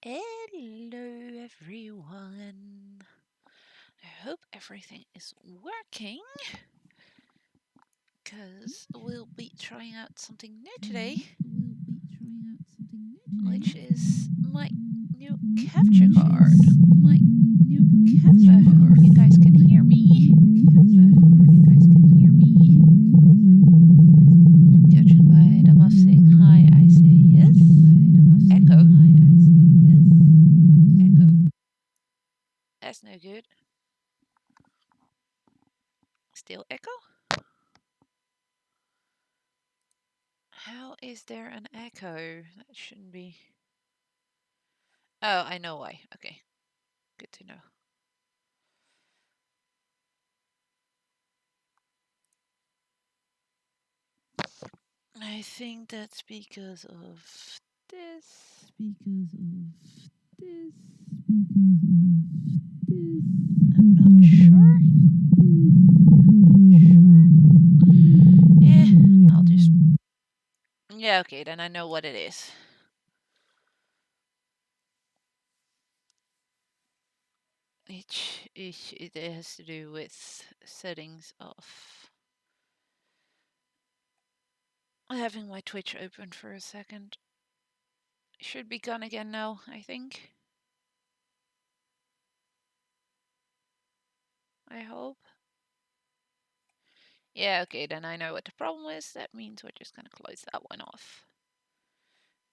Hello everyone. I hope everything is working because we'll be trying out something new today, which is my new capture card. So, you guys can hear me. Judging by the muff saying hi, I say yes. Echo. That's no good. Still echo? How is there an echo? That shouldn't be. Oh, I know why. Okay. Good to know. I think that's because of this. I'm not sure. I'll just. Yeah, okay, then I know what it is. It has to do with settings of having my Twitch open for a second. Should be gone again now, I think. I hope. Yeah, okay, then I know what the problem is. That means we're just gonna close that one off.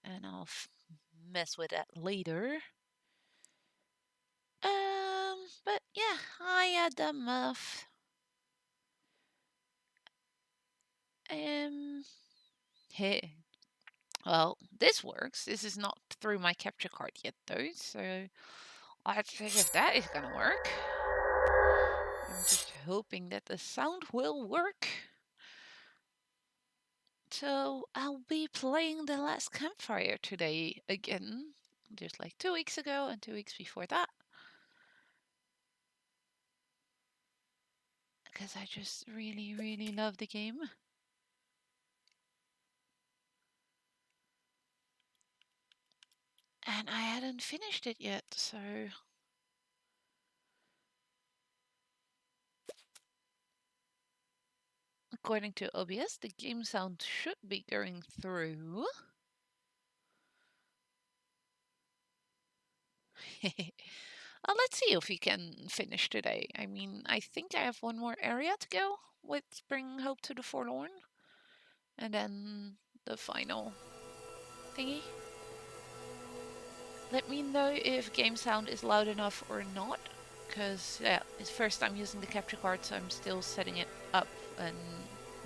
And I'll mess with that later. But yeah, hi Muff. Hey. Well, this works. This is not through my capture card yet though, so I think if that is gonna work. I'm just hoping that the sound will work. So I'll be playing the Last Campfire today again, just like 2 weeks ago and 2 weeks before that. Because I just really, really love the game. And I hadn't finished it yet, so... According to OBS, the game sound should be going through. Well, let's see if we can finish today. I mean, I think I have one more area to go with Bring Hope to the Forlorn. And then the final thingy. Let me know if game sound is loud enough or not. Because, yeah, it's first time using the capture card, so I'm still setting it up and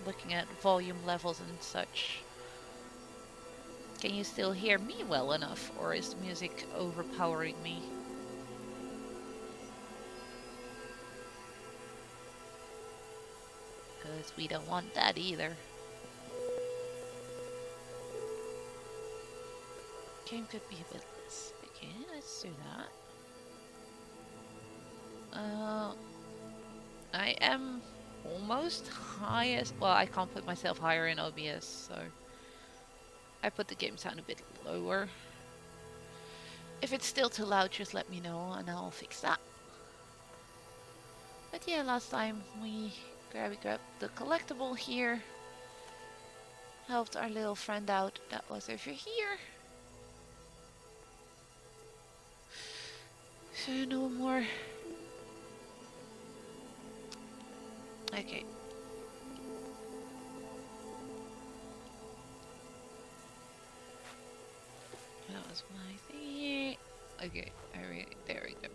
looking at volume levels and such. Can you still hear me well enough, or is the music overpowering me? Because we don't want that either. Game could be a bit less. Okay, let's do that. I am almost highest. Well, I can't put myself higher in OBS, so I put the game sound a bit lower. If it's still too loud, just let me know and I'll fix that. But yeah, last time we grabbed the collectible here. Helped our little friend out that was over here. So no more. Okay. That was my thingy. Okay, there we go.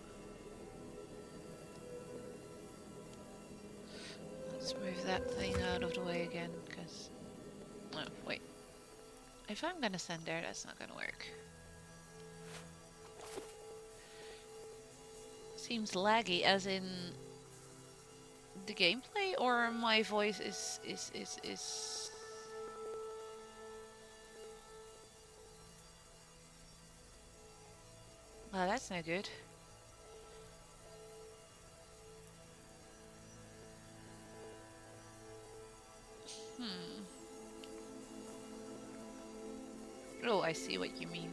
Let's move that thing out of the way again, because... Oh, wait. If I'm gonna stand there, that's not gonna work. Seems laggy, as in... the gameplay, or my voice is... Well, that's no good. Oh, I see what you mean.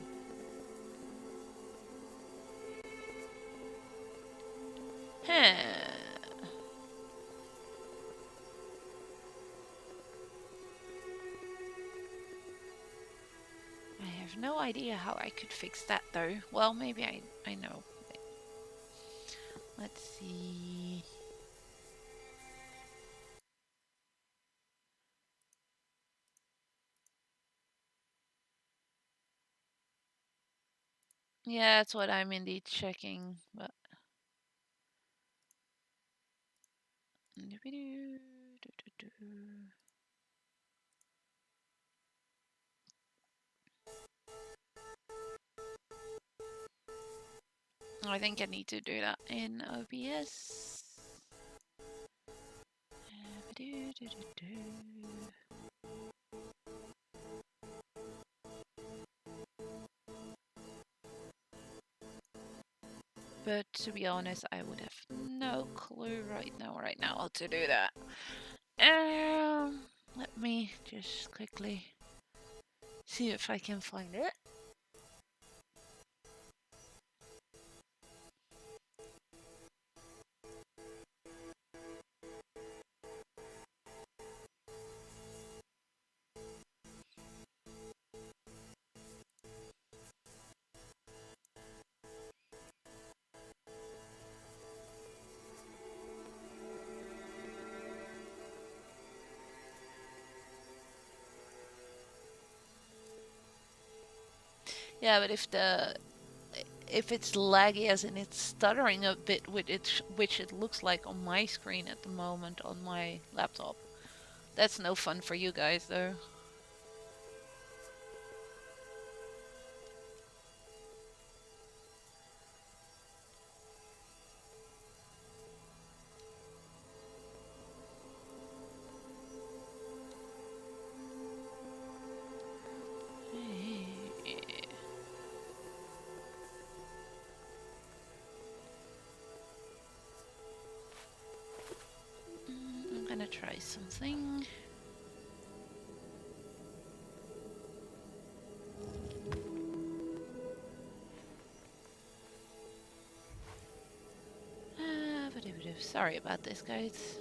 have no idea how I could fix that though. Well, maybe I know. Let's see. Yeah, that's what I'm indeed checking, but I think I need to do that in OBS. But to be honest, I would have no clue right now how to do that. Let me just quickly see if I can find it. Yeah, but if it's laggy as in it's stuttering a bit, which it looks like on my screen at the moment on my laptop, that's no fun for you guys though. I'm gonna try something. Sorry about this, guys.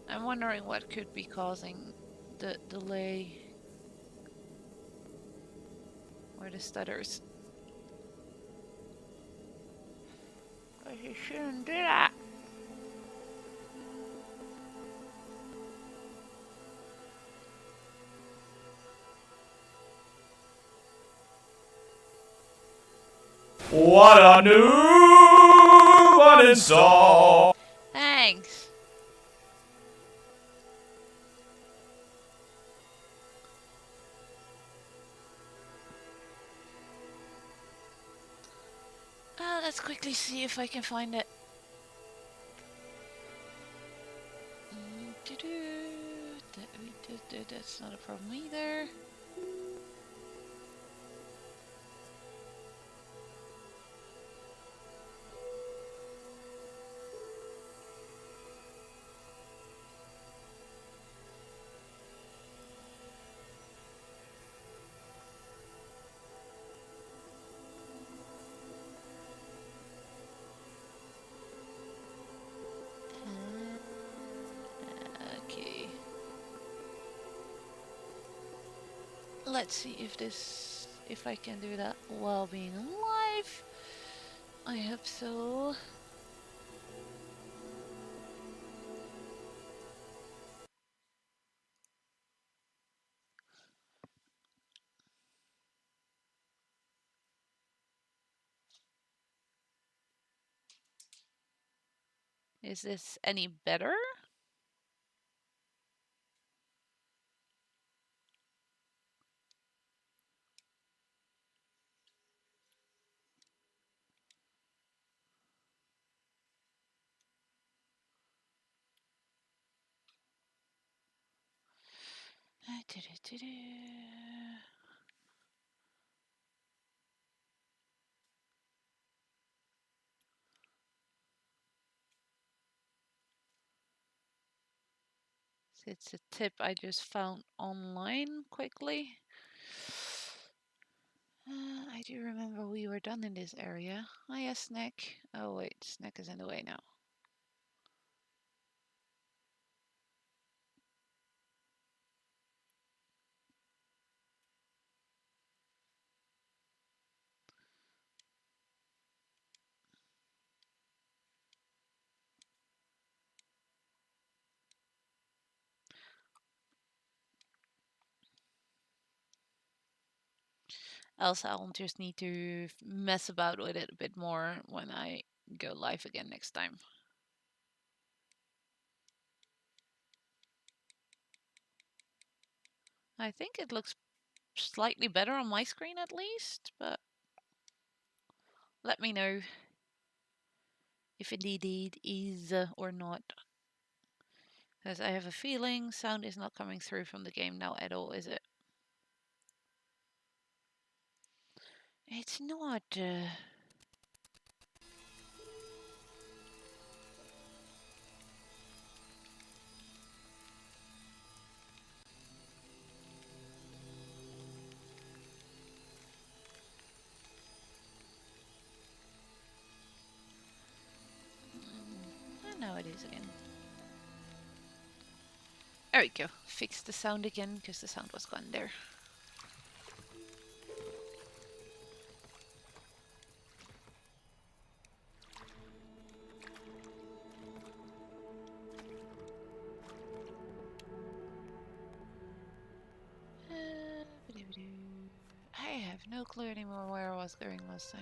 I'm wondering what could be causing the delay or the stutters. But you shouldn't do that. What a new uninstall! Thanks. Let's quickly see if I can find it. That's not a problem either. Okay. Let's see if I can do that while being alive. I hope so. Is this any better? It's a tip I just found online quickly. I do remember we were done in this area. Hiya, Snack. Oh wait, Snack is in the way now. Else I'll just need to mess about with it a bit more when I go live again next time. I think it looks slightly better on my screen at least, but let me know if indeed it is or not. Because I have a feeling sound is not coming through from the game now at all, is it? It's not. Now it is again. There we go. Fix the sound again because the sound was gone there. I have no clue anymore where I was going last time.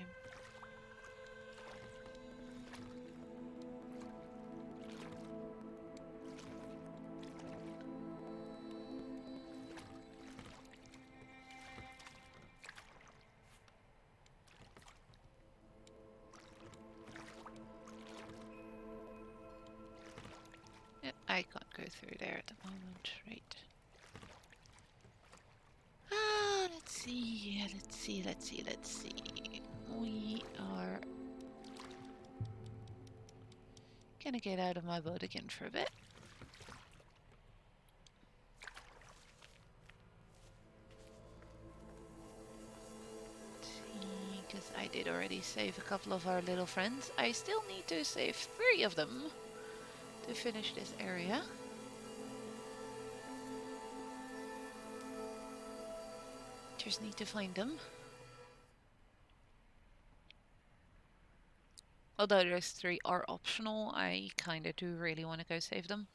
I can't go through there at the moment, right? Let's see. We are gonna get out of my boat again for a bit. Because I did already save a couple of our little friends. I still need to save 3 of them to finish this area. Just need to find them. Although those 3 are optional, I kinda do really want to go save them.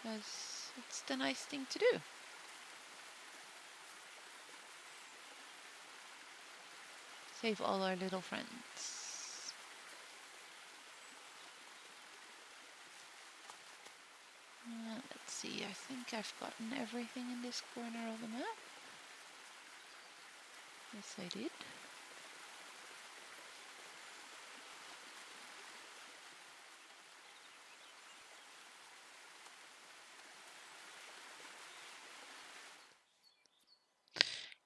Because it's the nice thing to do. Save all our little friends. Let's see, I think I've gotten everything in this corner of the map. Yes, I did.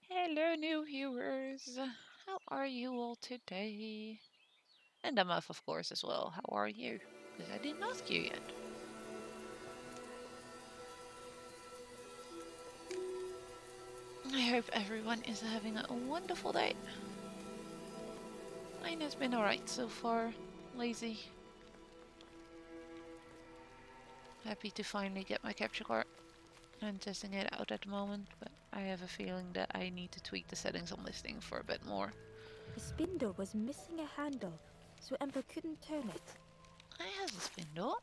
Hello, new viewers. How are you all today? And Amaf, of course, as well. How are you? Because I didn't ask you yet. I hope everyone is having a wonderful day. Mine has been alright so far. Lazy. Happy to finally get my capture card. I'm testing it out at the moment, but I have a feeling that I need to tweak the settings on this thing for a bit more. The spindle was missing a handle, so Ember couldn't turn it. I has a spindle.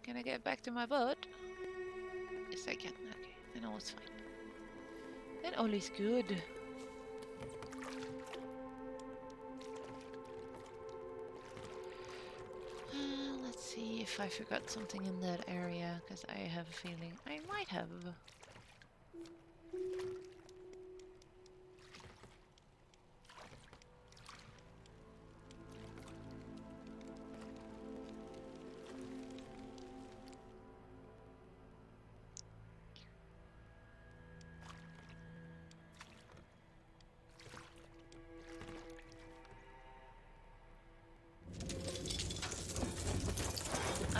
Can I get back to my boat? Yes, I can. Okay, then all is fine. Then all is good. Let's see if I forgot something in that area, because I have a feeling I might have.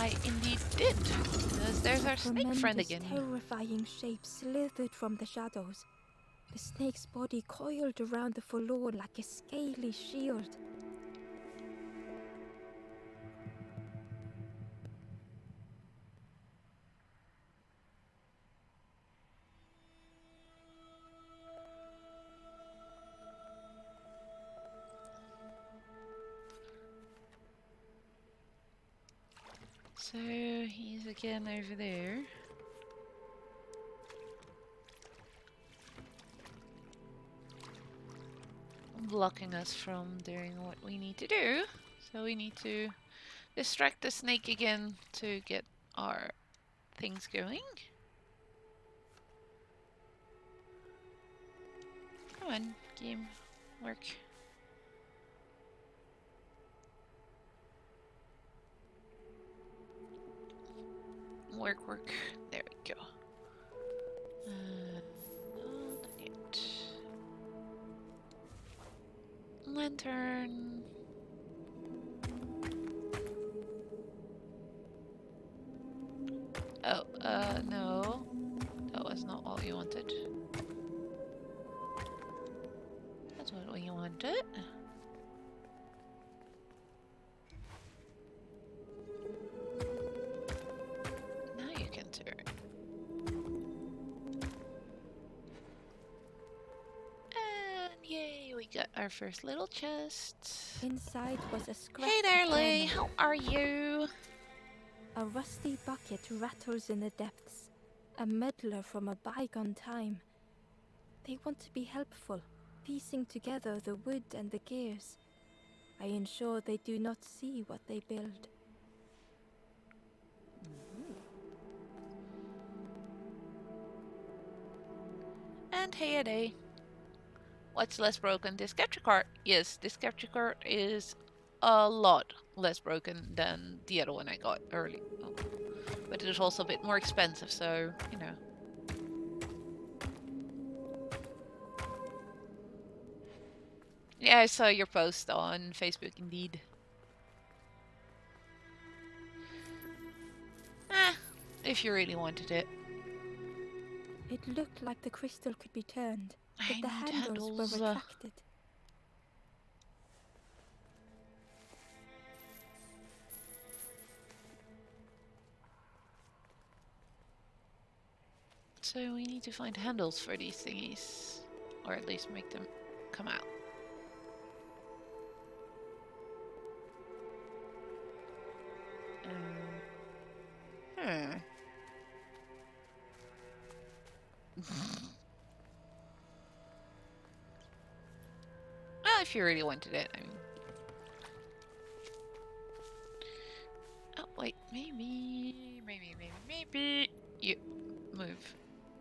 I indeed did. Because there's our snake friend Tremendous, again. terrifying shape slithered from the shadows. The snake's body coiled around the forlorn like a scaly shield. So he's again over there. Blocking us from doing what we need to do. So we need to distract the snake again to get our things going. Come on, game, work. Work. There we go. No, not yet. Lantern. Oh, no. That was not what we wanted. That's what we wanted. Now you can turn. And yay, we got our first little chest. Inside was a scratchy Hey there, Lay. kernel. How are you? A rusty bucket rattles in the depths. A meddler from a bygone time. They want to be helpful, piecing together the wood and the gears. I ensure they do not see what they build. And hey, a day. What's less broken? This capture card. Yes, this capture card is a lot less broken than the other one I got early. Oh. But it is also a bit more expensive, so, you know. Yeah, I saw your post on Facebook, indeed. If you really wanted it. It looked like the crystal could be turned, but I the need handles were handles. retracted. So we need to find handles for these thingies. Or at least make them come out. Well, if you really wanted it, I mean. Oh, wait, maybe. You move.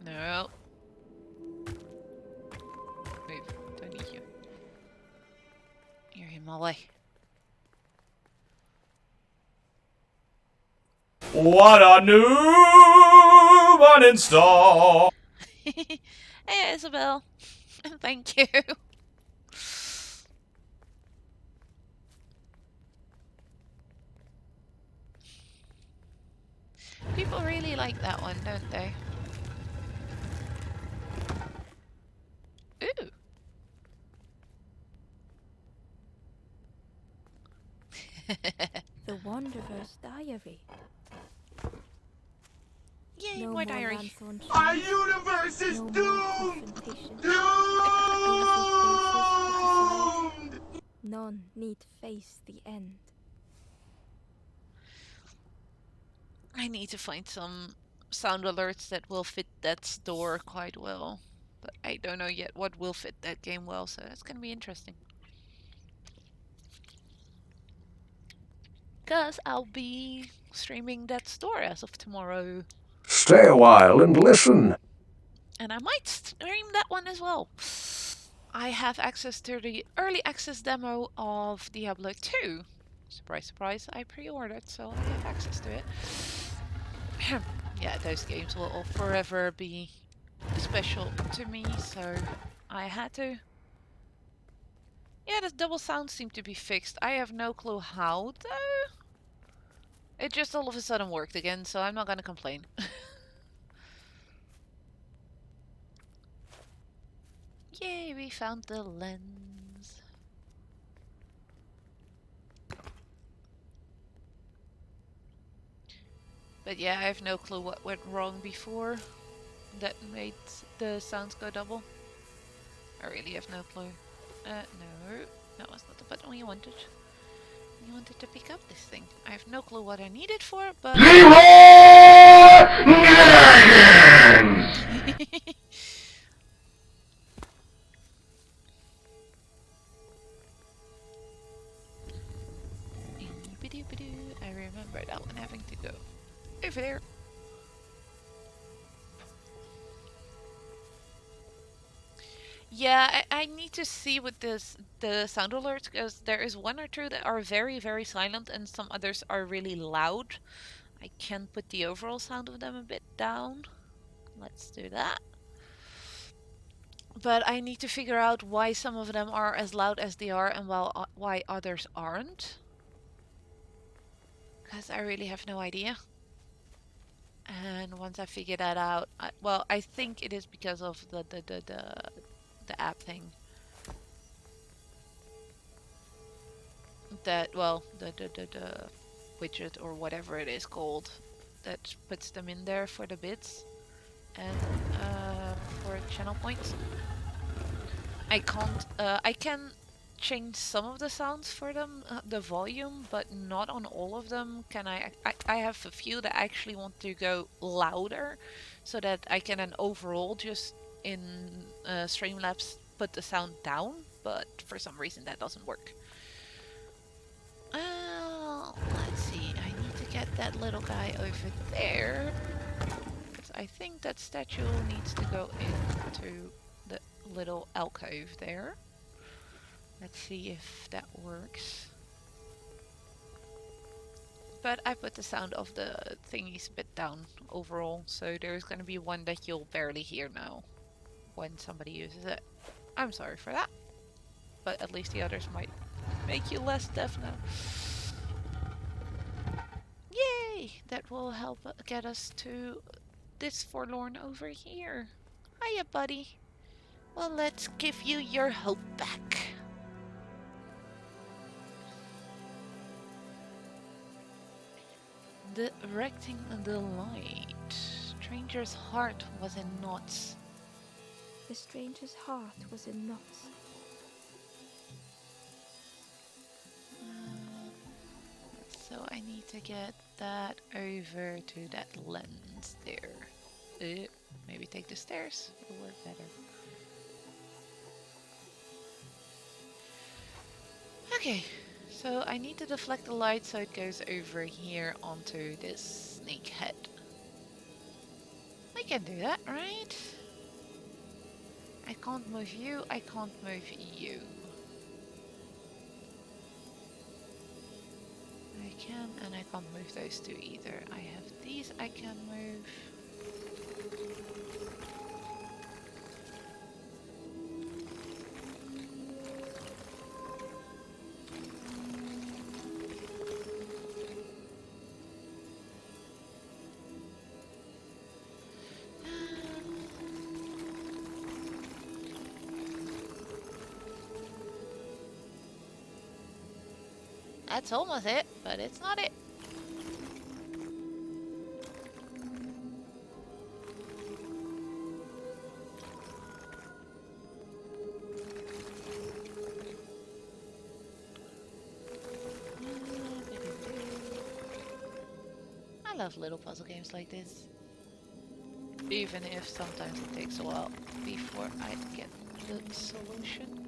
No. Move. Don't need you. You're in my way. What a new uninstall! Hey, Isabel. Thank you. People really like that one, don't they? Ooh. The Wanderer's Diary. Yay, No more more diary. lanthorn Our shines, universe is no more doomed! confrontation. Doomed! None need face the end. I need to find some sound alerts that will fit that store quite well. But I don't know yet what will fit that game well, so that's gonna be interesting. Because I'll be streaming that store as of tomorrow. Stay a while and listen. And I might stream that one as well. I have access to the early access demo of Diablo 2. Surprise, surprise, I pre-ordered, so I have access to it. Yeah, those games will all forever be special to me, so I had to. Yeah, the double sound seemed to be fixed. I have no clue how, though. It just all of a sudden worked again, so I'm not gonna complain. Yay, we found the lens. But yeah, I have no clue what went wrong before that made the sounds go double. I really have no clue. No, that was not the button we wanted. We wanted to pick up this thing. I have no clue what I need it for, but... I remember that one having to go over there. Yeah, I need to see with the sound alerts, because there is one or two that are very, very silent and some others are really loud. I can put the overall sound of them a bit down. Let's do that. But I need to figure out why some of them are as loud as they are and why others aren't. Because I really have no idea. And once I figure that out, well, I think it is because of the app thing. That, well, the widget or whatever it is called that puts them in there for the bits and for channel points. I can't, I can change some of the sounds for them, the volume, but not on all of them. Can I have a few that actually want to go louder so that I can then overall just in Streamlabs put the sound down, but for some reason that doesn't work. Let's see, I need to get that little guy over there. I think that statue needs to go into the little alcove there. Let's see if that works. But I put the sound of the thingies a bit down overall, so there's going to be one that you'll barely hear now when somebody uses it. I'm sorry for that, but at least the others might make you less deaf now. Yay! That will help get us to this forlorn over here. Hiya, buddy. Well, let's give you your hope back. Directing the light. Stranger's heart was in knots. The stranger's heart was in knots. So I need to get that over to that lens there. Maybe take the stairs. It'll work better. Okay, so I need to deflect the light so it goes over here onto this snake head. I can do that, right? I can't move you, I can't move you. I can, and I can't move those two either. I have these I can move. That's almost it, but it's not it. I love little puzzle games like this. Even if sometimes it takes a while before I get the solution.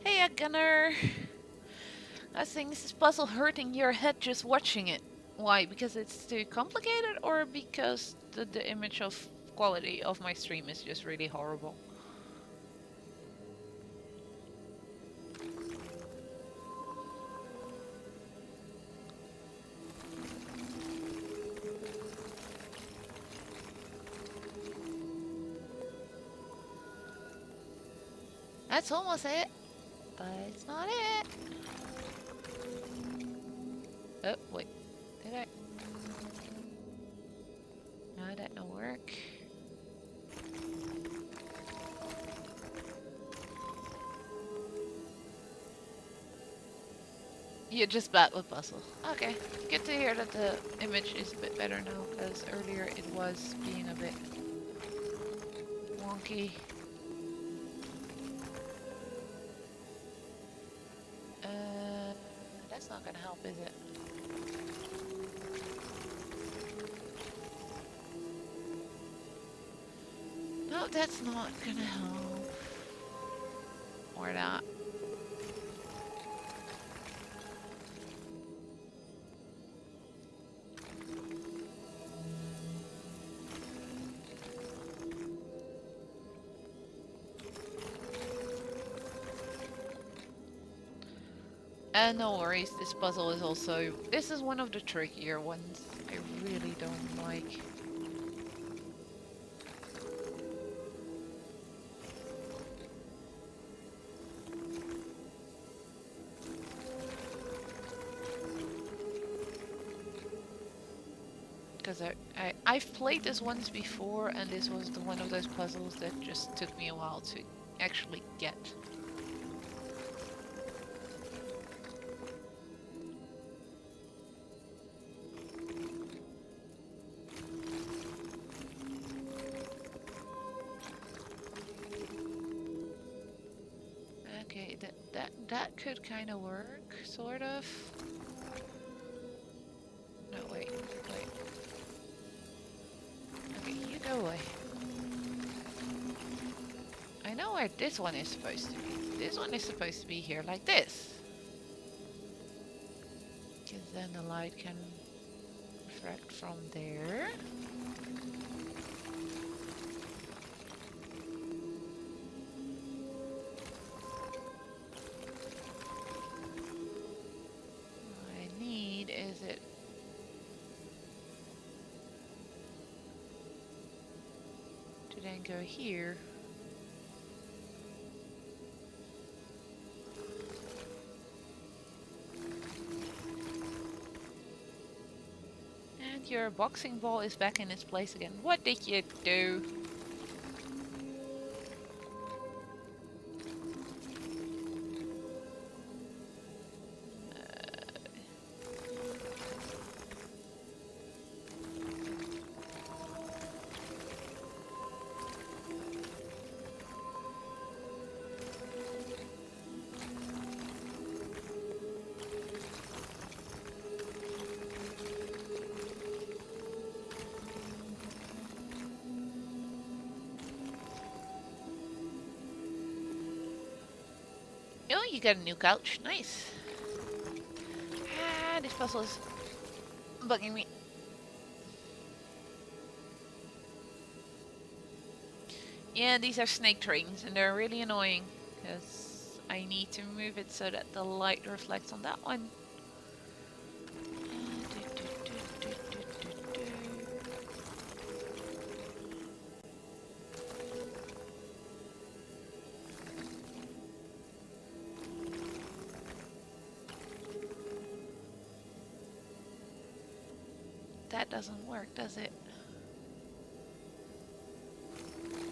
Hey, Gunner! I think this puzzle hurting your head just watching it. Why? Because it's too complicated, or because the image of quality of my stream is just really horrible? That's almost it, but it's not it. Oh, wait. Did I? No, that don't work. You're just bad with puzzle. Okay, good to hear that the image is a bit better now, because earlier it was being a bit wonky. That's not gonna help, is it? No, that's not gonna help. Or not. And no worries, this puzzle is also... This is one of the trickier ones. I really don't like. Because I've played this once before, and this was one of those puzzles that just took me a while to actually get. Okay, that could kind of work, sort of. No, wait. Okay, you go away. I know where this one is supposed to be. This one is supposed to be here, like this. Because then the light can refract from there. What I need is it to then go here. And your boxing ball is back in its place again. What did you do? Oh, you got a new couch. Nice. Ah, this puzzle is bugging me. Yeah, these are snake trains, and they're really annoying because I need to move it so that the light reflects on that one. That doesn't work, does it?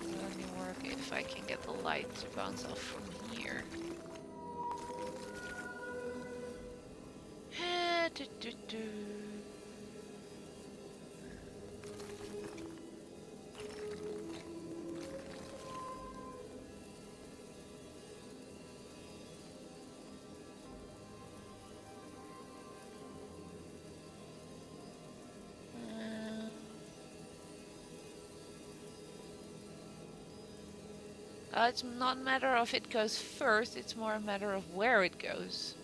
It'll only work if I can get the light to bounce off from here. It's not a matter of it goes first, it's more a matter of where it goes.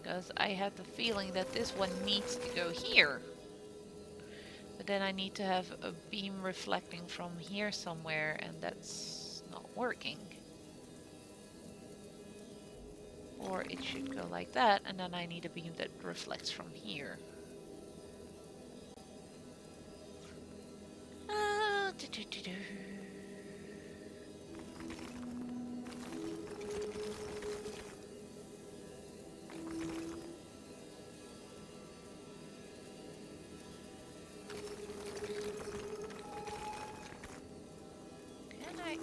Because I had the feeling that this one needs to go here. But then I need to have a beam reflecting from here somewhere, and that's not working. Or it should go like that, and then I need a beam that reflects from here. Do. Can I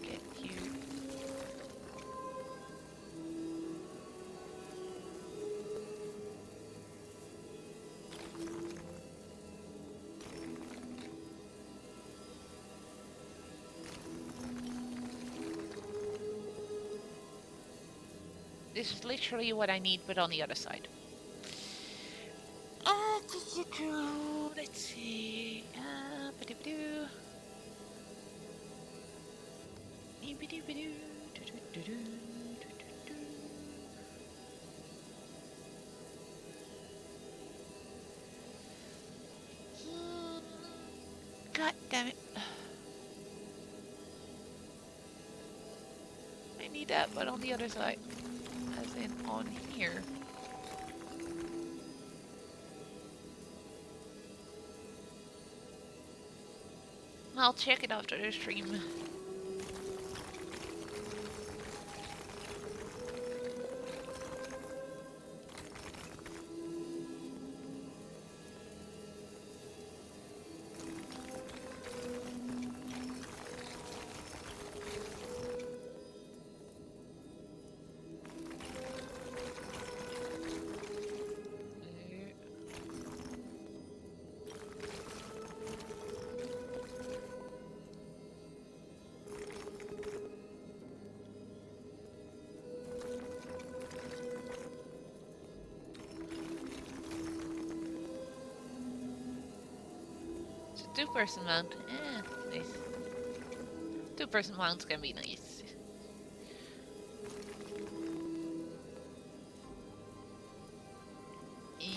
get you? This is literally what I need, but on the other side. Let's see. Ba-doo-ba-doo. Ee-ba-doo-ba-doo. Do-do-do-do. Do-do-do. God damn it. I need that, but on the other side. As in on here. I'll check it after the stream. Two-person mount. Nice. Two-person mounts can be nice. No.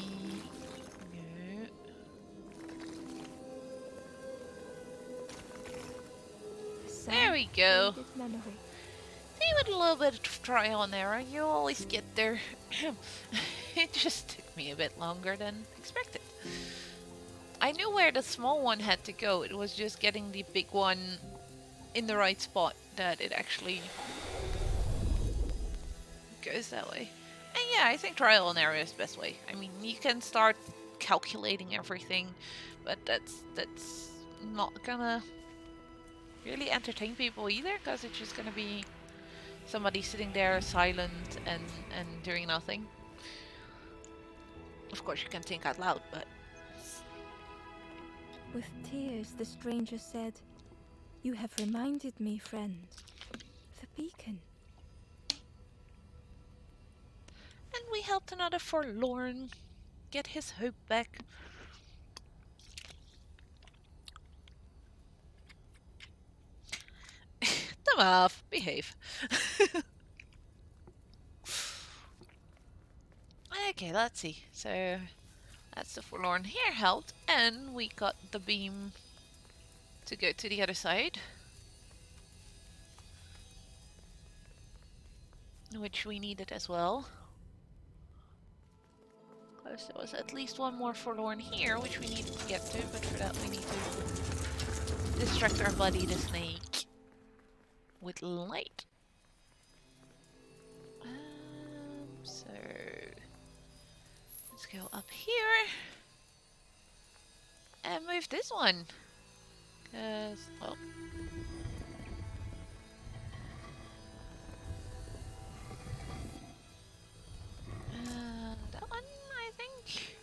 There we go. See, with a little bit of trial and error, you always get there. It just took me a bit longer than expected. I knew where the small one had to go. It was just getting the big one in the right spot that it actually goes that way. And yeah, I think trial and error is the best way. I mean, you can start calculating everything, but that's not gonna really entertain people either, because it's just gonna be somebody sitting there silent and doing nothing. Of course, you can think out loud, but... With tears, the stranger said, "You have reminded me, friend. The beacon." And we helped another forlorn get his hope back. Tomav, behave. Okay, let's see. So... that's the forlorn here helped, and we got the beam to go to the other side. Which we needed as well. Because there was at least one more forlorn here, which we needed to get to, but for that we need to distract our buddy the snake with light. So... let's go up here. And move this one. Because, well... that one, I think.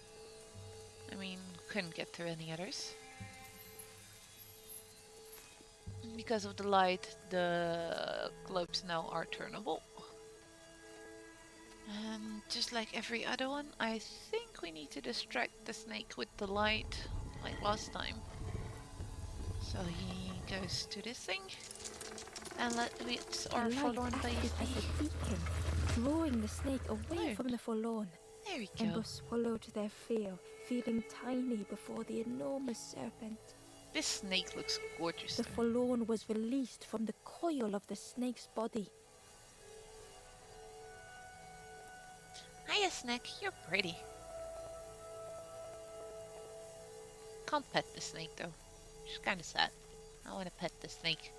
I mean, couldn't get through any others. Because of the light, the globes now are turnable. And just like every other one, I think we need to distract the snake with the light, like last time. So he goes to this thing, and let's our forlorn base be. As a beacon, drawing the snake away Right. from the forlorn. There we go. Ember swallowed their fear, feeling tiny before the enormous serpent. This snake looks gorgeous. The Though. forlorn was released from the coil of the snake's body. Hiya, snake. You're pretty. Can't pet the snake though. She's kind of sad. I want to pet the snake.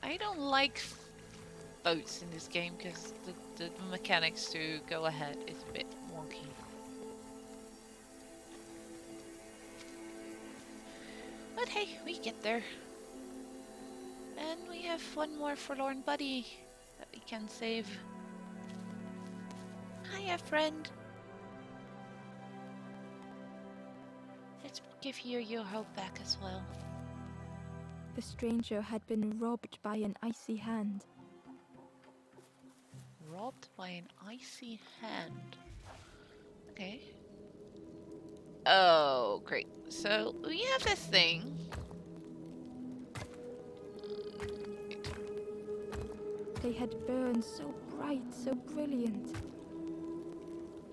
I don't like boats in this game because the mechanics to go ahead is a bit wonky. But hey, we get there. And we have one more forlorn buddy that we can save. Hiya, friend. Let's give you your hope back as well. The stranger had been robbed by an icy hand. Robbed by an icy hand. Okay. Oh, great. So we have this thing. They had burned so bright, so brilliant.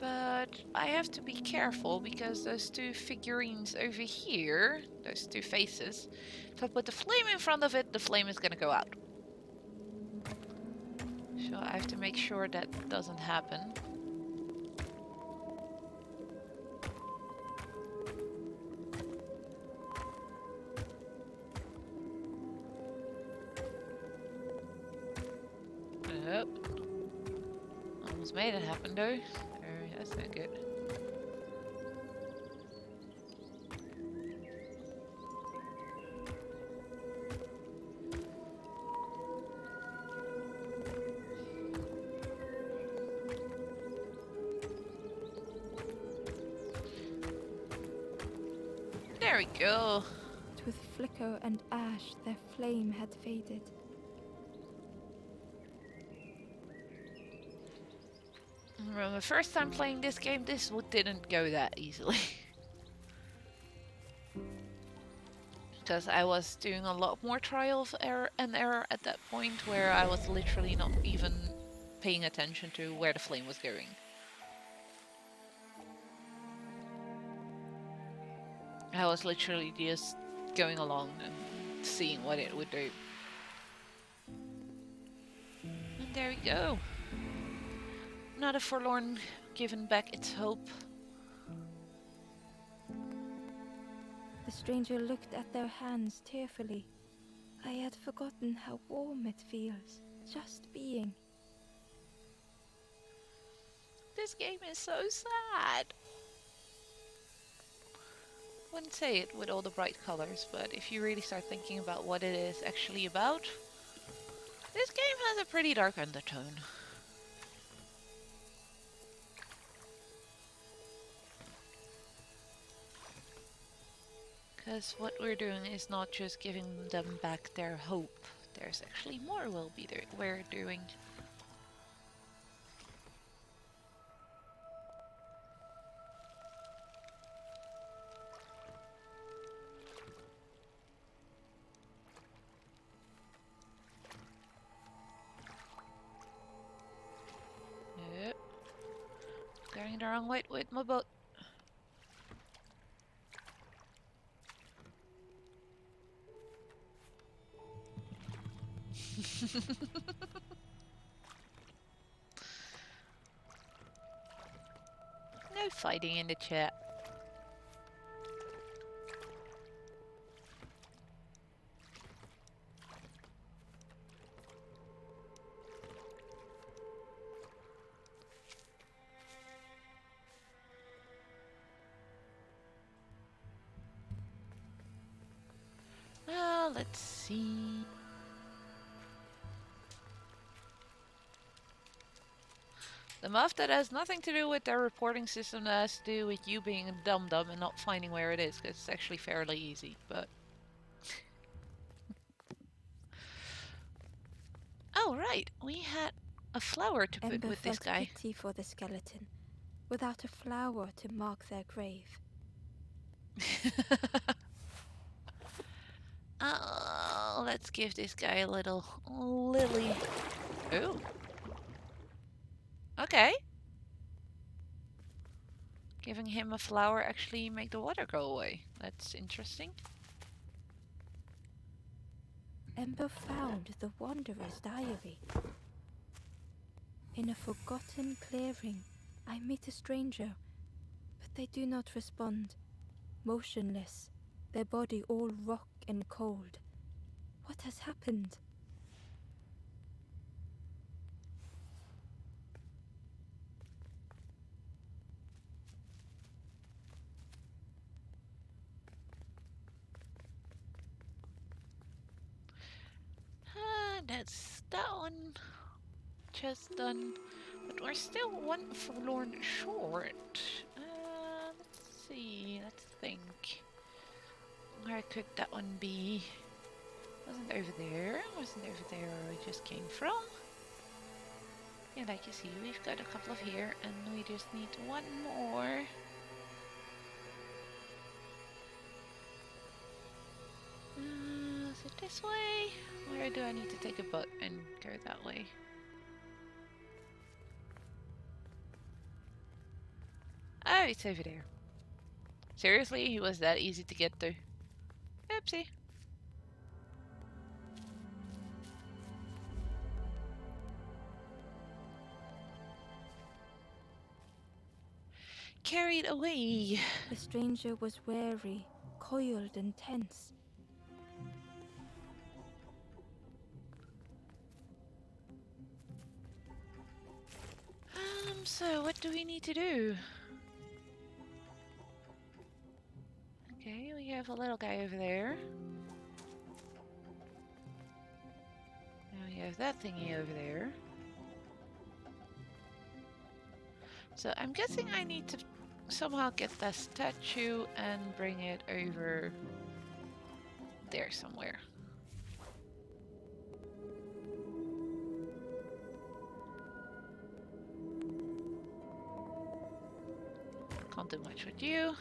But I have to be careful because those two figurines over here, those two faces, if I put the flame in front of it, the flame is gonna go out. So I have to make sure that doesn't happen. Yep. Almost made it happen though. That's not good. There we go. With flicker and ash, their flame had faded. Remember, the first time playing this game, this didn't go that easily. Because I was doing a lot more trial and error at that point, where I was literally not even paying attention to where the flame was going. I was literally just going along and seeing what it would do. And there we go. Not a forlorn given back its hope. The stranger looked at their hands tearfully. I had forgotten how warm it feels, just being. This game is so sad. Wouldn't say it with all the bright colors, but if you really start thinking about what it is actually about, this game has a pretty dark undertone. Because what we're doing is not just giving them back their hope. There's actually more we're doing. Yep. Going the wrong way with my boat. No fighting in the chat. Let's see. The muff that has nothing to do with their reporting system, that has to do with you being a dum-dum and not finding where it is, because it's actually fairly easy, but... Oh, right, we had a flower to put Ember with this felt guy. pity for the skeleton, without a flower to mark their grave. Oh, let's give this guy a little lily. Oh. Okay. Giving him a flower actually make the water go away. That's interesting. Ember found the Wanderer's diary. In a forgotten clearing, I meet a stranger, but they do not respond. Motionless, their body all rock and cold. What has happened? That's that one just done. But we're still one forlorn short. Let's see, let's think. Where could that one be? Wasn't over there, wasn't over there where we just came from. Yeah, like you see, we've got a couple of here, and we just need one more. Is it this way? Where do I need to take a boat and go that way? Oh, it's over there. Seriously, he was that easy to get to. Oopsie. Carried away. The stranger was wary, coiled and tense. So what do we need to do? Okay, we have a little guy over there. Now we have that thingy over there. So I'm guessing I need to somehow get that statue and bring it over there somewhere. Can't do much with you.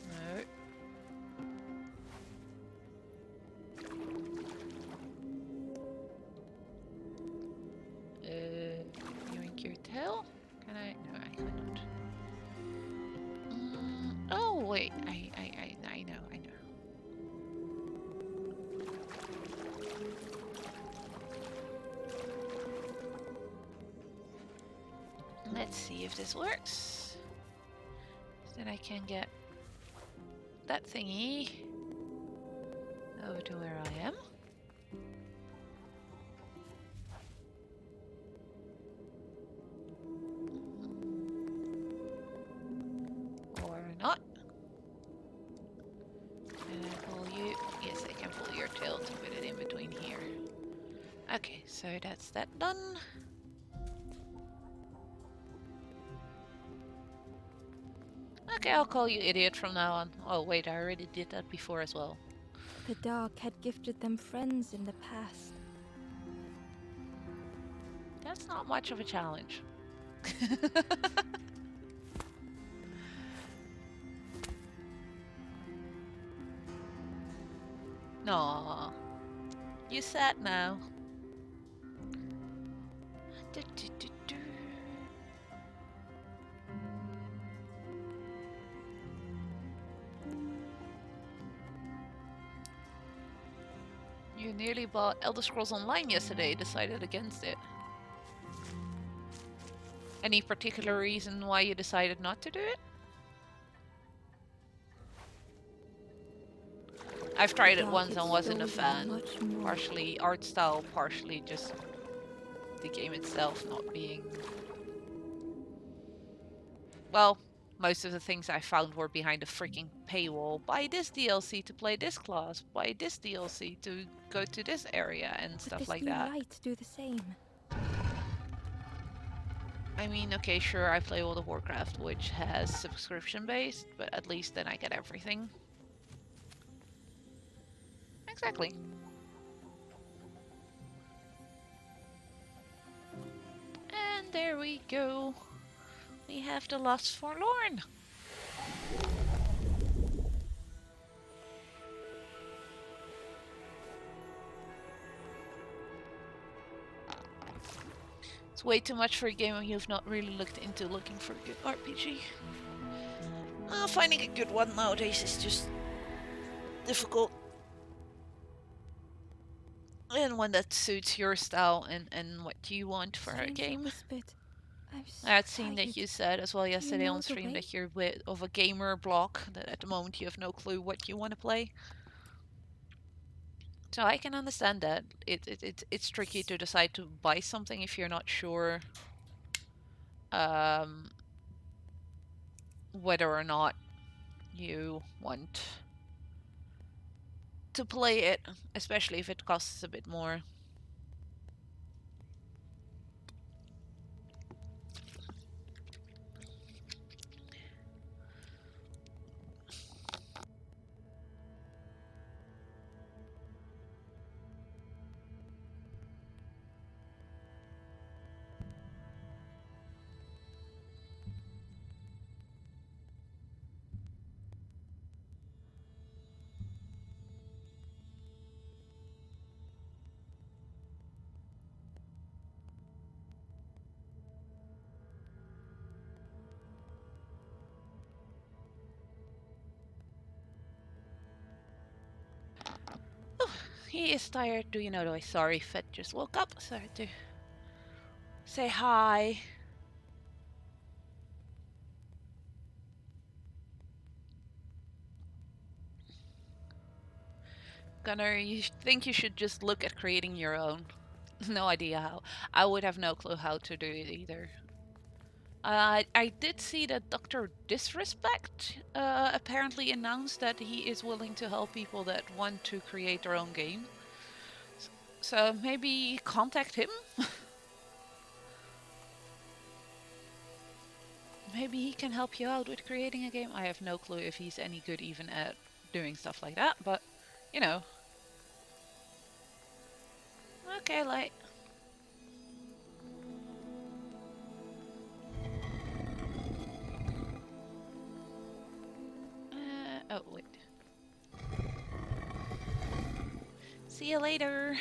No. Yoink your tail? Can I? No, I cannot. Oh wait, I know. Let's see if this works. Then I can get that thingy over to where I am. Or not. Can I pull you? Yes, I can pull your tail to put it in between here. Okay, so that's that done. Okay, I'll call you idiot from now on. Oh wait, I already did that before as well. The dark had gifted them friends in the past. That's not much of a challenge. No, you sad now. You nearly bought Elder Scrolls Online yesterday, decided against it. Any particular reason why you decided not to do it? I've tried it once and wasn't a fan. Partially art style, partially just the game itself not being... Well, most of the things I found were behind a freaking paywall. Buy this DLC to play this class, buy this DLC to go to this area, and Would stuff this like new that. light do the same? I mean, okay, sure, I play World of Warcraft, which has subscription-based, but at least then I get everything. Exactly. And there we go. We have the Lost Forlorn. It's way too much for a game when you've not really looked into looking for a good RPG. Finding a good one nowadays is just difficult. And one that suits your style and what you want for a Stranger game. whispered, "I'm so I'd seen that tired. you said as well yesterday know on the stream way?" that you're of a gamer block, that at the moment you have no clue what you want to play. So I can understand that. It's tricky to decide to buy something if you're not sure whether or not you want to play it, especially if it costs a bit more. Oh, he is tired. Do you know though? Sorry, Fed just woke up, so I had to say hi. Gunnar, you think you should just look at creating your own. No idea how. I would have no clue how to do it either. I did see that Dr. Disrespect apparently announced that he is willing to help people that want to create their own game. So maybe contact him? Maybe he can help you out with creating a game. I have no clue if he's any good even at doing stuff like that, but you know. Okay, like. Oh, wait. See you later.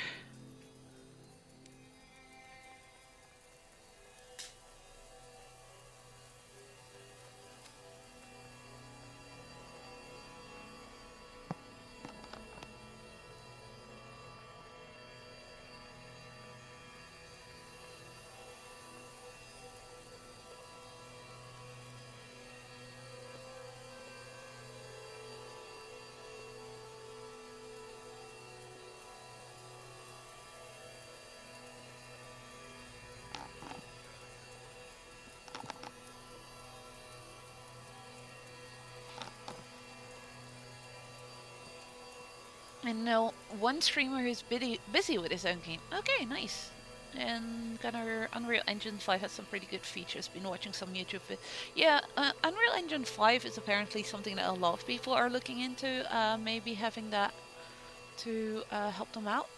I know one streamer who's busy with his own game. Okay, nice. And Gunner, Unreal Engine 5 has some pretty good features. Been watching some YouTube Yeah, Unreal Engine 5 is apparently something that a lot of people are looking into. Maybe having that to help them out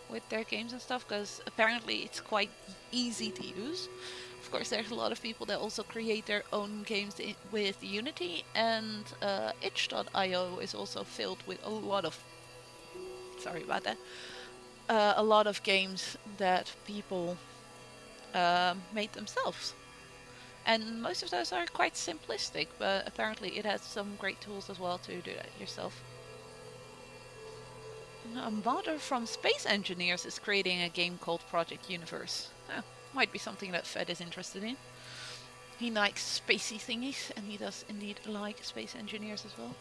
with their games and stuff, because apparently it's quite easy to use. Of course, there's a lot of people that also create their own games with Unity, and itch.io is also filled with a lot of sorry about that, a lot of games that people made themselves. And most of those are quite simplistic, but apparently it has some great tools as well to do that yourself. A modder from Space Engineers is creating a game called Project Universe. Oh, might be something that Fed is interested in. He likes spacey thingies, and he does indeed like Space Engineers as well.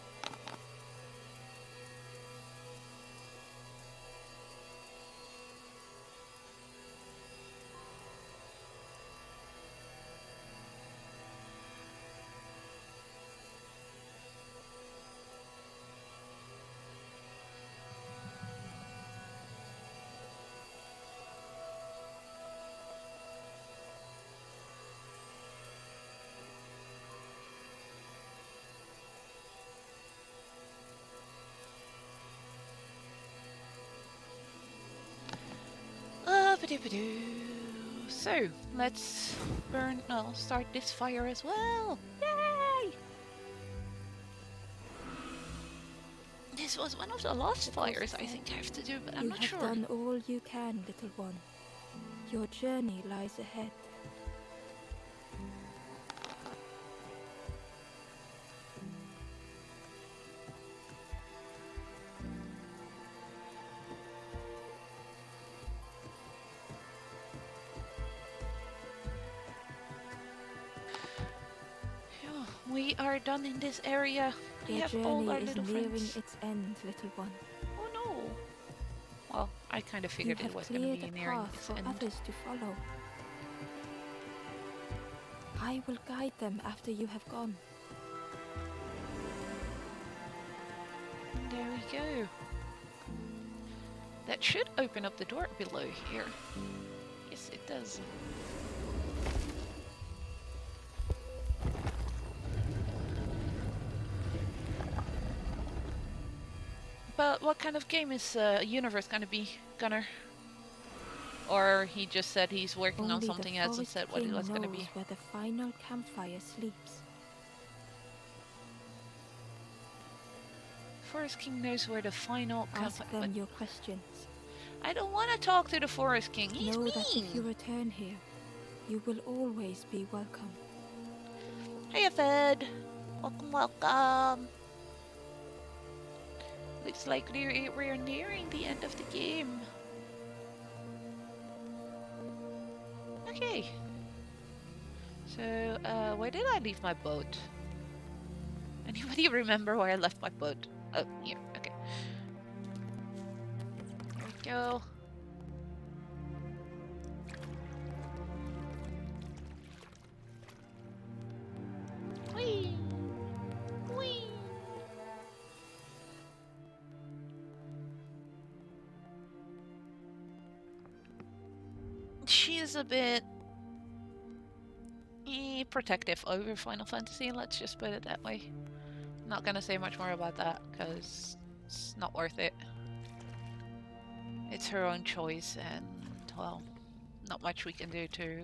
So, let's start this fire as well. Yay! This was one of the last fires I think I have to do, but I'm not sure. You have done all you can, little one. Your journey lies ahead. Yeah, we are done in this area. We Your have all our journey is little nearing friends. its end, little one. Oh no! Well, I kind of You figured it have was going to cleared be a nearing path its for end. others to follow. I will guide them after you have gone. And there we go. That should open up the door below here. Yes, it does. But what kind of game is Universe gonna be, Gunnar? Or he just said he's working on something, hasn't said what it was gonna be. Where the final campfire sleeps. Forest King knows where the final Ask campfire. them your questions. I don't want to talk to the Forest King. He's know mean. that if you return here, you will always be welcome. Hey, Fed. Welcome, welcome. Looks like we're nearing the end of the game. Okay. So, where did I leave my boat? Anybody remember where I left my boat? Oh, here. Okay. There we go. Whee! Whee! She is a bit protective over Final Fantasy, let's just put it that way. Not gonna say much more about that, because it's not worth it. It's her own choice, and, well, not much we can do to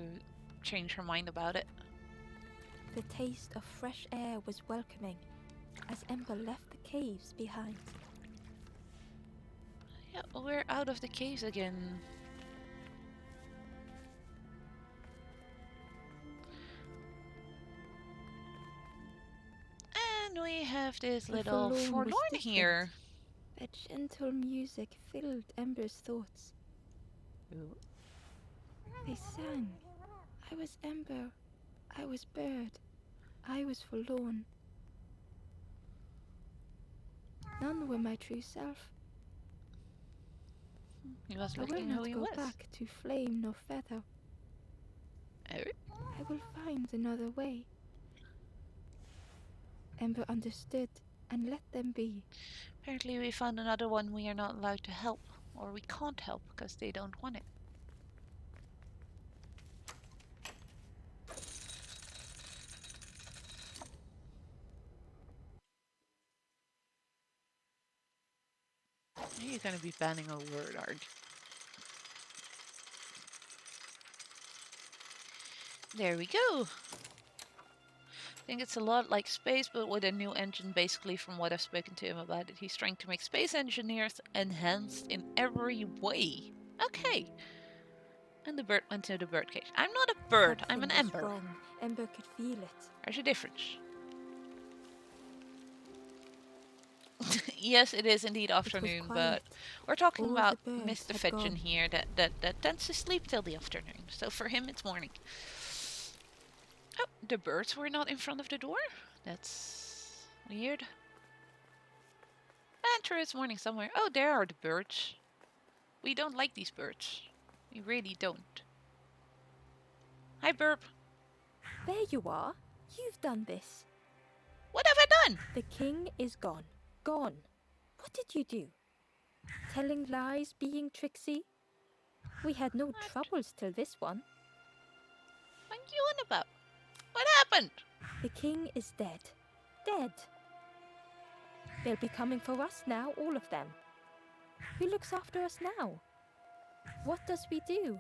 change her mind about it. The taste of fresh air was welcoming as Ember left the caves behind. Yeah, we're out of the caves again. And we have this The little forlorn was forlorn different. here. That gentle music filled Ember's thoughts. Ooh. They sang. I was Ember. I was Bird. I was forlorn. None were my true self. He was I will looking who not he go was. back to flame nor feather. Oh. I will find another way. Ember understood and let them be. Apparently we found another one we are not allowed to help. Or we can't help because they don't want it. You're gonna be banning a word, aren't you? There we go. I think it's a lot like Space, but with a new engine, basically, from what I've spoken to him about it. He's trying to make Space Engineers enhanced in every way. Okay. And the bird went to the birdcage. I'm not a bird, I'm an Something was ember. wrong. Ember could feel it. There's a difference. Yes, it is indeed afternoon, but quiet. we're talking All about the birds Mr. had Fidgeon gone. here that tends to sleep till the afternoon. So for him, it's morning. Oh, the birds were not in front of the door? That's weird. And true, it's morning somewhere. Oh, there are the birds. We don't like these birds. We really don't. Hi, Burp. There you are. You've done this. What have I done? The king is gone. Gone. What did you do? Telling lies, being tricksy? We had no troubles till this one. What are you on about? What happened? The king is dead. Dead. They'll be coming for us now, all of them. Who looks after us now? What does we do?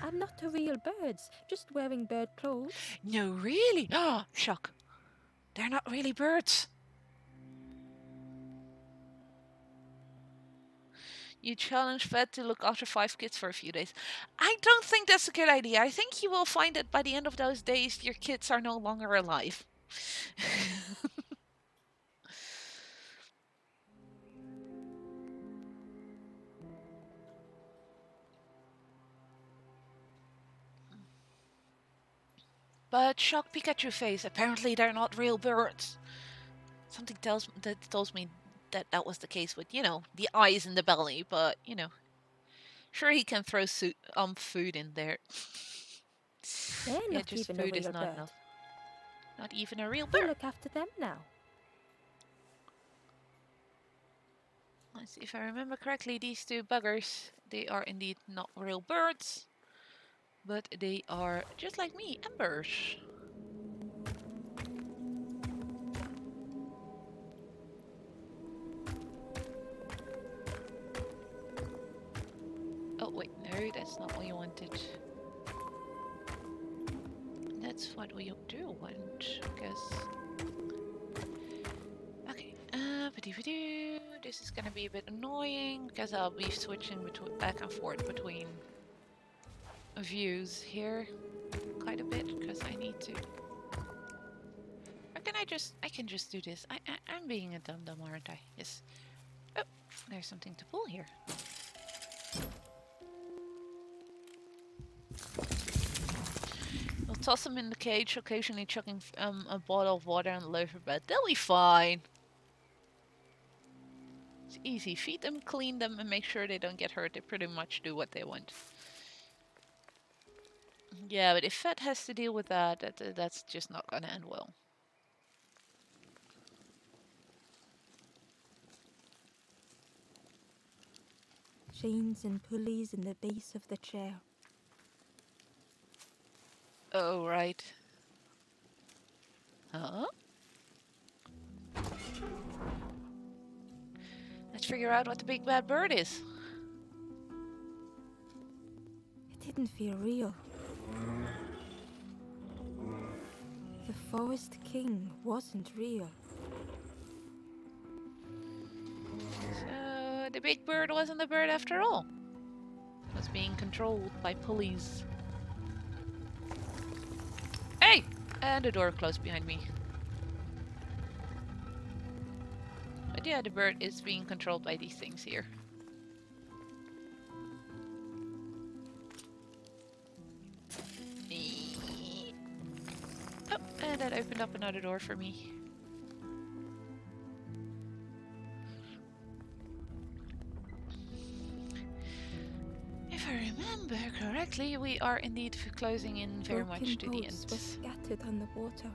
I'm not a real bird, just wearing bird clothes. No, really? Oh, shock. They're not really birds. You challenge Fed to look after 5 kids for a few days. I don't think that's a good idea. I think you will find that by the end of those days, your kids are no longer alive. But shock Pikachu face. Apparently, they're not real birds. Something tells me that that was the case with, you know, the eyes in the belly. But you know, sure he can throw food in there. They're Yeah, not just even a food is real not bird. enough. Not even a real You bird. look after them now. Let's see if I remember correctly. These two buggers, they are indeed not real birds, but they are just like me, embers. Oh wait, no, that's not what you wanted. That's what we do want, I guess. Okay, this is gonna be a bit annoying because I'll be switching back and forth between views here quite a bit because I need to. Or can I can just do this. I'm being a dum-dum, aren't I? Yes. Oh, there's something to pull here. We'll toss them in the cage, occasionally chucking a bottle of water and a loaf of bread. They'll be fine. It's easy. Feed them, clean them, and make sure they don't get hurt. They pretty much do what they want. Yeah, but if Fed has to deal with that's just not gonna end well. Chains and pulleys in the base of the chair. Oh, right. Huh? Let's figure out what the big bad bird is. It didn't feel real. The Forest King wasn't real. So the big bird wasn't a bird after all. It was being controlled by pulleys. Hey! And the door closed behind me. But yeah, the bird is being controlled by these things here. Oh, and that opened up another door for me. If I remember correctly, we are indeed closing in very much to the Broken boats end. were scattered on the water.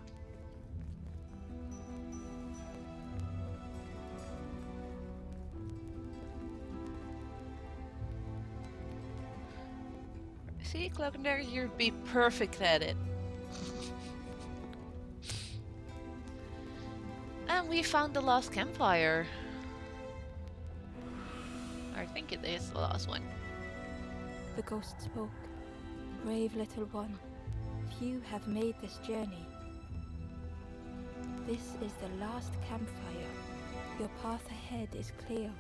See, Cloakandary, you'd be perfect at it. And we found the Last Campfire. I think it is the last one. The ghost spoke. Brave little one, few have made this journey. This is the last campfire. Your path ahead is clear.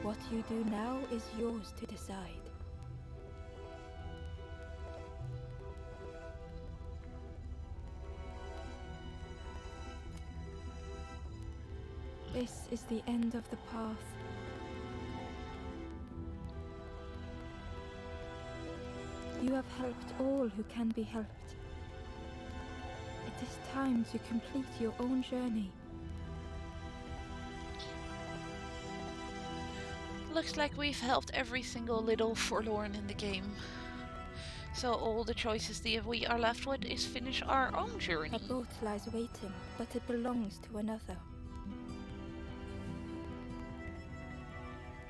What you do now is yours to decide. This is the end of the path. You have helped all who can be helped. It is time to complete your own journey. Looks like we've helped every single little forlorn in the game. So all the choices that we are left with is finish our own journey. A boat lies waiting, but it belongs to another.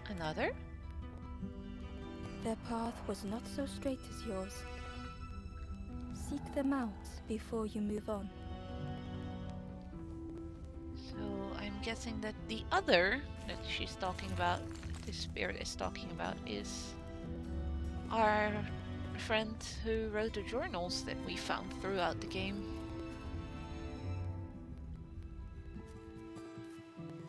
Another? Their path was not so straight as yours. Seek them out before you move on. So I'm guessing that the other that she's talking about, this spirit is talking about, is our friend who wrote the journals that we found throughout the game.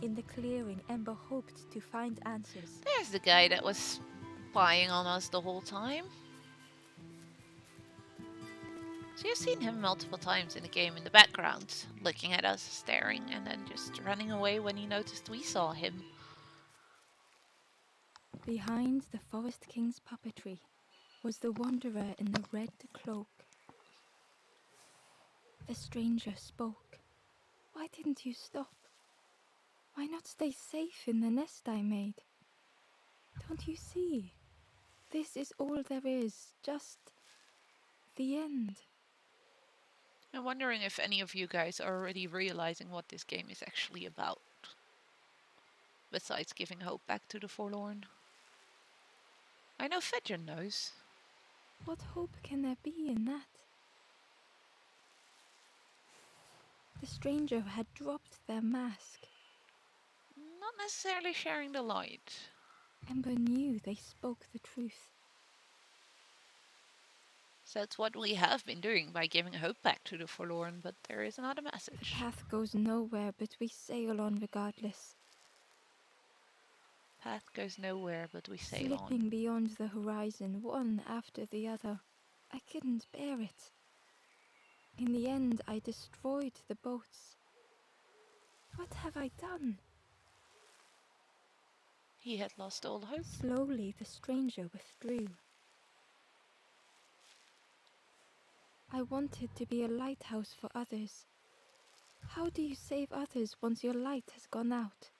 In the clearing, Ember hoped to find answers. There's the guy that was spying on us the whole time. So you've seen him multiple times in the game in the background, looking at us, staring, and then just running away when he noticed we saw him. Behind the Forest King's puppetry was the wanderer in the red cloak. The stranger spoke. Why didn't you stop? Why not stay safe in the nest I made? Don't you see? This is all there is, just the end. I'm wondering if any of you guys are already realizing what this game is actually about. Besides giving hope back to the forlorn. I know Fedrin knows. What hope can there be in that? The stranger had dropped their mask. Not necessarily sharing the light. Ember knew they spoke the truth. So that's what we have been doing by giving hope back to the forlorn, but there is another The message. path goes nowhere, but we sail on regardless. Path goes nowhere, but we sail on. Slipping beyond the horizon, one after the other. I couldn't bear it. In the end, I destroyed the boats. What have I done? He had lost all hope. Slowly, the stranger withdrew. I wanted to be a lighthouse for others. How do you save others once your light has gone out?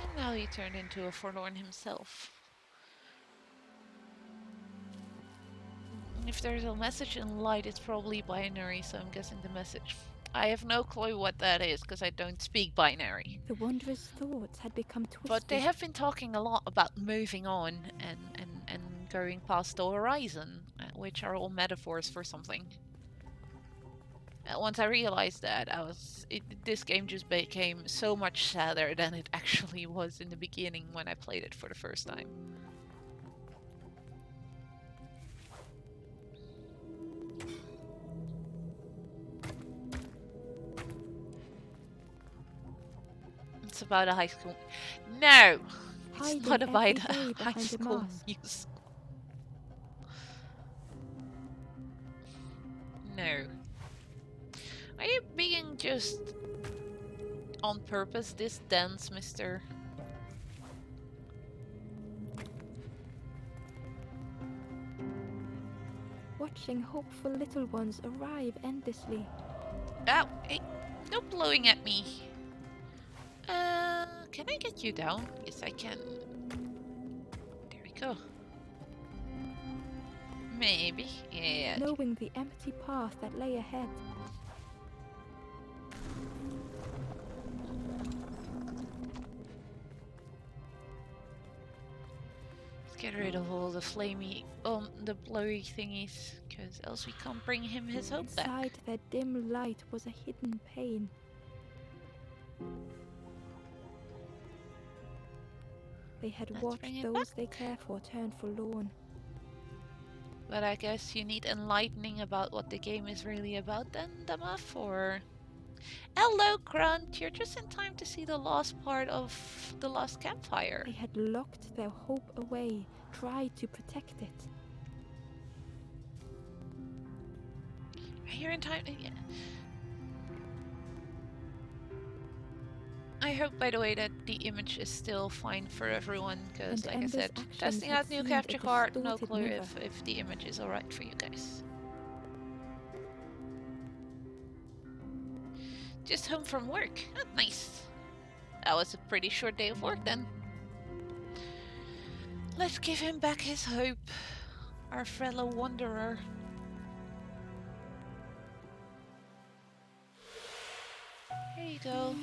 And now he turned into a forlorn himself. If there's a message in light, it's probably binary, so I'm guessing the message. I have no clue what that is, because I don't speak binary. The wanderer's thoughts had become twisted. But they have been talking a lot about moving on and going past the horizon, which are all metaphors for something. Once I realized that, this game just became so much sadder than it actually was in the beginning when I played it for the first time. It's about a high school. No! It's Hiding not about every a day high behind a school mask. musical. No. Are you being just on purpose this dense, mister? Watching hopeful little ones arrive endlessly. Ow! Hey, no blowing at me. Can I get you down? Yes, I can. There we go. Maybe. Yeah. Knowing the empty path that lay ahead. Let's get rid of all the flamey, the blowy thingies, because else we can't bring him his hope back. Inside their dim light was a hidden pain. They had Let's watched bring it those back. they care for turn forlorn. But I guess you need enlightening about what the game is really about then, Damaf, or... Hello, Grunt! You're just in time to see the last part of the Last Campfire. They had locked their hope away, tried to protect it. You're in time. Yeah. I hope, by the way, that the image is still fine for everyone, because, And like I Ember's said, actions testing had out new seemed a capture card, no distorted clue mirror. if the image is alright for you guys. Just home from work. Oh, nice. That was a pretty short day of work then. Let's give him back his hope, our fellow wanderer. Here you go.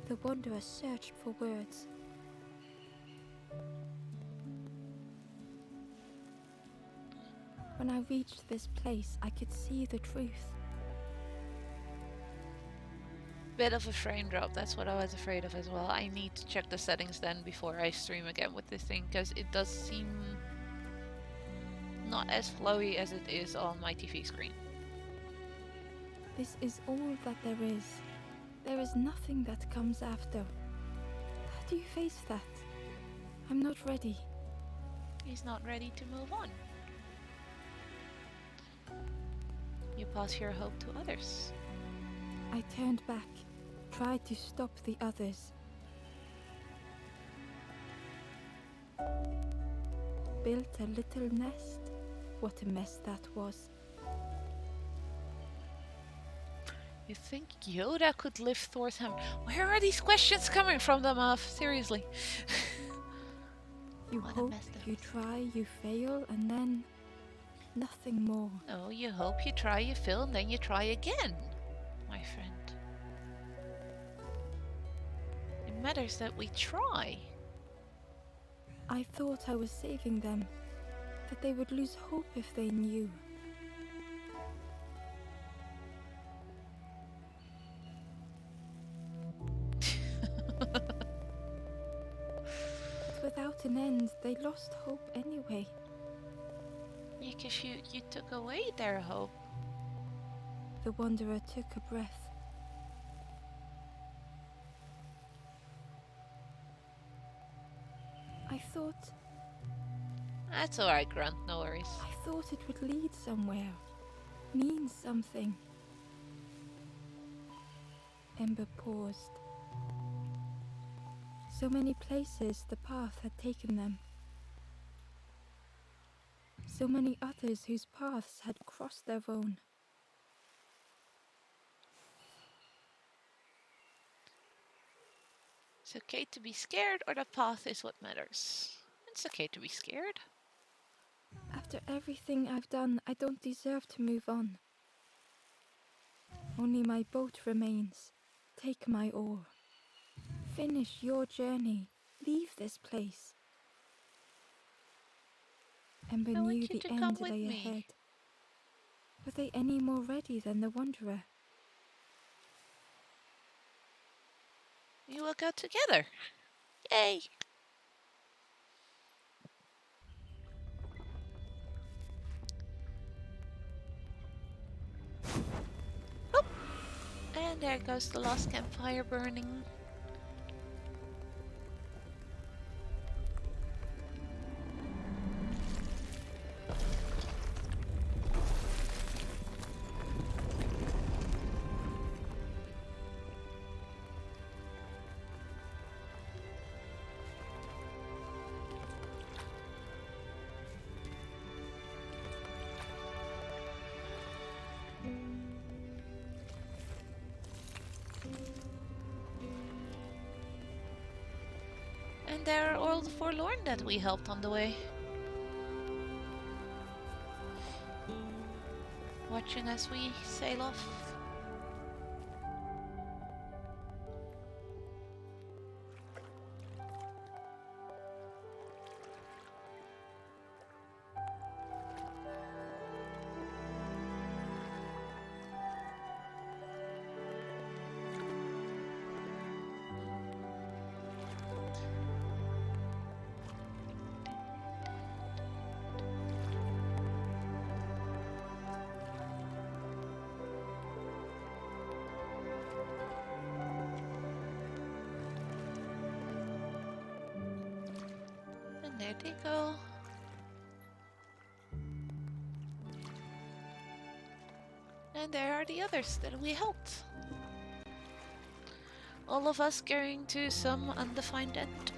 The wanderer searched for words. when I reached this place, I could see the truth. Bit of a frame drop, that's what I was afraid of as well. I need to check the settings then before I stream again with this thing, because it does seem not as flowy as it is on my TV screen. This is all that there is. There is nothing that comes after. How do you face that? I'm not ready. He's not ready to move on. You pass your hope to others. I turned back, tried to stop the others. Built a little nest. What a mess that was. You think Yoda could lift Thor's hammer? Where are these questions coming from, Damav? Seriously. You What a hope, mess that you was. try, you fail, and then nothing more. No, you hope, you try, you fail, and then you try again, my friend. It matters that we try. I thought I was saving them, that they would lose hope if they knew. But without an end, they lost hope anyway. Because you took away their hope. The Wanderer took a breath. I thought That's alright, Grunt, no worries. it would lead somewhere, mean something. Ember paused. So many places the path had taken them. So many others whose paths had crossed their own. It's okay to be scared, or the path is what matters. It's okay to be scared. After everything I've done, I don't deserve to move on. Only my boat remains. Take my oar. Finish your journey. Leave this place. Ember I want knew you the to come end with lay me. ahead. Were they any more ready than the Wanderer? We will go together. Yay! Oh! And there goes the last campfire burning. And there are all the forlorn that we helped on the way. Watching as we sail off. And there they go. And there are the others that we helped. All of us going to some undefined end.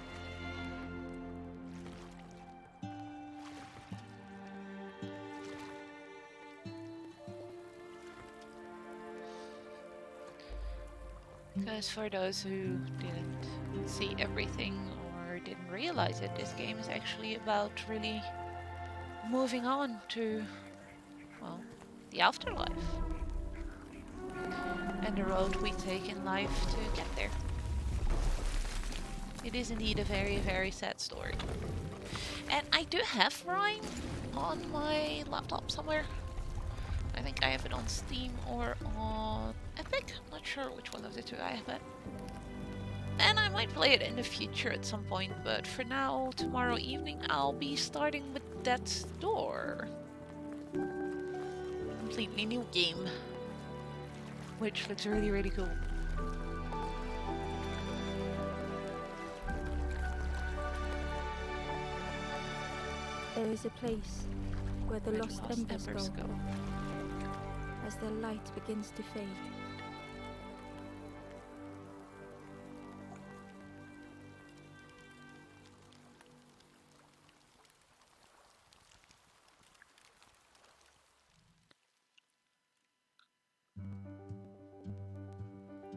Because for those who didn't see everything or didn't realize it, this game is actually about really moving on to, well, the afterlife. And the road we take in life to get there. It is indeed a very, very sad story. And I do have rhyme, on my laptop somewhere. I think I have it on Steam or on Epic. Not sure which one of the two I have it. And I might play it in the future at some point, but for now, tomorrow evening, I'll be starting with Death's Door. Completely new game, which looks really, really cool. There is a place where the Where lost embers go as their light begins to fade.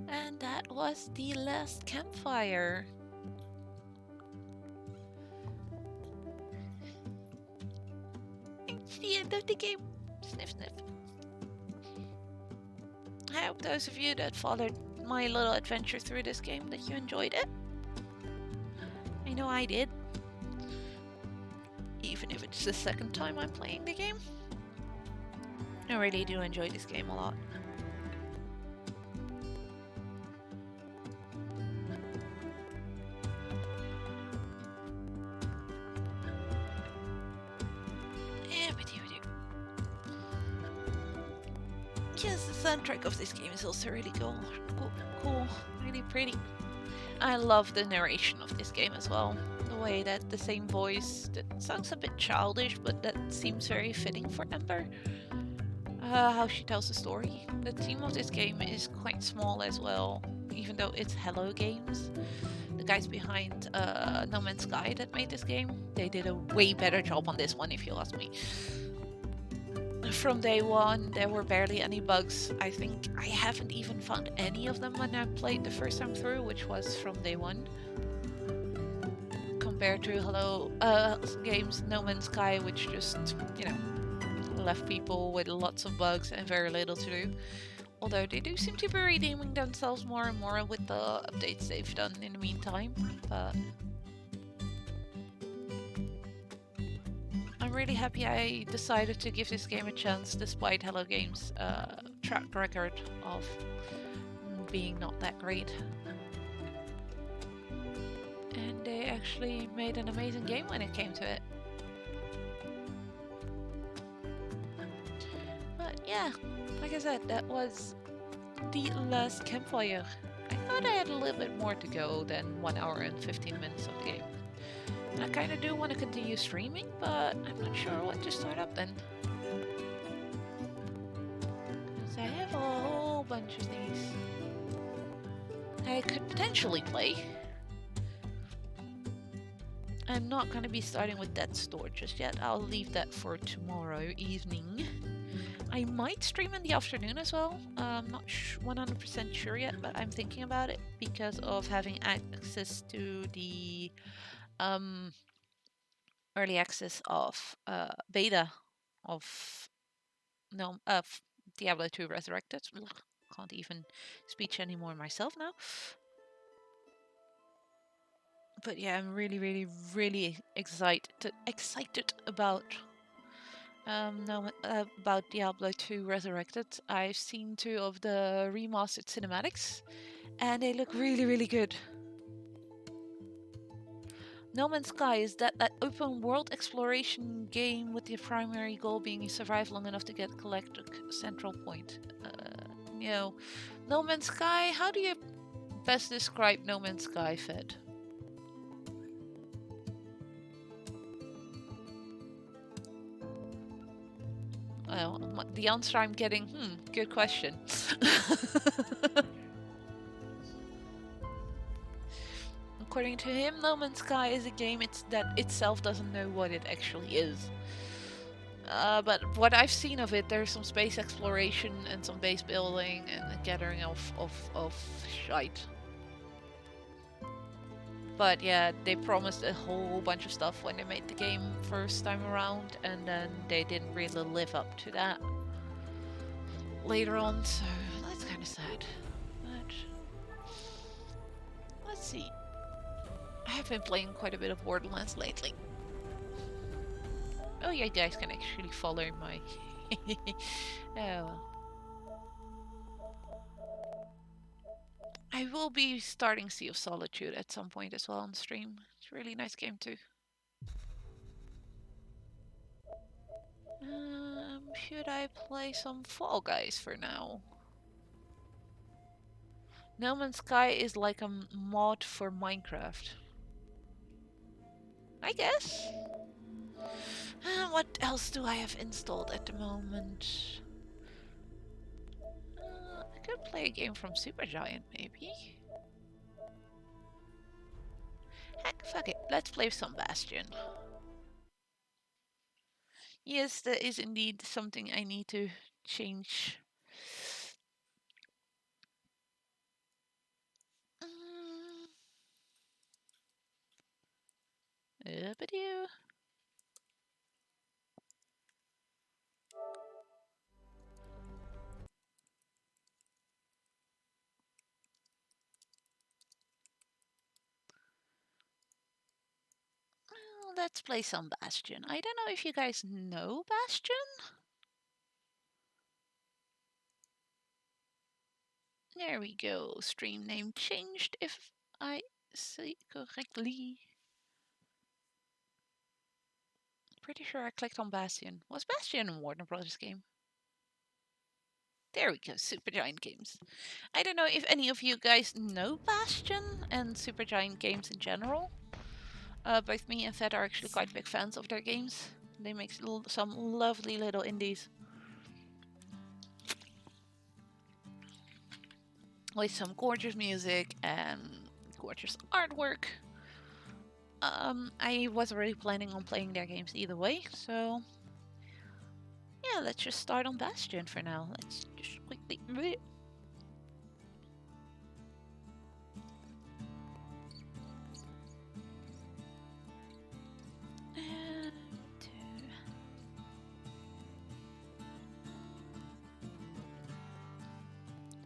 And that was the Last Campfire. It's the end of the game. Sniff, sniff. I hope those of you that followed my little adventure through this game that you enjoyed it. I know I did. Even if it's the second time I'm playing the game. I really do enjoy this game a lot. Yes, the soundtrack of this game is also really cool, really pretty. I love the narration of this game as well. The way that the same voice, that sounds a bit childish, but that seems very fitting for Ember. How she tells the story. The team of this game is quite small as well, even though it's Hello Games. The guys behind No Man's Sky that made this game, they did a way better job on this one if you ask me. From day one, there were barely any bugs. I think I haven't even found any of them when I played the first time through, which was from day one. Compared to Hello Games No Man's Sky, which just, you know, left people with lots of bugs and very little to do. Although they do seem to be redeeming themselves more and more with the updates they've done in the meantime. But I'm really happy I decided to give this game a chance despite Hello Games' track record of being not that great. And they actually made an amazing game when it came to it. But yeah, like I said, that was the Last Campfire. I thought I had a little bit more to go than 1 hour and 15 minutes of the game. I kind of do want to continue streaming, but I'm not sure what to start up then. Because I have a whole bunch of things I could potentially play. I'm not going to be starting with Death's Door just yet. I'll leave that for tomorrow evening. I might stream in the afternoon as well. I'm not 100% sure yet, but I'm thinking about it because of having access to the early access of beta of Diablo 2 Resurrected. Ugh, can't even speech anymore myself now. But yeah, I'm really excited about about Diablo 2 Resurrected. I've seen 2 of the remastered cinematics, and they look really good. No Man's Sky is that open world exploration game with the primary goal being you survive long enough to get collected central point. You know, No Man's Sky. How do you best describe No Man's Sky, Fed? Well, the answer I'm getting, good question. According to him, No Man's Sky is a game that itself doesn't know what it actually is. But what I've seen of it, there's some space exploration and some base building and a gathering of shite. But yeah, they promised a whole bunch of stuff when they made the game first time around, and then they didn't really live up to that later on, so that's kind of sad. But let's see. I have been playing quite a bit of Borderlands lately. Oh, yeah, you guys can actually follow my... Oh, well. I will be starting Sea of Solitude at some point as well on stream. It's a really nice game too. Should I play some Fall Guys for now? No Man's Sky is like a mod for Minecraft. I guess. What else do I have installed at the moment? I could play a game from Supergiant, maybe. Heck, fuck it. Let's play some Bastion. Yes, that is indeed something I need to change. Up-a-doo. Well, let's play some Bastion. I don't know if you guys know Bastion. There we go. Stream name changed, if I see correctly. Pretty sure I clicked on Bastion. Was Bastion a Warner Brothers game? There we go, Supergiant Games. I don't know if any of you guys know Bastion and Supergiant Games in general. Both me and Fed are actually quite big fans of their games. They make some lovely little indies. With some gorgeous music and gorgeous artwork. I was already planning on playing their games either way, so yeah, let's just start on Bastion for now. Let's just quickly...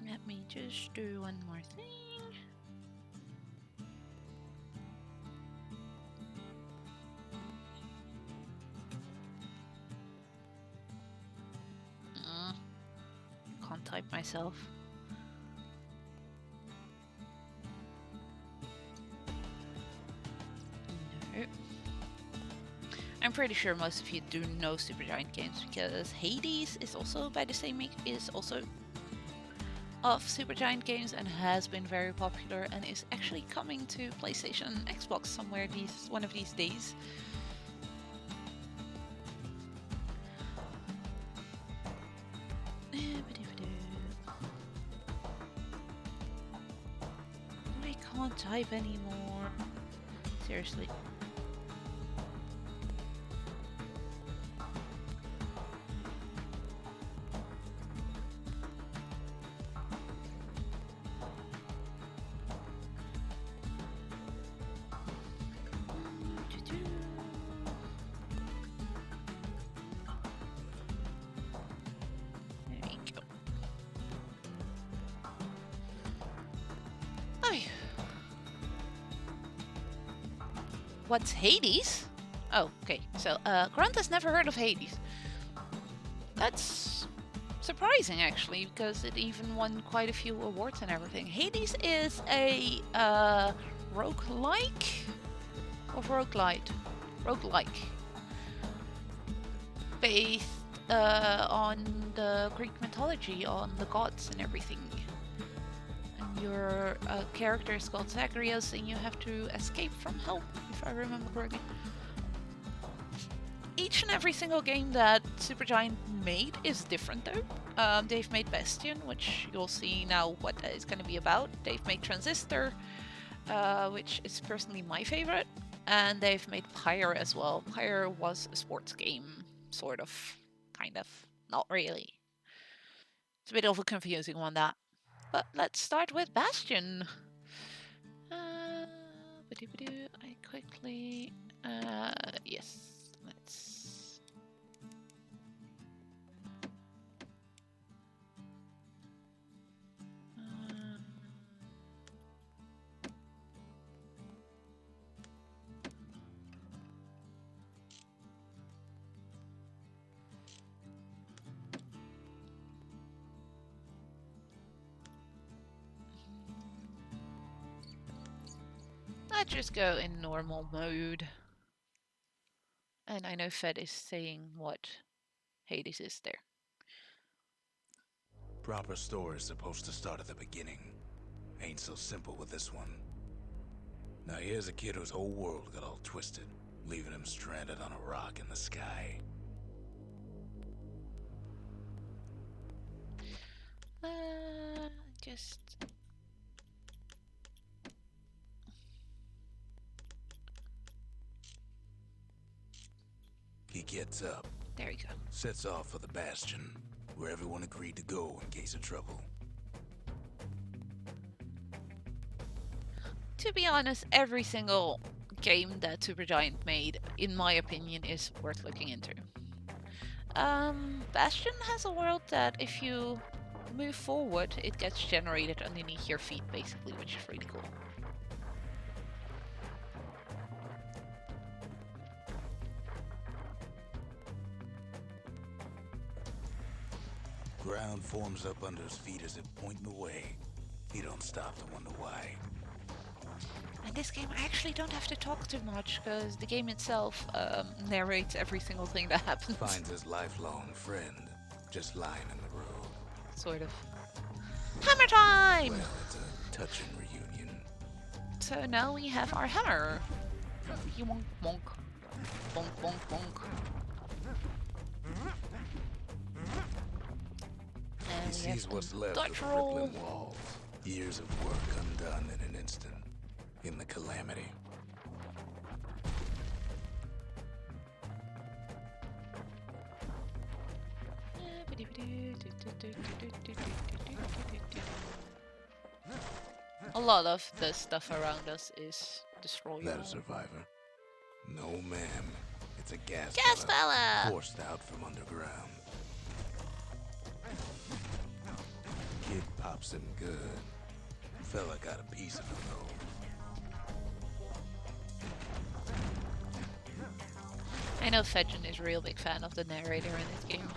Let me just do one more thing. Can't type myself. No. I'm pretty sure most of you do know Supergiant Games because Hades is also by the same is also of Supergiant Games and has been very popular and is actually coming to PlayStation and Xbox somewhere one of these days. I can't type anymore. Seriously. What's Hades? Oh, okay. So, Grant has never heard of Hades. That's surprising, actually, because it even won quite a few awards and everything. Hades is a roguelike or roguelite? Roguelike. Based on the Greek mythology, on the gods and everything. Your character is called Zagreus and you have to escape from hell, if I remember correctly. Each and every single game that Supergiant made is different though. They've made Bastion, which you'll see now what it's going to be about. They've made Transistor, which is personally my favorite. And they've made Pyre as well. Pyre was a sports game, sort of, kind of, not really. It's a bit of a confusing one, that. But let's start with Bastion. I quickly... yes, let's... Let's just go in normal mode. And I know Fed is saying what Hades is there. Proper story's supposed to start at the beginning. Ain't so simple with this one. Now here's a kid whose whole world got all twisted, leaving him stranded on a rock in the sky. Just... He gets up, There you go. sets off for the Bastion, where everyone agreed to go in case of trouble. To be honest, every single game that Supergiant made, in my opinion, is worth looking into. Bastion has a world that if you move forward, it gets generated underneath your feet, basically, which is really cool. Ground forms up under his feet as if pointing the way. He don't stop to wonder why. In this game, I actually don't have to talk too much, because the game itself narrates every single thing that happens. Finds his lifelong friend just lying in the road. Sort of. Hammer time! Well, it's a touching reunion. So now we have our hammer. Bonk, bonk. Bonk, bonk, bonk. He And we sees have what's a left of Dutch the roll. rippling walls. Years of work undone in an instant. In the calamity. A lot of the stuff around us is destroyable. That a survivor? No, ma'am. It's a gas fella! forced out from underground. Kid pops him good. Fella got a piece of him though. I know Fedgen is a real big fan of the narrator in this game.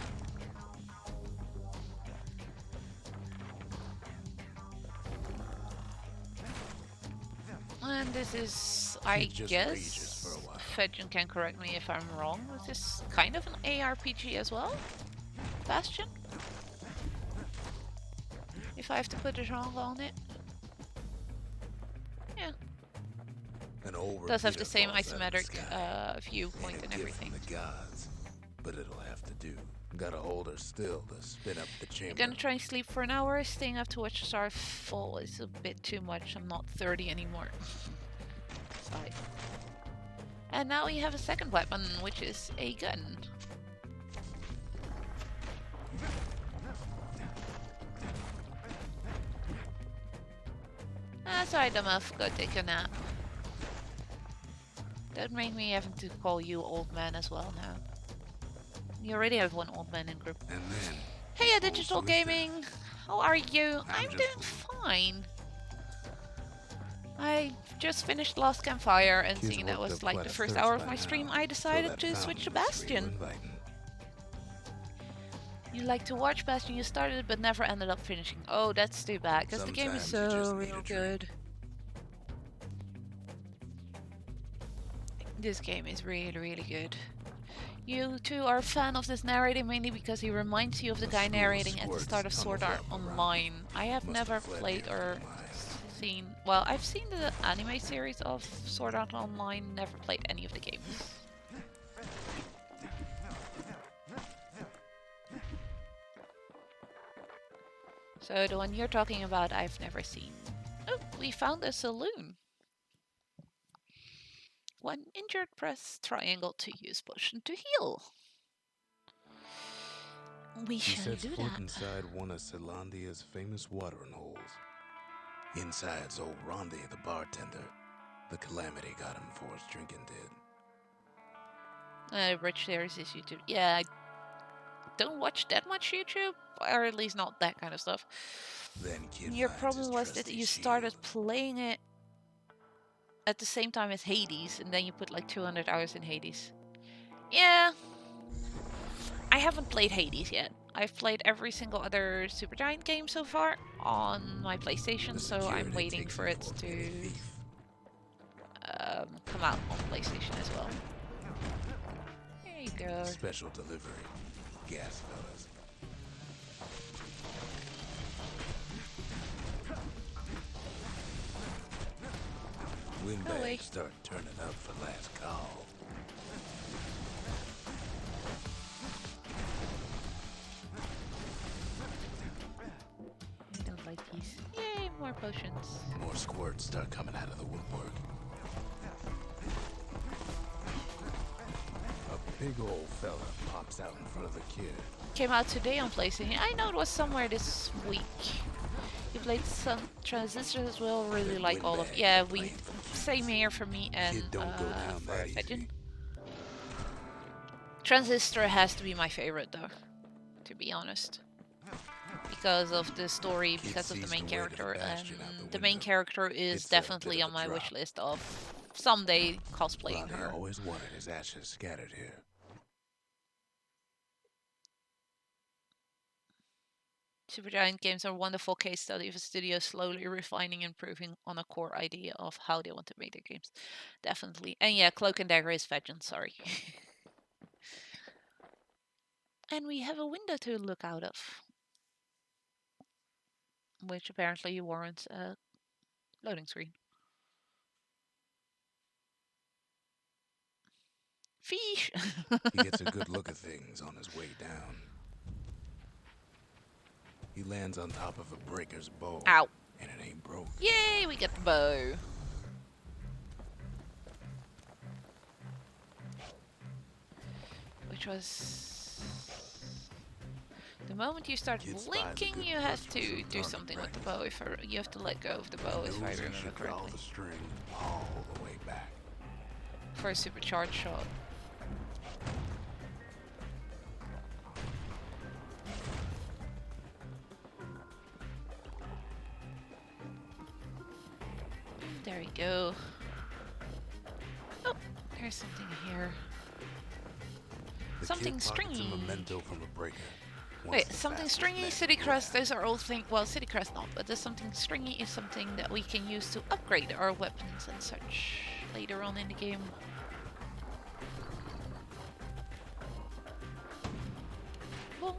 And this is, I just rages guess, for a while. Fedgen can correct me if I'm wrong, this is kind of an ARPG as well? Bastion? If I have to put a genre on it. Yeah. An old Does have the repeater same falls out of the isometric sky. viewpoint Ain't a and gift everything. from the gods, but it'll have to do. Gotta hold her still to spin up the chamber. I'm gonna try and sleep for an hour. Staying up to watch the star fall is a bit too much. I'm not 30 anymore. Sigh. And now we have a second weapon, which is a gun. Sorry, Dummuff. Go take a nap. Don't make me having to call you old man as well now. You already have one old man in group. And then Hey, Digital Gaming! How are you? I'm just doing fine. I just finished Last Campfire, and Kids seeing that worked was up like quite the a first thirst hour of by my now, stream, I so decided that to switch to fountain is real Bastion. inviting. You like to watch Bastion, you started but never ended up finishing. Oh, that's too bad, because the game is Sometimes you just so need a real drink. good. This game is really, really good. You two are a fan of this narrator mainly because he reminds you of the A guy school of narrating at the squirts start of Sword Art tunnels up around Online. I have Must never have fled played the or demise. seen... Well, I've seen the anime series of Sword Art Online, never played any of the games. So the one you're talking about, I've never seen. Oh, we found a saloon. When injured, press triangle to use potion to heal. We He shall sets do foot that. inside one of Celandia's famous watering holes. Inside's old Rondi, the bartender. The calamity got him before his drinking did. Rich Series is YouTube. Yeah, I don't watch that much YouTube, or at least not that kind of stuff. Then kid Your finds problem his was that trusty you started shield. playing it at the same time as Hades, and then you put like 200 hours in Hades. Yeah. I haven't played Hades yet. I've played every single other Supergiant game so far on my PlayStation, The so I'm security waiting takes for him it for a to petty thief. come out on PlayStation as well. There you go. Special delivery. Gas, fellas. Windbags start turning up for last call. I don't like these. Yay, more potions. More squirts start coming out of the woodwork. A big old fella pops out in front of the kid. Came out today on PlayStation. I know it was somewhere this week. You played some Transistor as well. Really like all of. Yeah, we same here for me and for Bastion. Transistor has to be my favorite though, to be honest, because of the story, because of the main character, and the main character is definitely on my wish list of someday cosplaying her. Always wanted his ashes scattered here. Supergiant games are a wonderful case study of a studio slowly refining and improving on a core idea of how they want to make their games. Definitely. And yeah, Cloak and Dagger is Fedgen, sorry. And we have a window to look out of, which apparently warrants a loading screen. Fish! He gets a good look at things on his way down. He lands on top of a breaker's bow. Ow. And it ain't broke. Yay, we get the bow. Which was... The moment you start blinking, you have to do something with the bow. You have to let go of the bow, if I remember correctly. The string all the way back. For a supercharged shot. There we go. Oh, there's something here. Something stringy. A memento from a breaker. Wait, something stringy, City Crest, those are all things. Well, City Crest not, but there's something stringy is something that we can use to upgrade our weapons and such later on in the game. Bonk.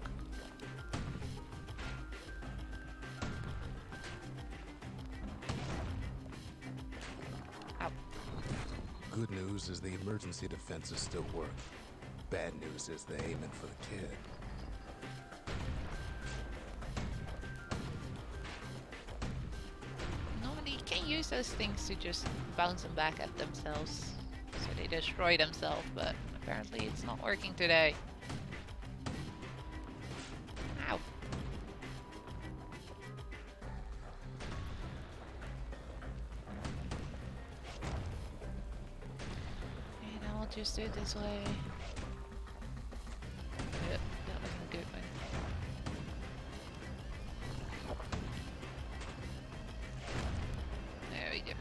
Ow. Good news is the emergency defenses still work. Bad news is they're aiming for the kid. Normally you can use those things to just bounce them back at themselves, so they destroy themselves, but apparently it's not working today. Ow. And I'll just do it this way. Yep, that wasn't a good one. There we go.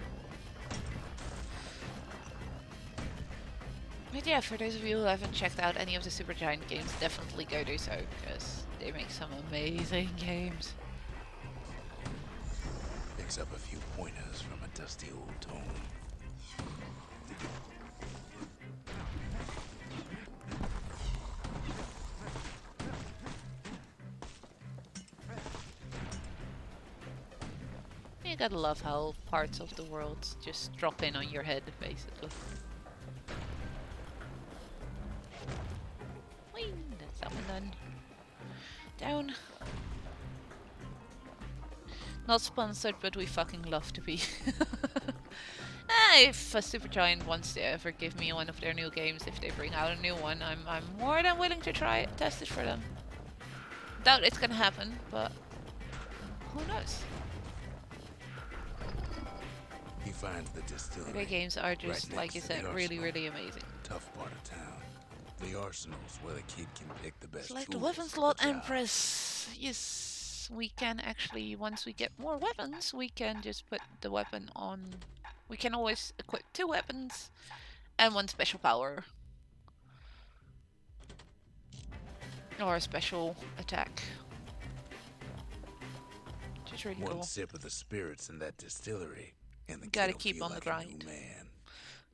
But yeah, for those of you who haven't checked out any of the Supergiant games, definitely go do so, because they make some amazing games. Picks up a few pointers from a dusty old tome. You gotta love how parts of the world just drop in on your head, basically. Whee! That's that one done. Down. Not sponsored, but we fucking love to be. If a Supergiant wants to ever give me one of their new games, if they bring out a new one, I'm more than willing to try it, test it for them. Doubt it's gonna happen, but who knows? He finds the distillery. Their games are just, right like you said, really, really amazing. Tough part of town. The arsenal's where the kid can pick the best It's like the tools weapon for slot the job. Empress. Yes, we can actually, once we get more weapons, we can just put the weapon on. We can always equip 2 weapons and 1 special power. Or a special attack. Which is really One cool. sip of the spirits in that distillery, and the Gotta kid'll keep feel on the like a new grind. man.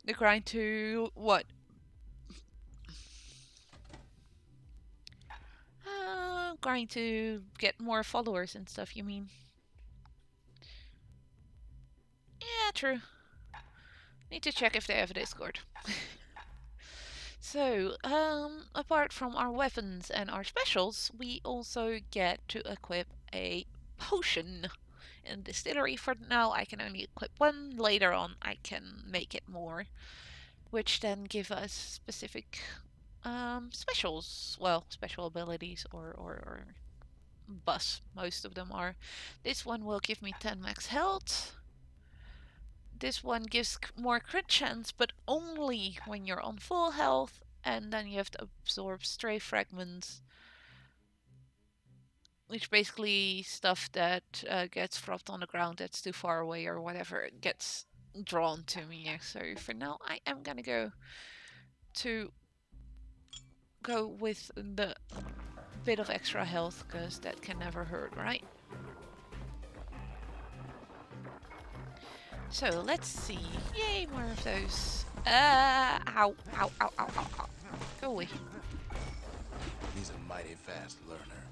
The grind to what? Grind to get more followers and stuff, you mean? Yeah, true. Need to check if they have a Discord. So, apart from our weapons and our specials, we also get to equip a potion. In distillery for now, I can only equip one. Later on, I can make it more, which then give us specific specials. Well, special abilities or buffs. Most of them are. This one will give me 10 max health. This one gives more crit chance, but only when you're on full health, and then you have to absorb stray fragments, which basically stuff that gets dropped on the ground that's too far away or whatever gets drawn to me. So for now, I am gonna go with the bit of extra health, because that can never hurt, right? So let's see. Yay, more of those. Ow, ow, ow, ow, ow, ow. Go away. He's a mighty fast learner.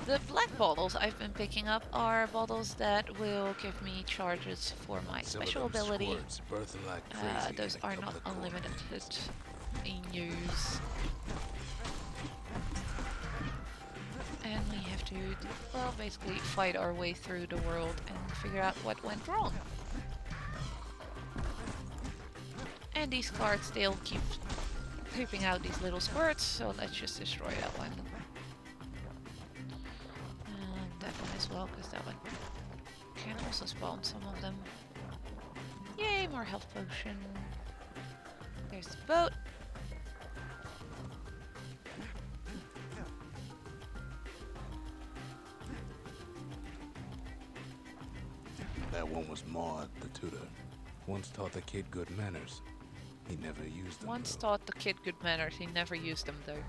The black bottles I've been picking up are bottles that will give me charges for my special ability. Those are not unlimited in use. And we have to, well, basically fight our way through the world and figure out what went wrong. And these cards, they'll keep pooping out these little squirts, so let's just destroy that one. And that one as well, because that one can also spawn some of them. Yay, more health potion. There's the boat. That one was Maud, the tutor. Once taught the kid good manners. He never used them. Once taught the kid good manners, he never used them though.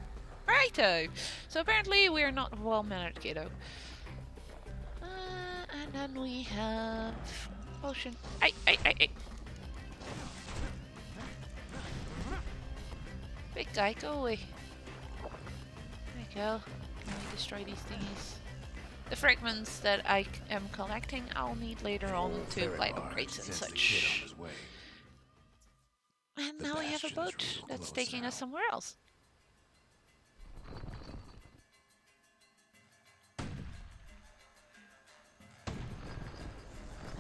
Righto! So apparently we're not a well-mannered kiddo. And then we have potion. Ay. Big guy, go away. There you go. Let me destroy these thingies. The fragments that I am collecting, I'll need later on to light upgrades and such. And now we have a boat that's taking us somewhere else.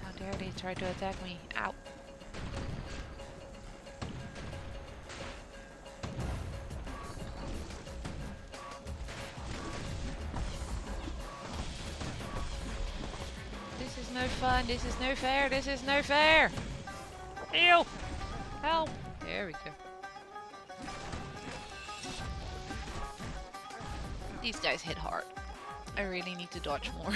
How dare they try to attack me? Ow. This is no fun, this is no fair, this is no fair! Ew! Help! There we go. These guys hit hard. I really need to dodge more.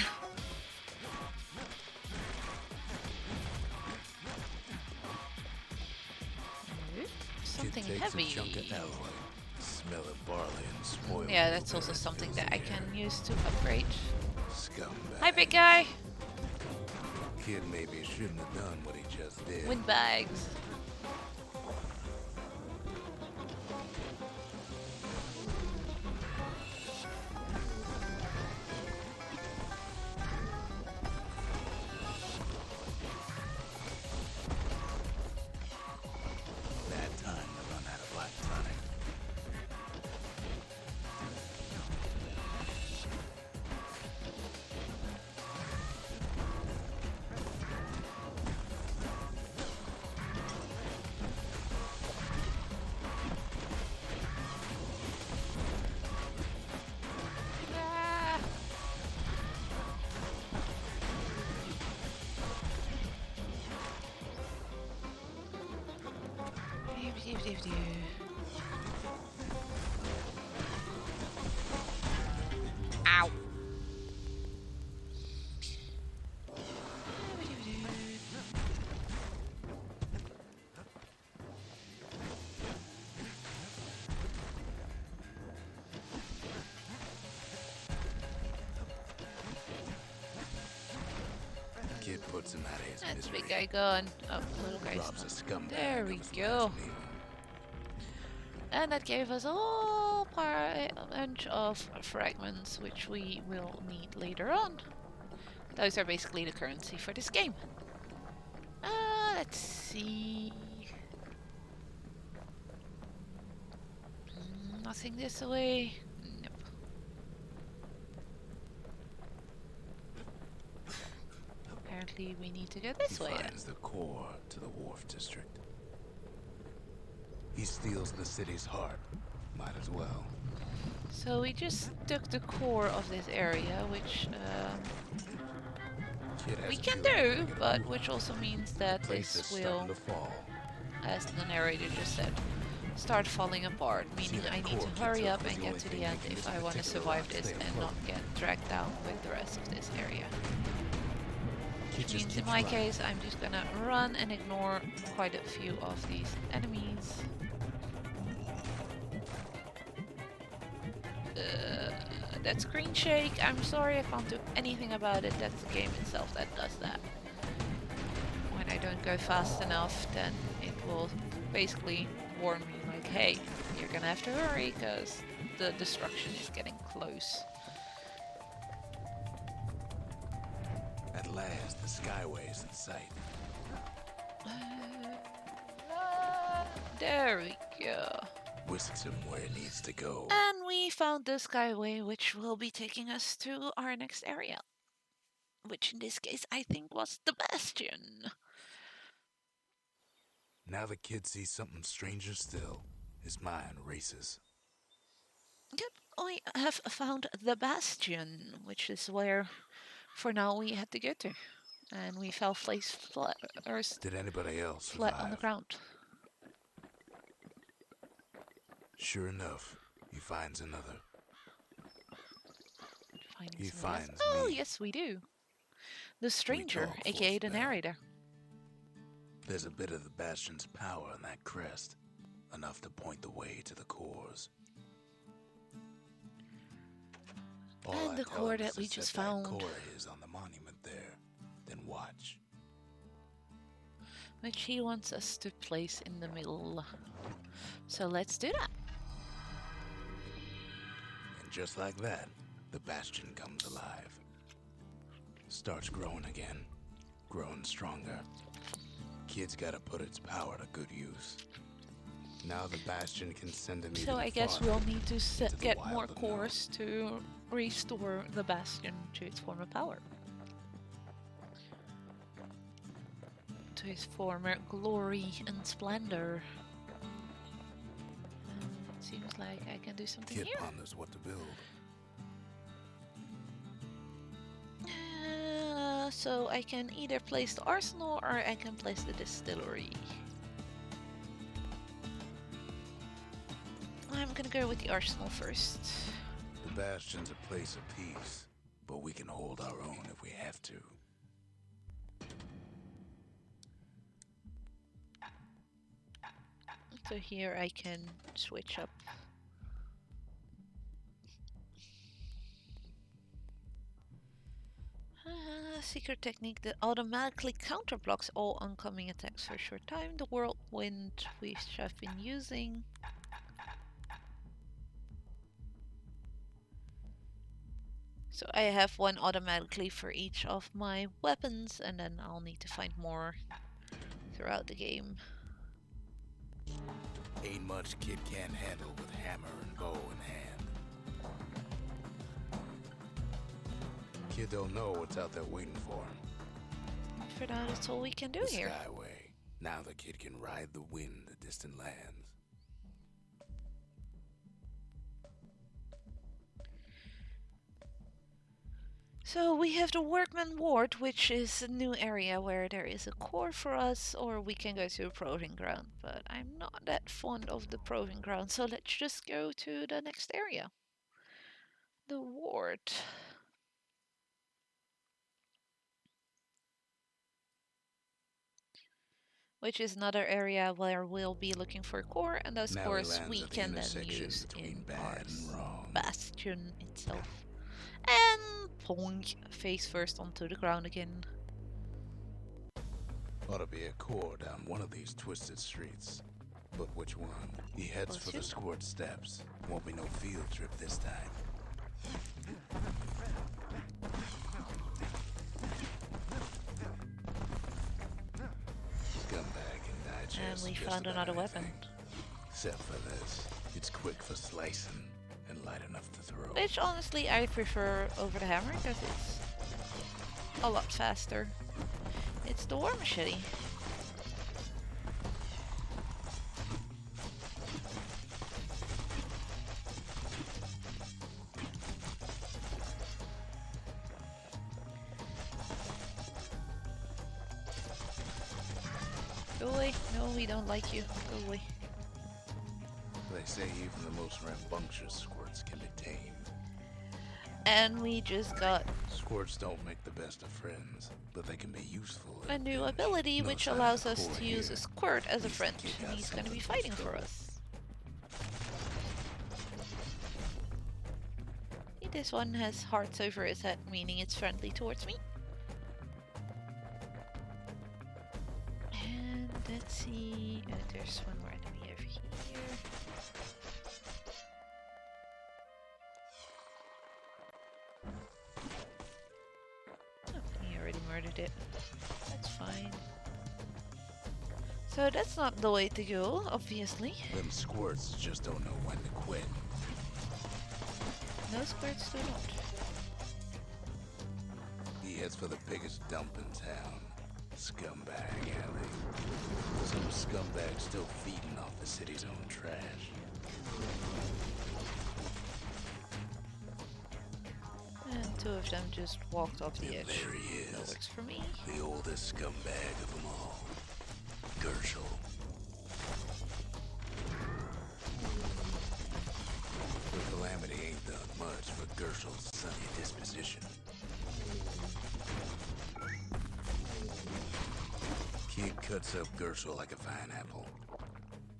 Something heavy. Smell of barley and spoiled. Yeah, that's also something that I can use to upgrade. Scumbag. Hi, big guy! Kid maybe shouldn't have done what he just did. Windbags. Bad time to run out of black tonic. Ah. Ow. Kid put puts him out of his That's misery. big guy gone. Oh, little guy's Robs a not. scumbag There we of his go. last meal. And that gave us a whole bunch of fragments, which we will need later on. Those are basically the currency for this game. Let's see. Nothing this way. Nope. Apparently we need to go this way. He finds the core to the Wharf District. He steals the city's heart. Might as well. So we just took the core of this area, which Kid has we a can feeling we're do, gonna get a but move which on. also means that The place this is will, starting to fall. as the narrator just said, start falling apart, meaning that I need core to kid's hurry up up was and the get only to thing the end making if this I want to particular survive route this stay and not afloat. get dragged down with the rest of this area. Kid Which just means in keeps my running. case I'm just gonna run and ignore quite a few of these enemies. That screen shake, I'm sorry, I can't do anything about it. That's the game itself that does that. When I don't go fast enough, then it will basically warn me like, hey, you're gonna have to hurry because the destruction is getting close. At last, the Skyway is in sight. There we go. Whisks him where it needs to go. And we found the Skyway, which will be taking us to our next area. Which in this case I think was the Bastion. Now the kid sees something stranger still. His mind races. Yep, we have found the Bastion, which is where for now we had to go to. And we fell face first Did anybody else flat survive? on the ground. Sure enough, he finds another. Finding He somebody else. finds Oh, me. yes, we do. The stranger, talk for a aka the spell. narrator. There's a bit of the Bastion's power in that crest. Enough to point the way to the cores. All And I the tell core him is that we to just set that found. core is on the monument there. Then watch. Which he wants us to place in the middle. So let's do that. And just like that, the Bastion comes alive. Starts growing again. Growing stronger. Kid's gotta put its power to good use. Now the Bastion can send him So even I guess farther. we'll need to into the get wild more unknown. cores to restore the Bastion to its former power. To its former glory and splendor. It seems like I can do something Kid here. ponders what to build. So I can either place the arsenal or I can place the distillery. I'm gonna go with the arsenal first. The Bastion's a place of peace, but we can hold our own if we have to. So here I can switch up. Secret technique that automatically counterblocks all oncoming attacks for a short time. The whirlwind which I've been using. So I have one automatically for each of my weapons, and then I'll need to find more throughout the game. Ain't much kid can't handle with hammer and bow in hand. Kid don't know what's out there waiting for him. For now, that's all we can do The here. Skyway. Now the kid can ride the wind to distant lands. So we have the Workman Ward, which is a new area where there is a core for us, or we can go to a proving ground. But I'm not that fond of the proving ground, so let's just go to the next area. The Ward. Which is another area where we'll be looking for a core, and those Now he cores lands we at the can then intersection use between in bad our and wrong. Bastion itself. And plonk, face first onto the ground again. Ought to be a core down one of these twisted streets. But which one? He heads for the Bastion? squirt steps. Won't be no field trip this time. Scumbag can digest. And we just found about another anything. weapon. Except for this. It's quick for slicing and light enough to throw. Which honestly I prefer over the hammer because it's a lot faster. It's the war machete. Go away. No, we don't like you. Go away. They say even the most rambunctious squirts can be tamed. And we just got Squirts don't make the best of friends, but they can be useful. a at new pinch. ability No which sign of allows the us core to use here. a squirt as a These friend. kids And got he's going to be something fighting for stubborn. us. This one has hearts over his head, meaning it's friendly towards me. And let's see. There's one more enemy over here. Oh, he already murdered it. That's fine. So that's not the way to go, obviously. Them squirts just don't know when to quit. No squirts do not. He heads for the biggest dump in town. Scumbag alley. Some scumbag still feeding off the city's own trash. And two of them just walked off the And edge. there he That is. works for me. The oldest scumbag of them all. Gershel. The calamity ain't done much for Gershel's sunny disposition. Kid cuts up Gershel like a fine apple.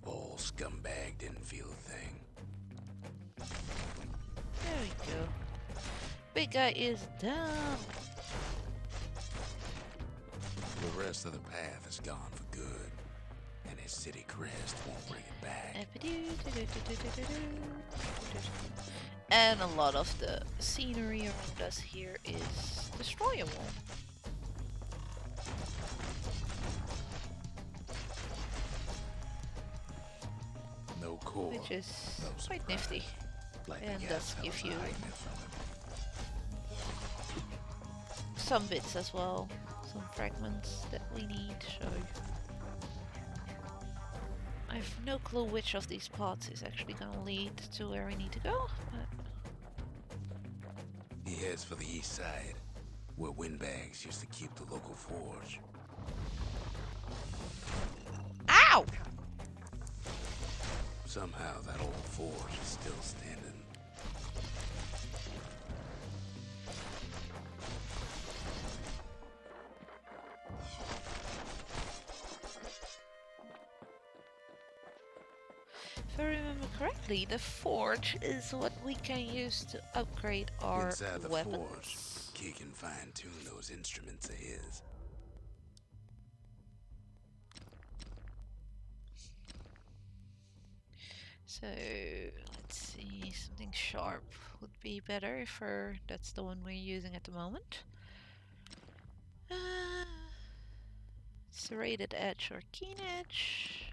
Old scumbag didn't feel a thing. There we go. Big guy is down. The rest of the path is gone for good, and his city crest won't bring it back. And a lot of the scenery around us here is destroyable. No core, Which is no quite surprise. nifty. Like the and gas does fellas give you- hiding it from him. Some bits as well. Some fragments that we need, so... I have no clue which of these paths is actually gonna lead to where we need to go, but... He heads for the east side, where windbags used to keep the local forge. Ow! Somehow that old forge is still standing. If I remember correctly, the forge is what we can use to upgrade our Inside the weapons. forge, Key can fine-tune those instruments of his. So let's see, something sharp would be better if that's the one we're using at the moment. Serrated edge or keen edge.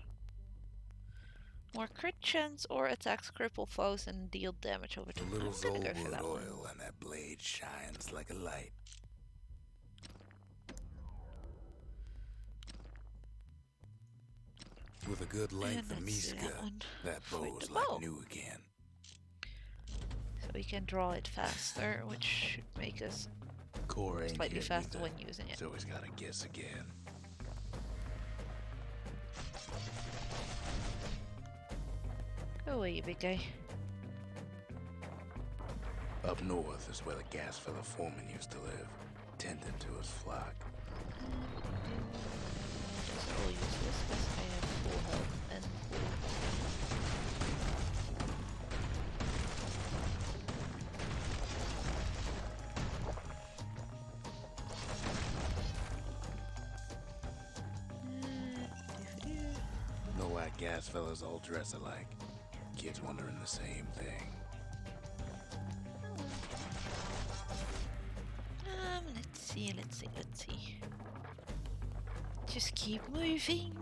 More crit chance or attacks cripple foes and deal damage over The time. little I'm gonna go for Zolwood that one. oil and that blade shines like a light. With a good length of let's do that Miska, one. that Fight bow's the like bow. new again. So we can draw it faster, which should make us Core ain't slightly here faster neither, when using it. so he's gotta guess again. Go away, you big guy. Up north is where the gas fella foreman used to live, tending to his flock. Just all useless because I have full health and why gas fellas all dress alike. Kids wondering the same thing. Let's see. Just keep moving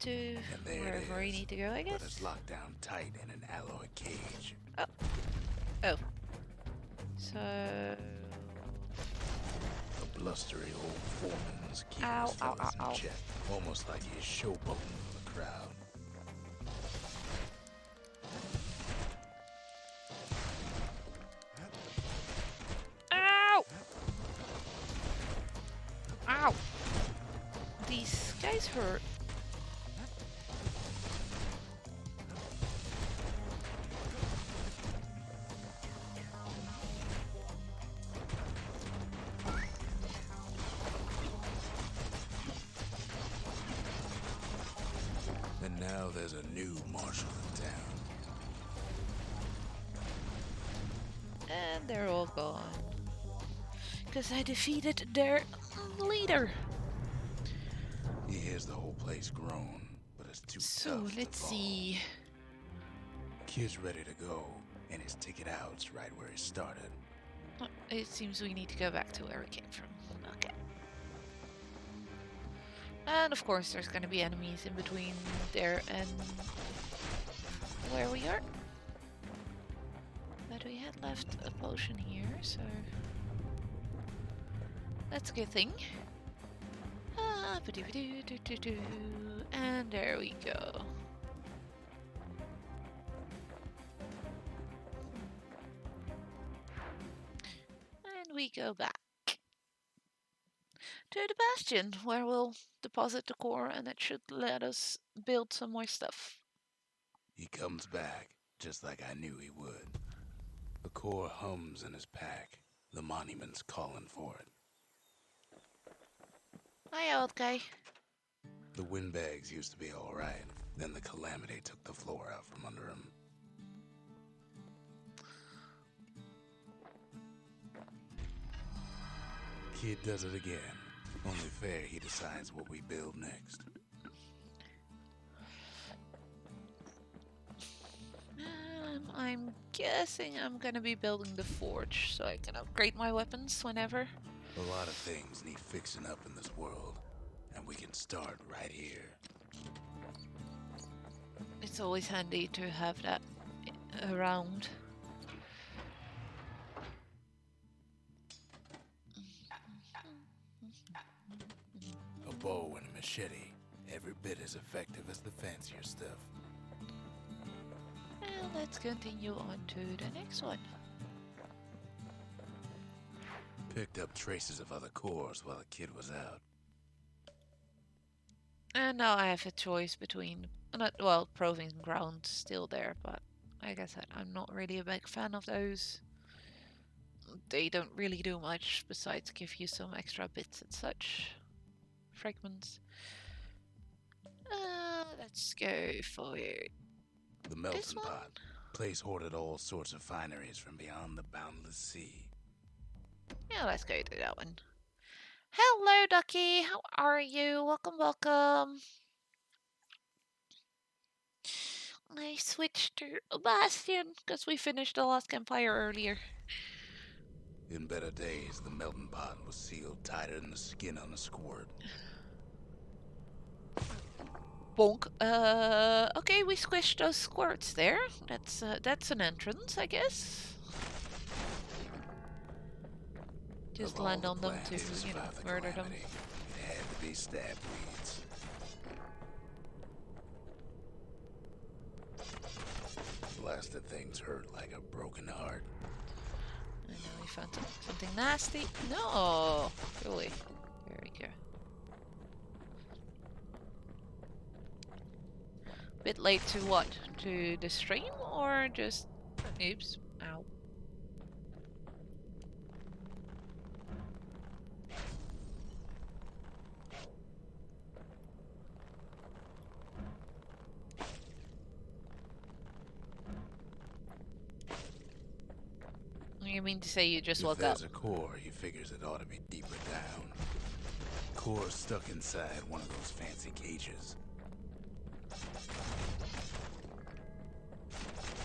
to And there wherever we it is. need to go, I But it's guess. locked down tight in an alloy cage. Oh. So... A blustery old foreman's keeping Ow, his ow, fellas ow, ow. in check, almost like he's showboating for the crowd. Ow! Ow! These guys hurt. And now there's a new marshal in town. And they're all gone. Because I defeated their leader. He hears the whole place grown, but it's too So tough to let's fall. see. Kid's ready to go, and his ticket out's right where he started. It seems we need to go back to where we came from. Okay. And of course there's gonna be enemies in between there and where we are. But we had left a potion here, so that's a good thing. Ba-doo-ba-doo-doo-doo-doo. And there we go. And we go back to the Bastion, where we'll deposit the core, and it should let us build some more stuff. He comes back, just like I knew he would. The core hums in his pack. The monument's calling for it. Hi, old guy. The windbags used to be alright. Then the calamity took the floor out from under him. Kid does it again. Only fair he decides what we build next. I'm guessing I'm gonna be building the forge so I can upgrade my weapons whenever. A lot of things need fixing up in this world, and we can start right here. It's always handy to have that around. A bow and a machete, every bit as effective as the fancier stuff. And let's continue on to the next one. Picked up traces of other cores while the kid was out. And now I have a choice between, well, proving ground still there, but like I said, I'm not really a big fan of those. They don't really do much besides give you some extra bits and such. Fragments. Let's go for The melting one? pot. Place hoarded all sorts of fineries from beyond the boundless sea. Yeah, let's go do that one. Hello, Ducky. How are you? Welcome, welcome. I switched to Bastion because we finished the Last Campfire earlier. In better days, the melting pot was sealed tighter than the skin on a squirt. Bonk. Okay, we squished those squirts there. That's an entrance, I guess. Just Of all land the on them plans to, survive the murder them. calamity, it had to be stab weeds. Blasted things hurt like a broken heart. I know we found something nasty. No! Really? There we go. Bit late to what? To the stream or just... Oops. Ow. You mean to say you just If woke up? there's a core, he figures it ought to be deeper down. Core's stuck inside one of those fancy cages.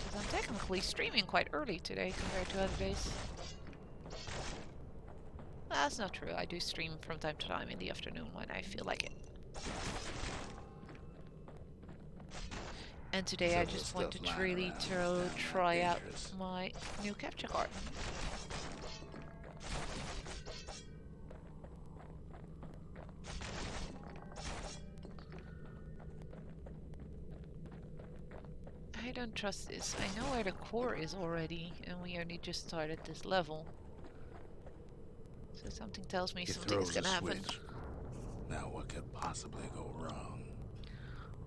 Because I'm technically streaming quite early today compared to other days. That's not true. I do stream from time to time in the afternoon when I feel like it. And today I just wanted to really try out my new capture card. I don't trust this. I know where the core is already, and we only just started this level. So something tells me something's gonna happen. Now what could possibly go wrong?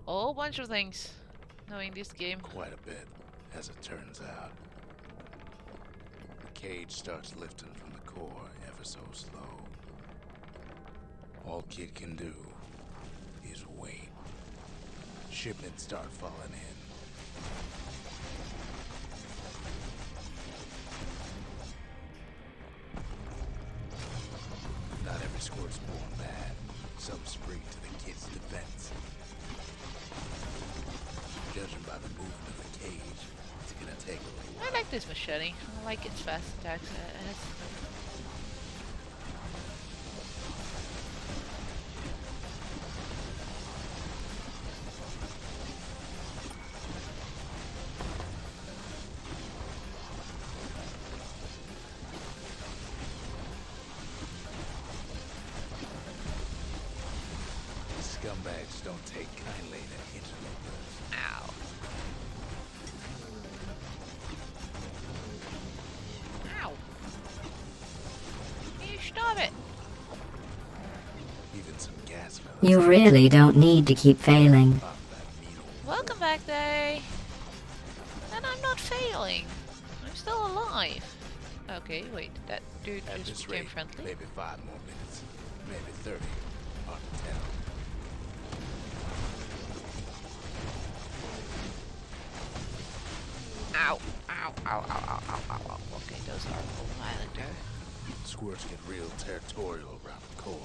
A whole bunch of things, knowing this game. Quite a bit, as it turns out. The cage starts lifting from the core ever so slow. All Kid can do is wait. Shipments start falling in. Not every squirt's born bad. Some spring to the kid's defense. Judging by the movement of the cage, it's gonna take a little while. I like this machete. I like its fast attacks. It has Scumbags don't take kindly to interlopers. Ow. Ow. Can you stop it? Even some gas fellas. You really don't need to keep failing. Pop that needle. Welcome back, Day. And I'm not failing. I'm still alive. Okay, wait. That dude At just this became rate, friendly. maybe 5 more minutes. Maybe 30. Hard to tell. Ow. Ow, ow, ow, ow, ow, ow, ow. Okay, those are violent though. Squirts get real territorial around the core.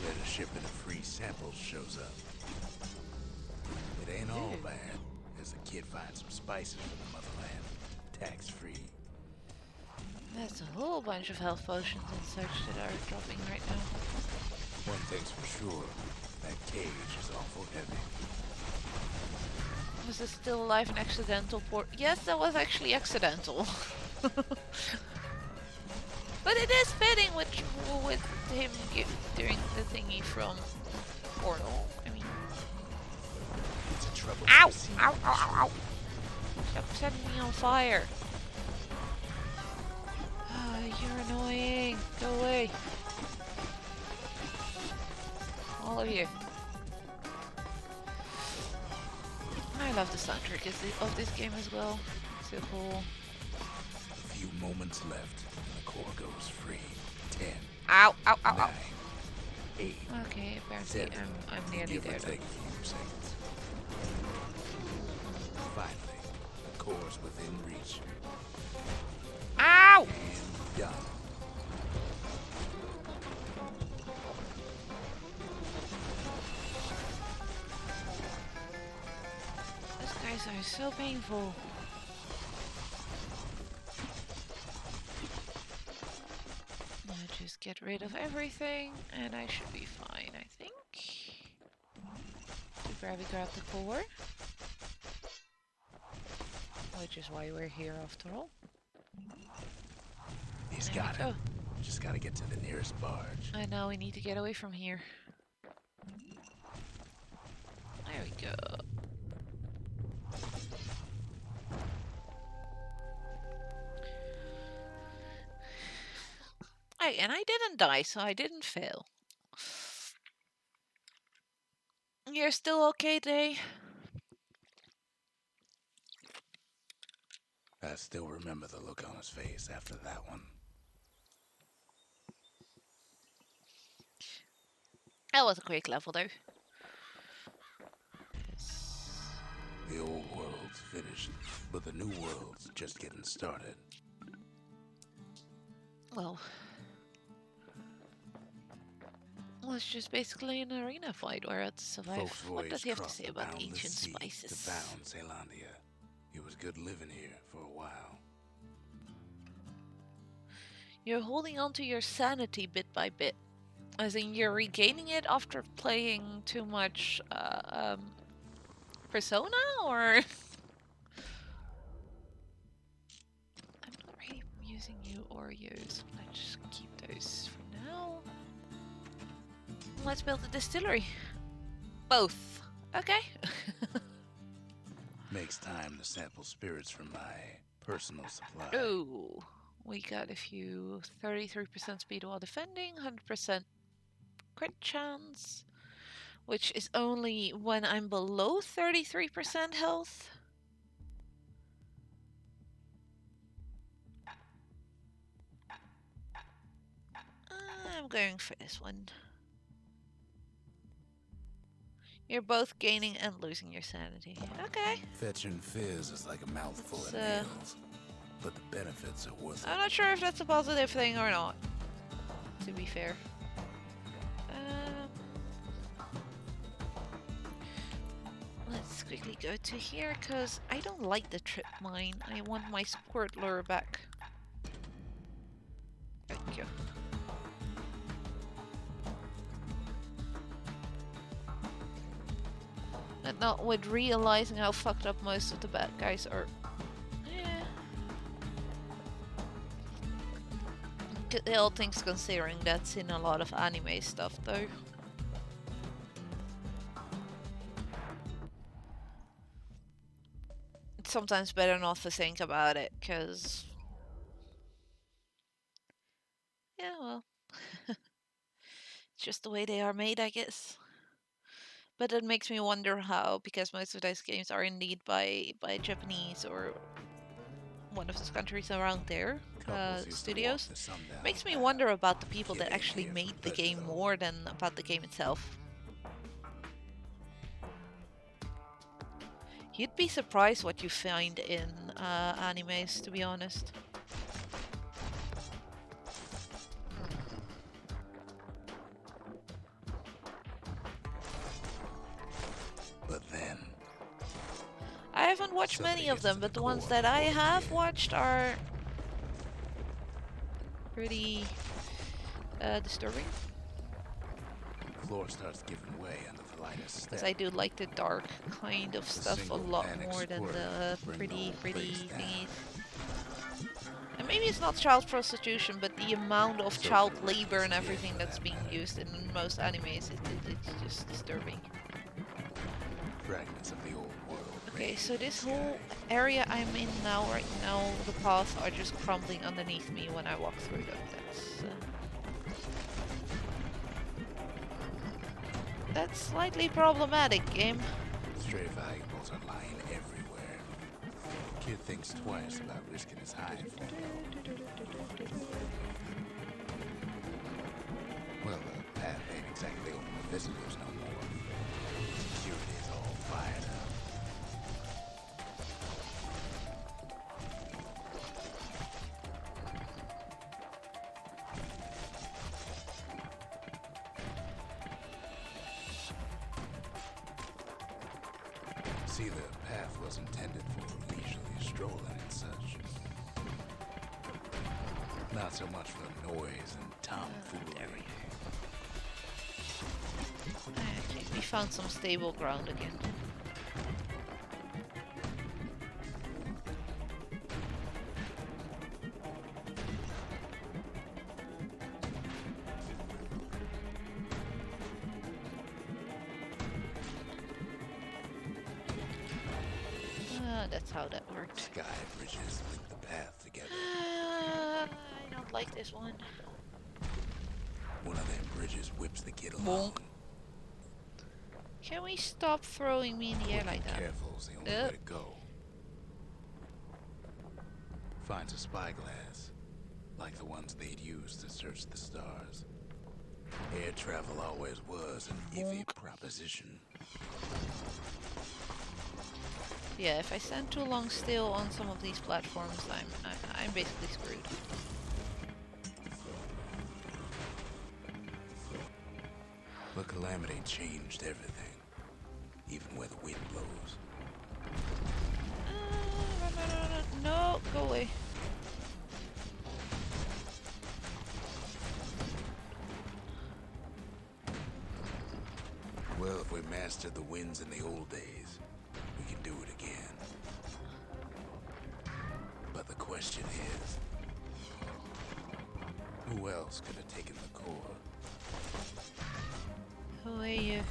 Then a shipment of free samples shows up. It ain't all bad, as the kid finds some spices from the motherland, tax-free. There's a whole bunch of health potions and such that are dropping right now. One thing's for sure, that cage is awful heavy. Was this still alive and accidental port? Yes, that was actually accidental. But it is fitting with him doing the thingy from Portal. I mean, It's a trouble. ow, ow, ow, ow, ow! Stop setting me on fire. Ah, you're annoying. Go away. All of you. I love the soundtrack of this game as well. So cool. A few moments left, and the core goes free. 10, Ow, ow, ow, 9, ow. 8, Okay, apparently 7, I'm nearly give or there. take a few seconds. Finally, the core's within reach. Ow! And done. These guys are so painful. Now just get rid of everything and I should be fine, I think. To grab the core. Which is why we're here after all. He's There we got go. it. Just gotta get to the nearest barge. And now we need to get away from here. There we go. Hey, and I didn't die, so I didn't fail. You're still okay, Day? I still remember the look on his face after that one. That was a quick level, though. The old world's finished, but the new world's just getting started. Well, Well, it's just basically an arena fight where I have to survive. Folks' What does voyage he have to crossed say the about boundless ancient sea spices? to found Celandia. It was good living here for a while. You're holding on to your sanity bit by bit. As in, you're regaining it after playing too much Persona, or? I'm not really using you Oreos. Let's just keep those for now. Let's build a distillery. Both. Okay. Makes time to sample spirits from my personal supply. Oh, we got a few 33% speed while defending, 100% crit chance, which is only when I'm below 33% health. I'm going for this one. You're both gaining and losing your sanity. Okay. Fetching fizz is like a mouthful of It's, nails, but the benefits are worth I'm it. not sure if that's a positive thing or not, to be fair. Let's quickly go to here, because I don't like the trip mine. I want my squirt lure back. Thank you. And not with realizing how fucked up most of the bad guys are. All things considering, that's in a lot of anime stuff though. It's sometimes better not to think about it, because... yeah, well... it's just the way they are made, I guess. But it makes me wonder how, because most of those games are indeed by Japanese or one of those countries around there, studios. Makes me wonder about the people that actually made the game more than about the game itself. You'd be surprised what you find in animes, to be honest. But then... I haven't watched many of them, but the ones that I have watched are pretty disturbing. The floor starts giving way under the lightest step. Because I do like the dark kind of stuff a lot more than the pretty thingies. And maybe it's not child prostitution, but the amount of child labor and everything that's being used in most animes, it's just disturbing. Fragments of the old world. Okay, so this whole area I'm in now, right now, the paths are just crumbling underneath me when I walk through them. That's slightly problematic, game. Stray valuables are lying everywhere. Kid thinks twice about risking his hide for it. Well, the path ain't exactly open to visitors no more. Security is all fired up. See, the path was intended for leisurely strolling and such. Not so much for noise and tomfoolery. Okay, we found some stable ground again. That's how that worked. Sky bridges link the path together. I don't like this one. One of them bridges whips the kid Bonk. along. Can we stop throwing me in the air like that? Careful's the only way to go. Finds a spyglass, like the ones they'd use to search the stars. Air travel always was an iffy proposition. Yeah, if I stand too long still on some of these platforms, I'm basically screwed. But Calamity changed everything, even where the wind blows. No, go away. Well, if we mastered the winds in the old days, we can do it again. But the question is, who else could have taken the core? Who are you?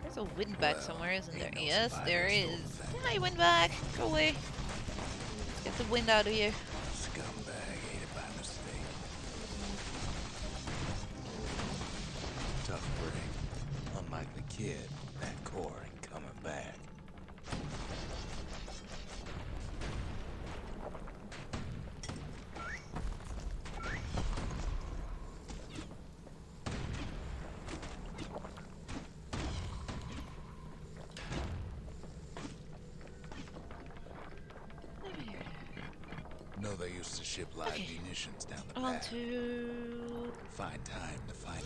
There's a wind bat somewhere, isn't there? ain't no Yes, there survivor is. stole that. Hi, windbag. Go away. Let's get the wind out of you. Scumbag ate it by mistake. Tough break. Unlike the kid, that core ain't coming back. No, they used to ship live Okay. munitions down the On path. to... Find time to find it.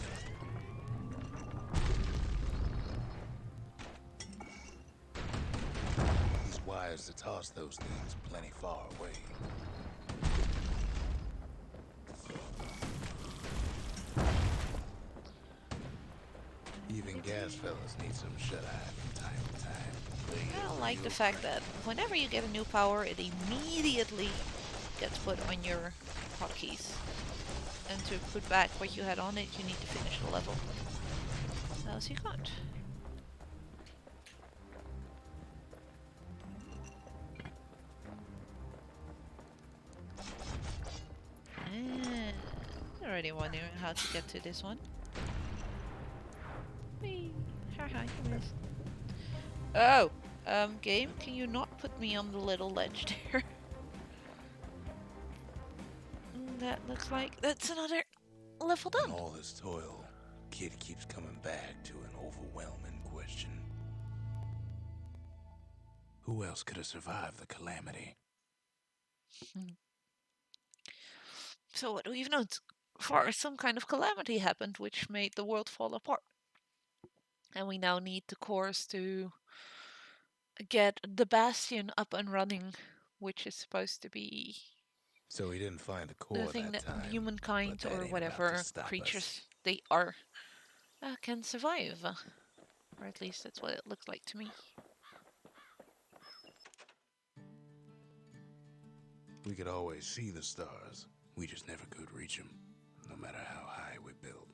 These wires to toss those things plenty far away. Even gas fellas need some shut-eye from time to time. I don't like the fact that whenever you get a new power, it immediately gets put on your hotkeys. And to put back what you had on it, you need to finish the level. Else you can't. Already wondering how to get to this one. Whee! Haha, you missed. Oh! Game, can you not put me on the little ledge there? That looks like that's another level In done. all this toil, Kid keeps coming back to an overwhelming question. Who else could have survived the calamity? So what do we know? For some kind of calamity happened which made the world fall apart. And we now need the cores to get the Bastion up and running, which is supposed to be So he didn't find a the core thing that that time. humankind but that or ain't enough to whatever stop us. creatures they are can survive. Or at least that's what it looks like to me. We could always see the stars. We just never could reach them, no matter how high we built.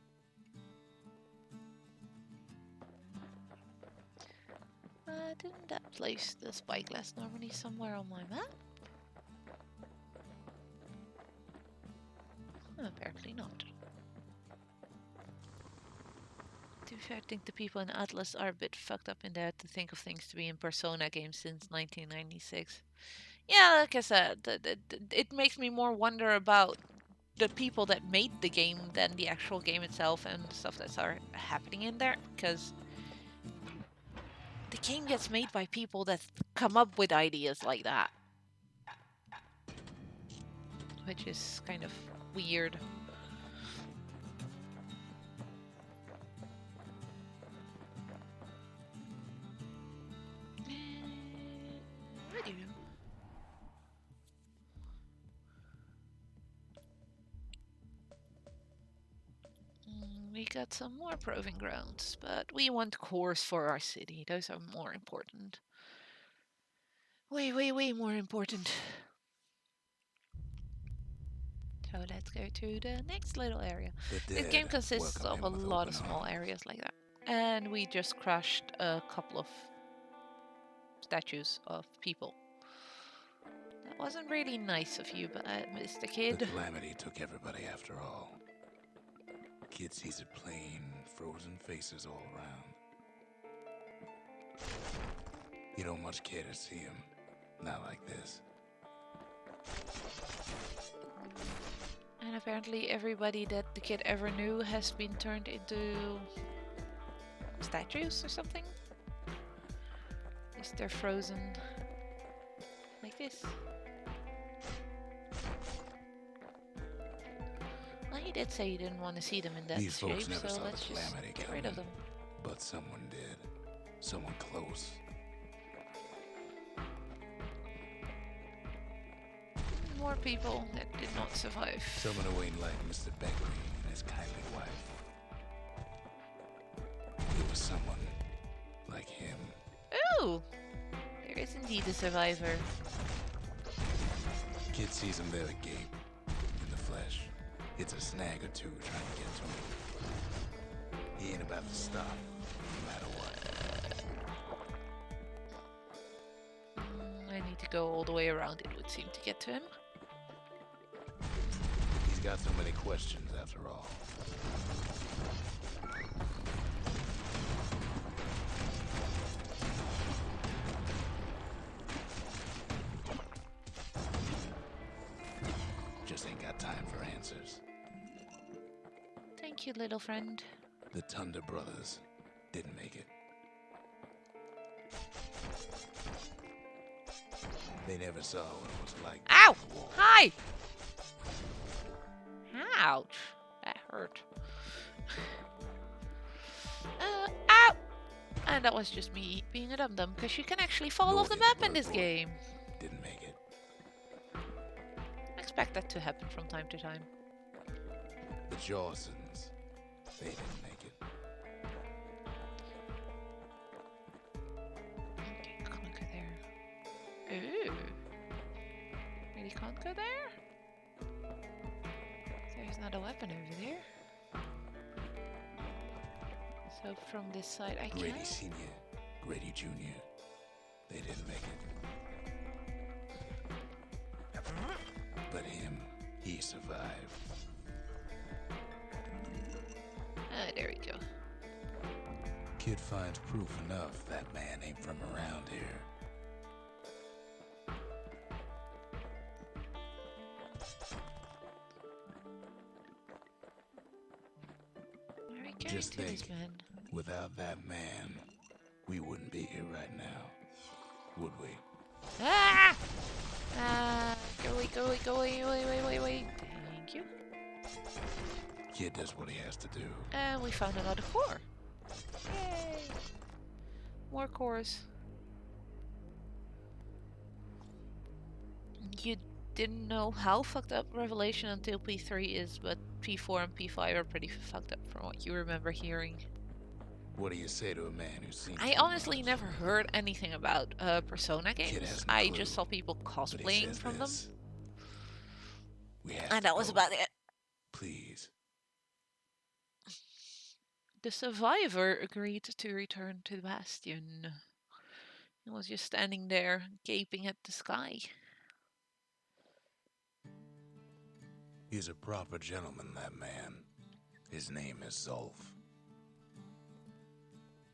Didn't that place the spyglass normally somewhere on my map? Apparently not. To be fair, I think the people in Atlas are a bit fucked up in there to think of things to be in Persona games since 1996. Yeah, like I said, it makes me more wonder about the people that made the game than the actual game itself and the stuff that's happening in there, because the game gets made by people that come up with ideas like that. Which is kind of weird. Radio. We got some more proving grounds, but we want cores for our city. Those are more important. Way, way, way more important. So let's go to the next little area. This game consists of a lot of small areas like that. And we just crushed a couple of statues of people. That wasn't really nice of you, but Mr. Kid. The calamity took everybody after all. Kid sees it plain, frozen faces all around. You don't much care to see him. Not like this. And apparently everybody that the kid ever knew has been turned into statues or something. At least they're frozen like this. Well, He did say he didn't want to see them in that These folks shape, never so saw let's the just calamity get rid of them. coming, but someone did. Someone close. More people that did not survive. Someone who ain't like Mr. Beckley and his kindly wife. It was someone like him. Ooh! There is indeed a survivor. Kid sees him there agape, in the flesh. It's a snag or two trying to get to him. He ain't about to stop, no matter what. I need to go all the way around, it would seem, to get to him. He's got so many questions after all. Just ain't got time for answers. Thank you, little friend. The Thunder brothers didn't make it. They never saw what it was like. Ow! to war. Hi! Ouch. That hurt. Ow! And that was just me being a dum-dum, because you can actually fall Nor off the did map in this Bloodborne. game. Didn't make it. I expect that to happen from time to time. The Jawsons, they didn't make it. Okay, can't go there. Ooh. Really can't go there? There's not a weapon over there. So from this side I can. Grady Sr., Grady Jr., they didn't make it. But him, he survived. Ah, there we go. Kid finds proof enough that man ain't from around here. Where are we going Just to this think. man? Without that man, we wouldn't be here right now, would we? Ah! Go away, go away, go away, wait. Thank you. Kid does what he has to do. And we found another core. Yay! More cores. You didn't know how fucked up Revelation until P3 is, but P4 and P5 are pretty fucked up from what you remember hearing. What do you say to a man who's seen? I so honestly much? never heard anything about Persona games. hasn't a I clue, just saw people But he cosplaying says from them, this. We have and to that was go. about it. Please. The survivor agreed to return to the Bastion. He was just standing there, gaping at the sky. He's a proper gentleman, that man. His name is Zolf.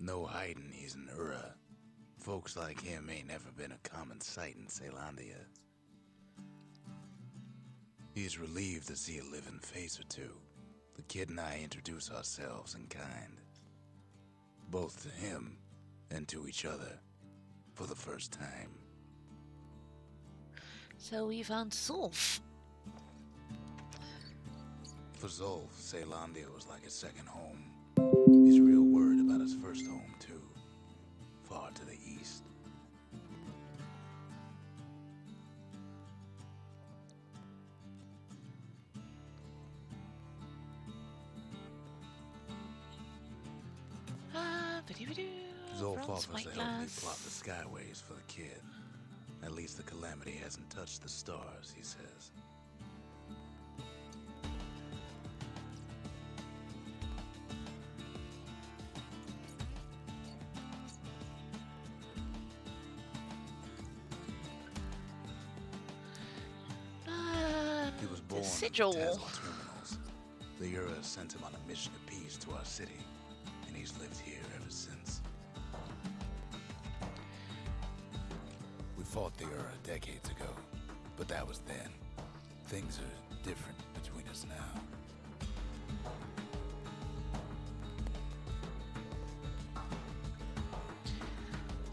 No hiding he's an Ura. Folks like him ain't never been a common sight in Caelondia. He's relieved to see a living face or two. The kid and I introduce ourselves in kind. Both to him and to each other for the first time. So we found Zulf. For Zolf, Caelondia was like a second home. He's real worried about his first home, too. Far to the east. Zolf offers to help me plot the skyways for the kid. At least the calamity hasn't touched the stars, he says. He was born in the sigil. Tassel terminals. The Ura sent him on a mission of peace to our city, and he's lived here ever since. We fought the Ura decades ago, but that was then. Things are different between us now.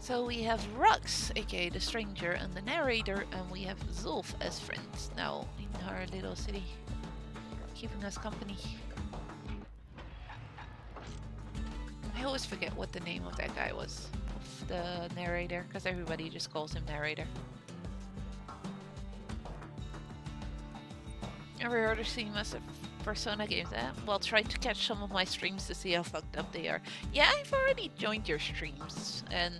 So we have Rux, aka the stranger, and the narrator, and we have Zulf as friends now in our little city. keeping us company. I always forget what the name of that guy was, of the narrator, because everybody just calls him narrator. Every other stream as a Persona games, well, try to catch some of my streams to see how fucked up they are. Yeah, I've already joined your streams, and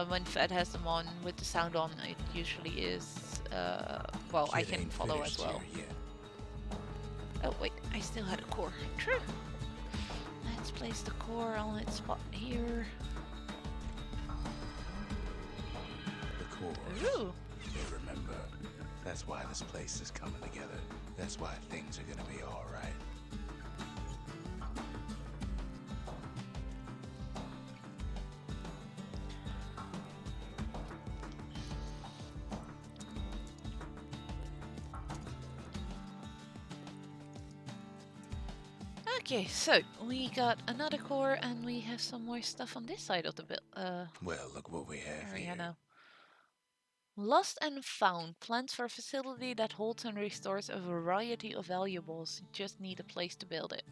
when Fed has them on with the sound on, it usually is, well, I can follow as well. Oh wait, I still had a core. True. Let's place the core on its spot here. The core. Ooh. You remember, that's why this place is coming together. That's why things are gonna be all right. Okay, so we got another core, and we have some more stuff on this side of the Well, look what we have area here. now. Lost and Found plans for a facility that holds and restores a variety of valuables. You just need a place to build it.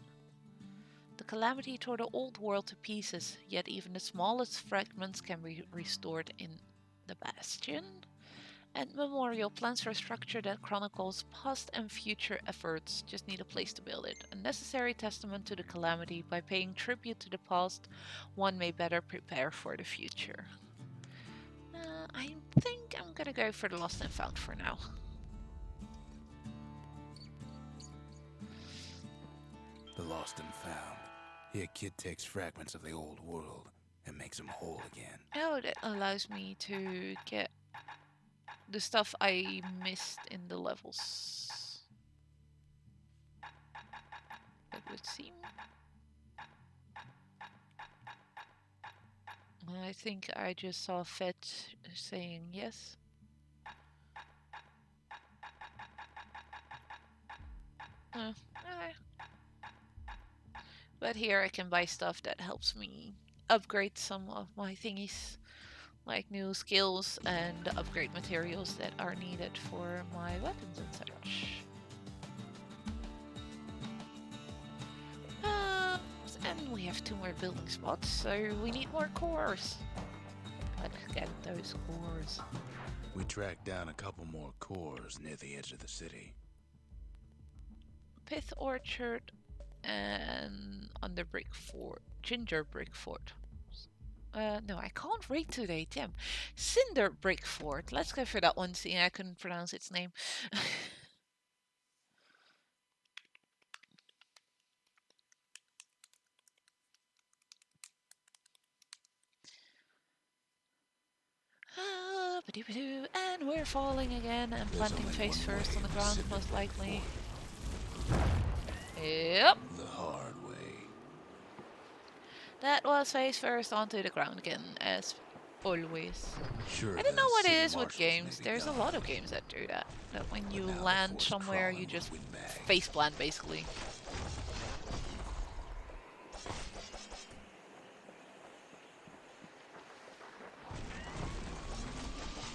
The calamity tore the old world to pieces, yet even the smallest fragments can be restored in the Bastion. And Memorial plans for a structure that chronicles past and future efforts. Just need a place to build it. A necessary testament to the calamity. By paying tribute to the past, one may better prepare for the future. I think I'm gonna go for the Lost and Found for now. The Lost and Found. Here, kid takes fragments of the old world and makes them whole again. Oh, that allows me to get the stuff I missed in the levels. That would seem. I think I just saw Fett saying yes. Okay. But here I can buy stuff that helps me upgrade some of my thingies, like new skills and upgrade materials that are needed for my weapons and such. And we have 2 more building spots, so we need more cores. Let's get those cores. We tracked down a couple more cores near the edge of the city. Pith Orchard and Under Brick Fort. Ginger Brick Fort. No, I can't read today, damn. Cinder Brick Fort. Let's go for that one, seeing I couldn't pronounce its name. And we're falling again and planting face first on the ground, most likely. Yep. The hard way. That was face first onto the ground again, as always. Sure, I don't know the what it city is with marshals games. may be There's a gone, lot of games that do that. That when but you now the land fort's somewhere, crawling you just with windbags. face plant, basically.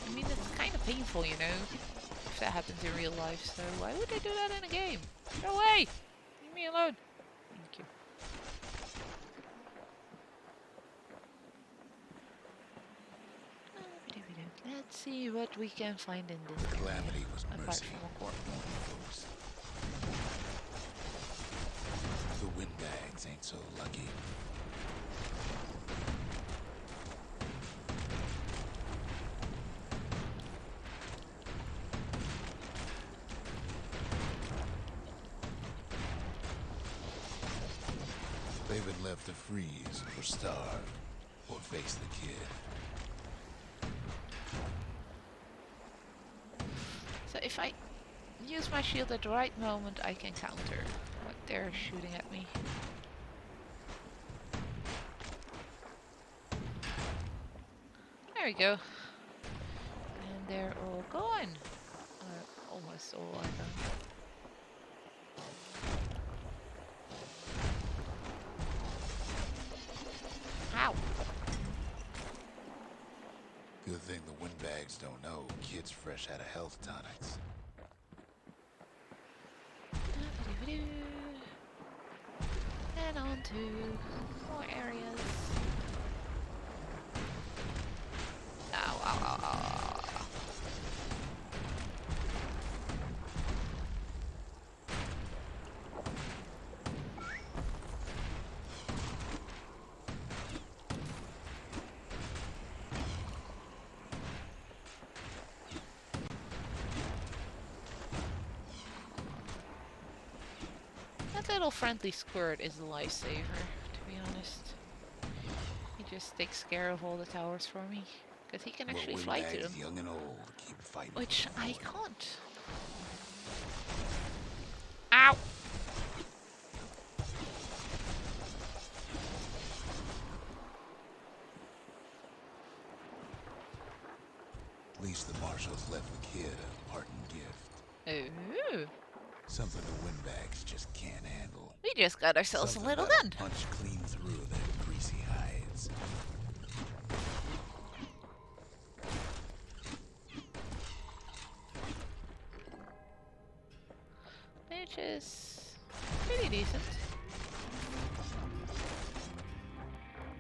I mean, it's kind of painful, you know, if that happens in real life, so why would they do that in a game? Go away! Leave me alone! Thank you. Let's see what we can find in this area, Calamity was apart mercy. from a core. The windbags ain't so lucky. They've been left to freeze or starve or face the kid. So if I use my shield at the right moment, I can counter what they're shooting at me. There we go. And they're all gone. Almost all are gone. Ow! Good thing the windbags don't know kid's fresh out of health tonics. And on to more areas. Ow, ow, ow, ow. That little friendly squirt is a lifesaver, to be honest. He just takes care of all the towers for me. Because he can actually fly to them. Young and old keep fighting. Which I can't. Ow! At least the marshals left the kid a parting gift. Ooh. Something the windbags just can't handle. We just got ourselves Something a little that'll gun. punch clean through their greasy hides. Which is pretty decent.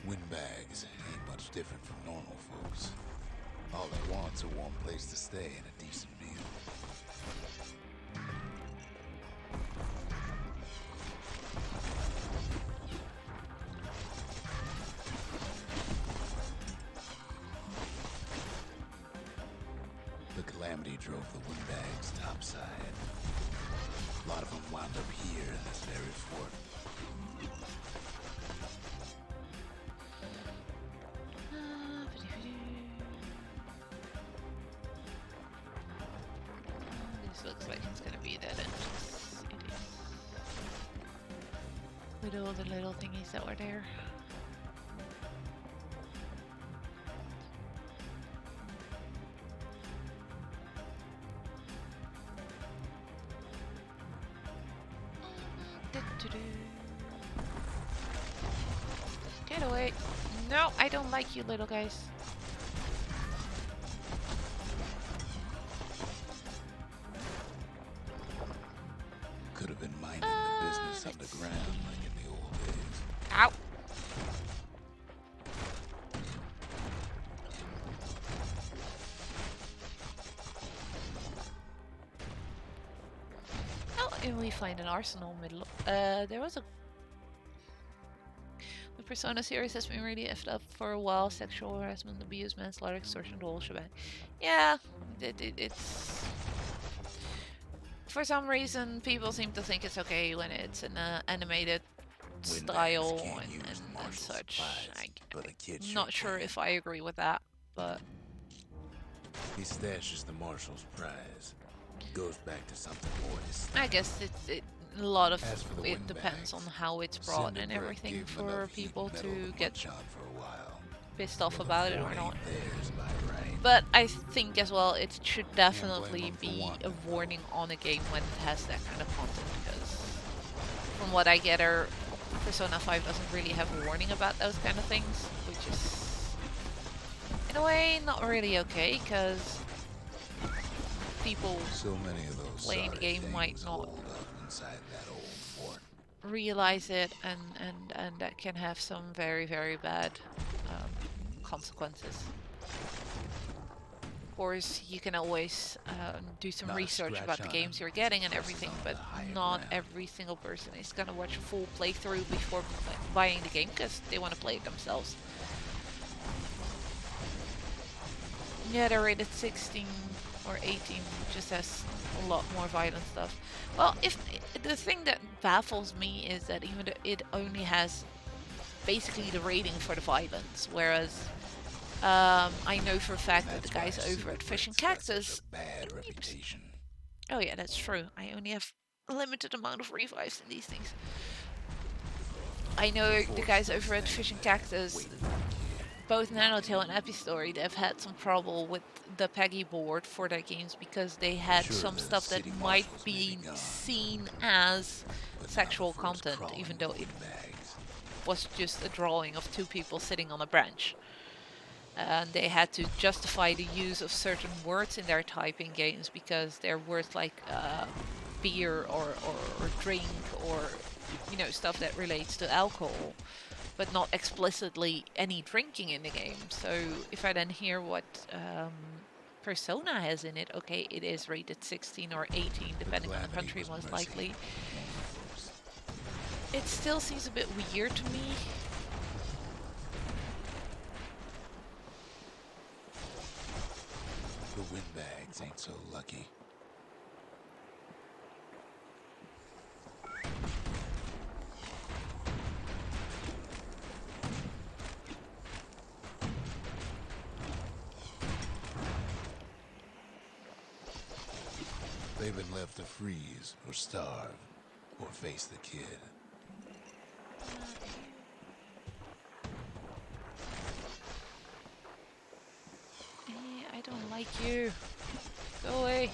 Windbags ain't much different from normal folks. All they want's a warm place to stay and a decent meal. The calamity drove the windbags topside. A lot of them wound up here in this very fort. This looks like it's gonna be that entrance. It is. With all the little thingies that were there. Get away. No, I don't like you little guys. Could have been minding the business underground like in the old days. Ow. Oh, and we find an arsenal middle. There was a... The Persona series has been really effed up for a while. Sexual harassment, abuse, manslaughter, extortion, the whole shebang. Yeah, it's... For some reason, people seem to think it's okay when it's an animated style and such. I'm not sure if I agree with that, but... He stashes the marshal's prize. Goes back to something more distinct. I guess a lot of As for the it depends on windbags, how it's brought and Cinderbread everything gave them for enough heat people metal to get munch on for a while. pissed off Well, the about it fort or not. ain't theirs by right. But I think as well it should definitely blame 'em for be wanting a it. warning on a game when it has that kind of content, because from what I gather, Persona 5 doesn't really have a warning about those kind of things, which is in a way not really okay, because people So many of those playing the sorry game might things not holed up inside that old fort. realize it, and that can have some very, very bad consequences. Of course, you can always do some Not a research scratch about the on games 'em. you're getting and This is everything, on but the higher not ground. every single person is gonna watch a full playthrough before buying the game because they want to play it themselves. Yeah, they're rated 16 or 18, just has a lot more violent stuff. Well, if the thing that baffles me is that even though it only has basically the rating for the violence, whereas I know for a fact that the guys over at Fish and Cactus... Bad reputation. Oh yeah, that's true. I only have a limited amount of revives in these things. I know the guys over at Fish and Cactus, both Nanotale and Epistory, they've had some trouble with the Peggy board for their games because they had Sure, some the stuff that city might marshals may be be gone, seen as but now sexual the fort's content, crawling even though with it windbags. was just a drawing of two people sitting on a branch. And they had to justify the use of certain words in their typing games because they're words like beer or drink or you know, stuff that relates to alcohol, but not explicitly any drinking in the game. So if I then hear what Persona has in it, okay, it is rated 16 or 18, depending on the country, most likely. It still seems a bit weird to me. The windbags ain't so lucky. They've been left to freeze or starve or face the kid. I don't like you. Go away.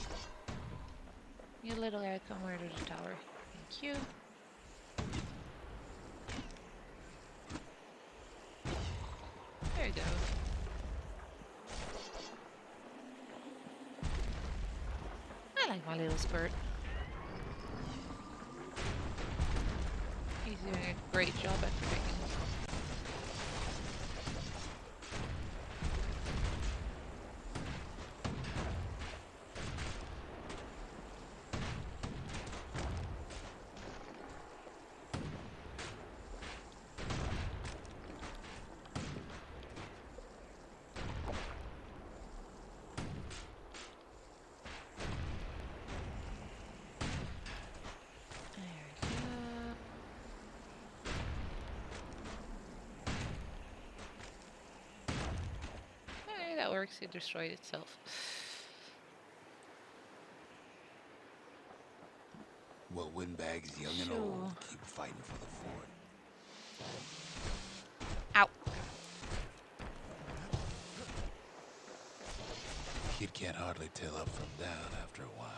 You little guy, come over to the tower. Thank you. There you go. I like my little spurt. He's doing a great job at protecting. That works, it destroyed itself. Well, windbags, young and old, keep fighting for the fort. Ow. Kid can't hardly tell up from down after a while.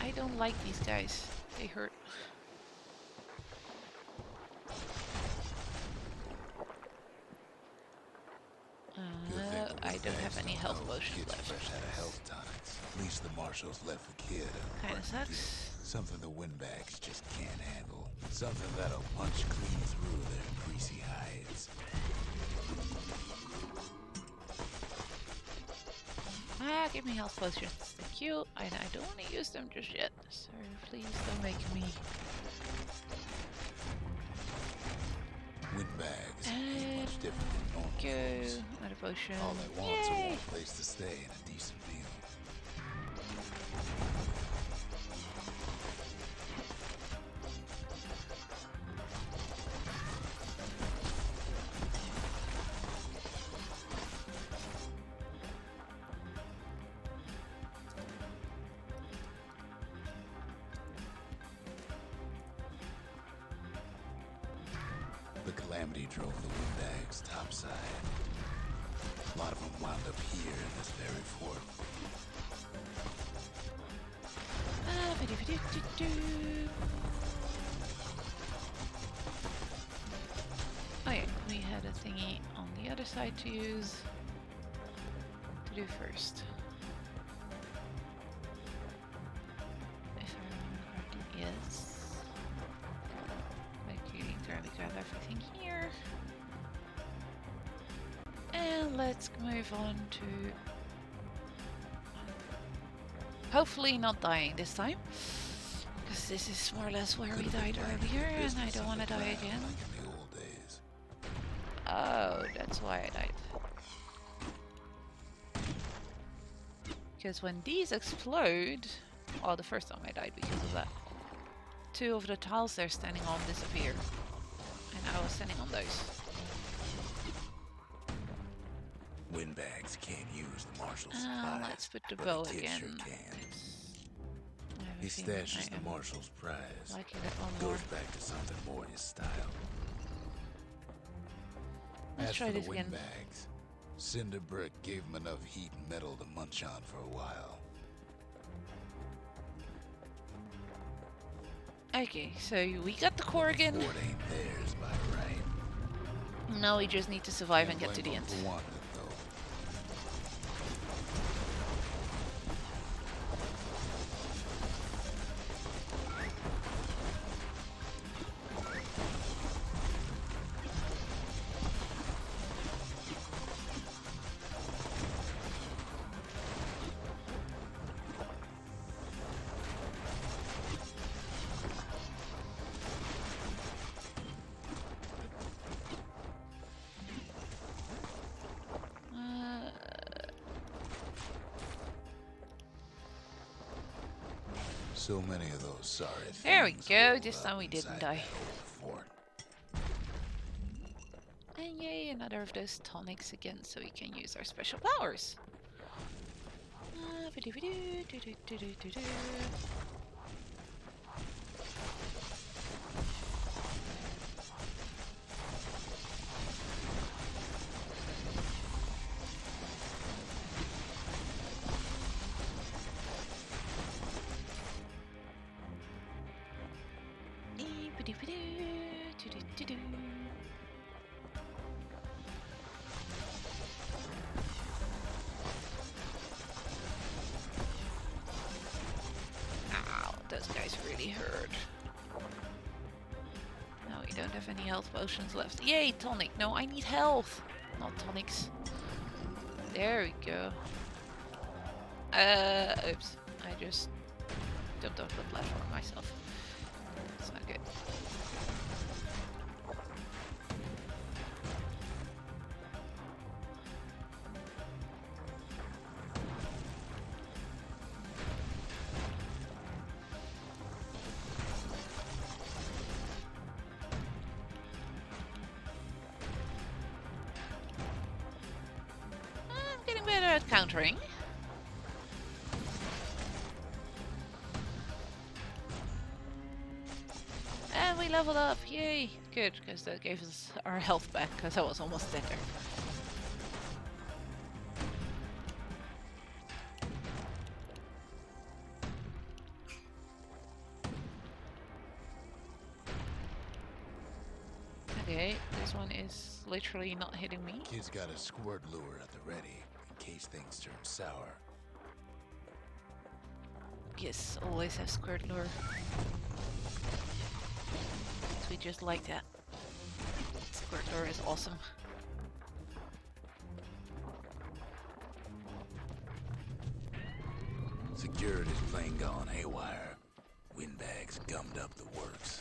I don't like these guys. They hurt. I don't have any health potions left. Fresh out of health tonics. At least the marshals left the kid. Kinda sucks. Something the windbags just can't handle. Something that'll punch clean through their greasy hides. Give me health potions. Thank you. I don't want to use them just yet. So please don't make me. Windbags ain't much different than normal folks. Another potion. All they want's a warm place to stay and a decent meal. The calamity drove the windbags topside. A lot of them wound up here in this very fort. Oh yeah, we had a thingy on the other side to use. To do first. If I remember correctly, yes. Currently grab everything here. And let's move on to hopefully not dying this time. Because this is more or less where we died earlier and I don't want to die again. Like in the old days. Oh, that's why I died. Because when these explode, well, the first time I died because of that. 2 of the tiles they're standing on disappear. And I was standing on those. Windbags can't use the marshal's supplies. Let's put the but bow kid again. Sure can. I He have a feeling stashes I the am marshal's prize. liking that one more. Goes back to something more his style. Let's As try for the this again. windbags, Cinder Brick gave him enough heat and metal to munch on for a while. Okay, so we got the Corrigan. Fort ain't theirs by right. Now we just need to survive and Can't get to the blame end. 'em for wanting it, though. So many of those sorry There we things go, holed this up time we didn't inside die. that old fort. And yay, another of those tonics again, so we can use our special powers. Vidoo-vidoo-doo-doo-doo-doo-doo. Vidoo-vidoo-doo-doo-doo-doo. Ow, those guys really hurt. No, we don't have any health potions left. Yay, tonic. No, I need health. Not tonics. There we go. Oops. I just jumped off the platform myself. That's not good. I'm getting better at countering. And we leveled up, yay! Good, because that gave us our health back, because I was almost dead there. Okay, this one is literally not hitting me. Kid's got a squirt lure at the ready in case things turn sour. Yes, always have squirt lure. We just like that. Squirt lure is awesome. Security's plane gone haywire. Windbags gummed up the works.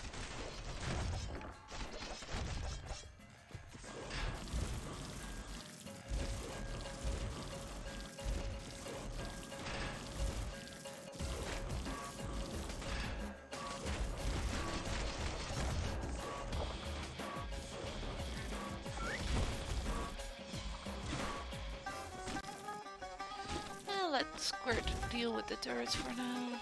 Well, let Squirt deal with the turrets for now.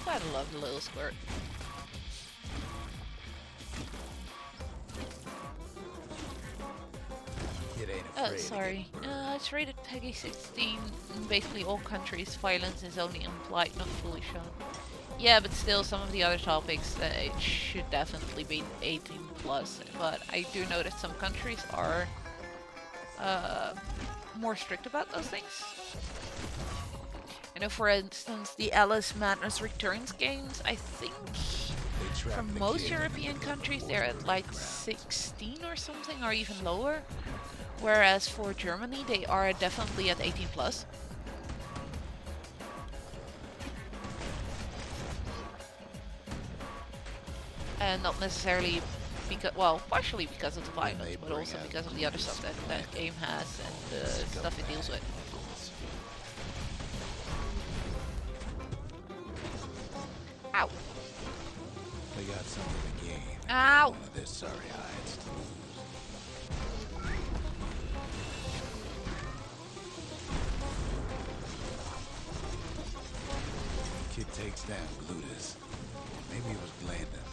Quite a lovely little Squirt. Kid ain't Oh, afraid. sorry. It's rated PEGI 16. In basically all countries, violence is only implied, not fully shown. Yeah, but still, some of the other topics, it should definitely be 18 plus. But I do know that some countries are more strict about those things. You know, for instance, the Alice Madness Returns games, I think for most European countries they're at like 16 or something, or even lower. Whereas for Germany, they are definitely at 18 plus. And not necessarily because, well, partially because of the violence, but also because of the other stuff that that game has and the stuff it deals with. Ow! They got something to gain. Ow! One of their sorry hides to lose. Kid takes down Glutus. Maybe it was Blandon.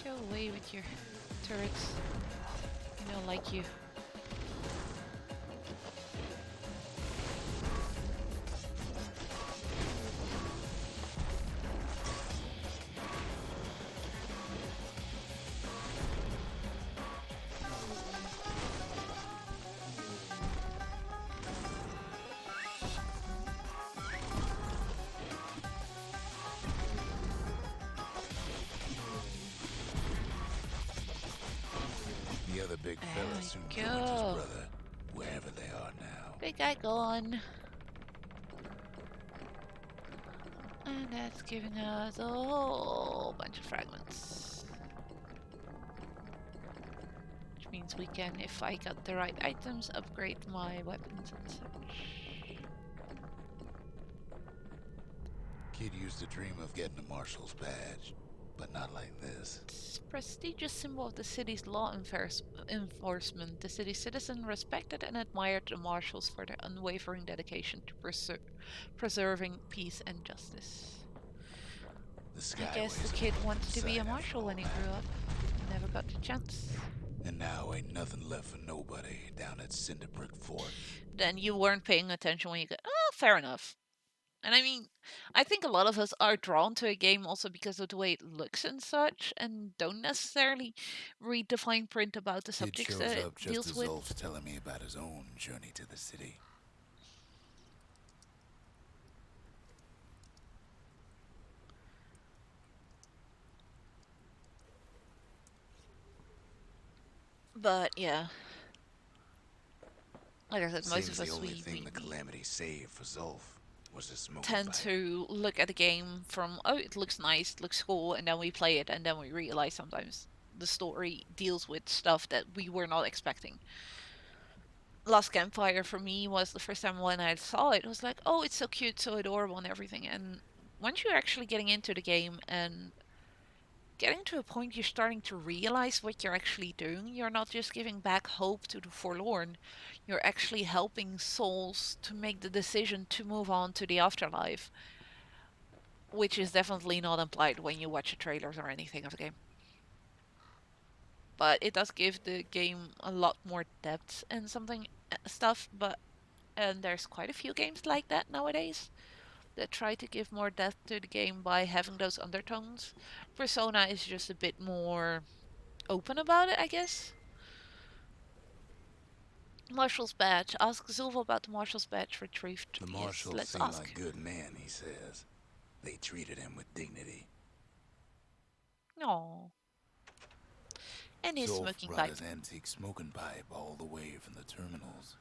Go away with your turrets. I don't like you. The other big There fella we soon go. joins his brother, wherever they Big guy gone. And that's giving us a whole bunch of fragments. Which means we can, if I got the right items, upgrade my weapons and such. Kid used to dream of getting a marshal's badge, but not like this. It's a prestigious symbol of the city's law enforcement. The city's citizens respected and admired the marshals for their unwavering dedication to preserving peace and justice. The I guess the skyways kid are wanted to be a inside marshal when he after all grew up. Never got the chance. And now ain't nothing left for nobody down at Cinderbrick Fort. Then you weren't paying attention when you got. Oh, fair enough. And I mean, I think a lot of us are drawn to a game also because of the way it looks and such, and don't necessarily read the fine print about the Kid subjects shows that it up just deals as with. Ulf's telling me about his own journey to the city. But yeah, like I said, most Seems of the us only we thing the Calamity saved for Zulf was a smoke tend fight. to look at a game from, oh, it looks nice, it looks cool, and then we play it, and then we realize sometimes the story deals with stuff that we were not expecting. Last Campfire for me was the first time when I saw it, it was like, oh, it's so cute, so adorable, and everything. And once you're actually getting into the game and getting to a point you're starting to realize what you're actually doing, you're not just giving back hope to the forlorn, you're actually helping souls to make the decision to move on to the afterlife, which is definitely not implied when you watch the trailers or anything of the game. But it does give the game a lot more depth and something stuff, and there's quite a few games like that nowadays that try to give more depth to the game by having those undertones. Persona is just a bit more open about it, I guess. Marshal's badge. Ask Zulva about the Marshal's badge retrieved. The Yes, marshals let's seem ask. like good men, he says. They treated him with dignity. No. And his Zulf smoking brought pipe. his antique smoking pipe all the way from the terminals.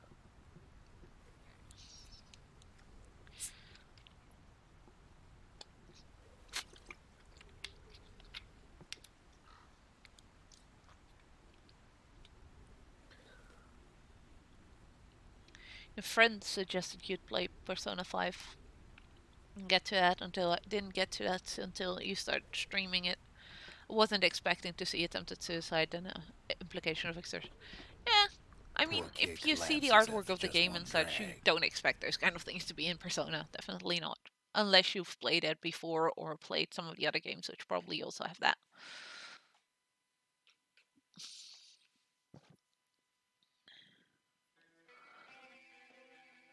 A friend suggested you'd play Persona 5. Didn't get to that until you started streaming it. Wasn't expecting to see attempted suicide and implication of extortion. Yeah, I mean, Poor kid if you see the collapses artwork after of the just game one and such, you drag. don't expect those kind of things to be in Persona. Definitely not. Unless you've played it before or played some of the other games, which probably also have that.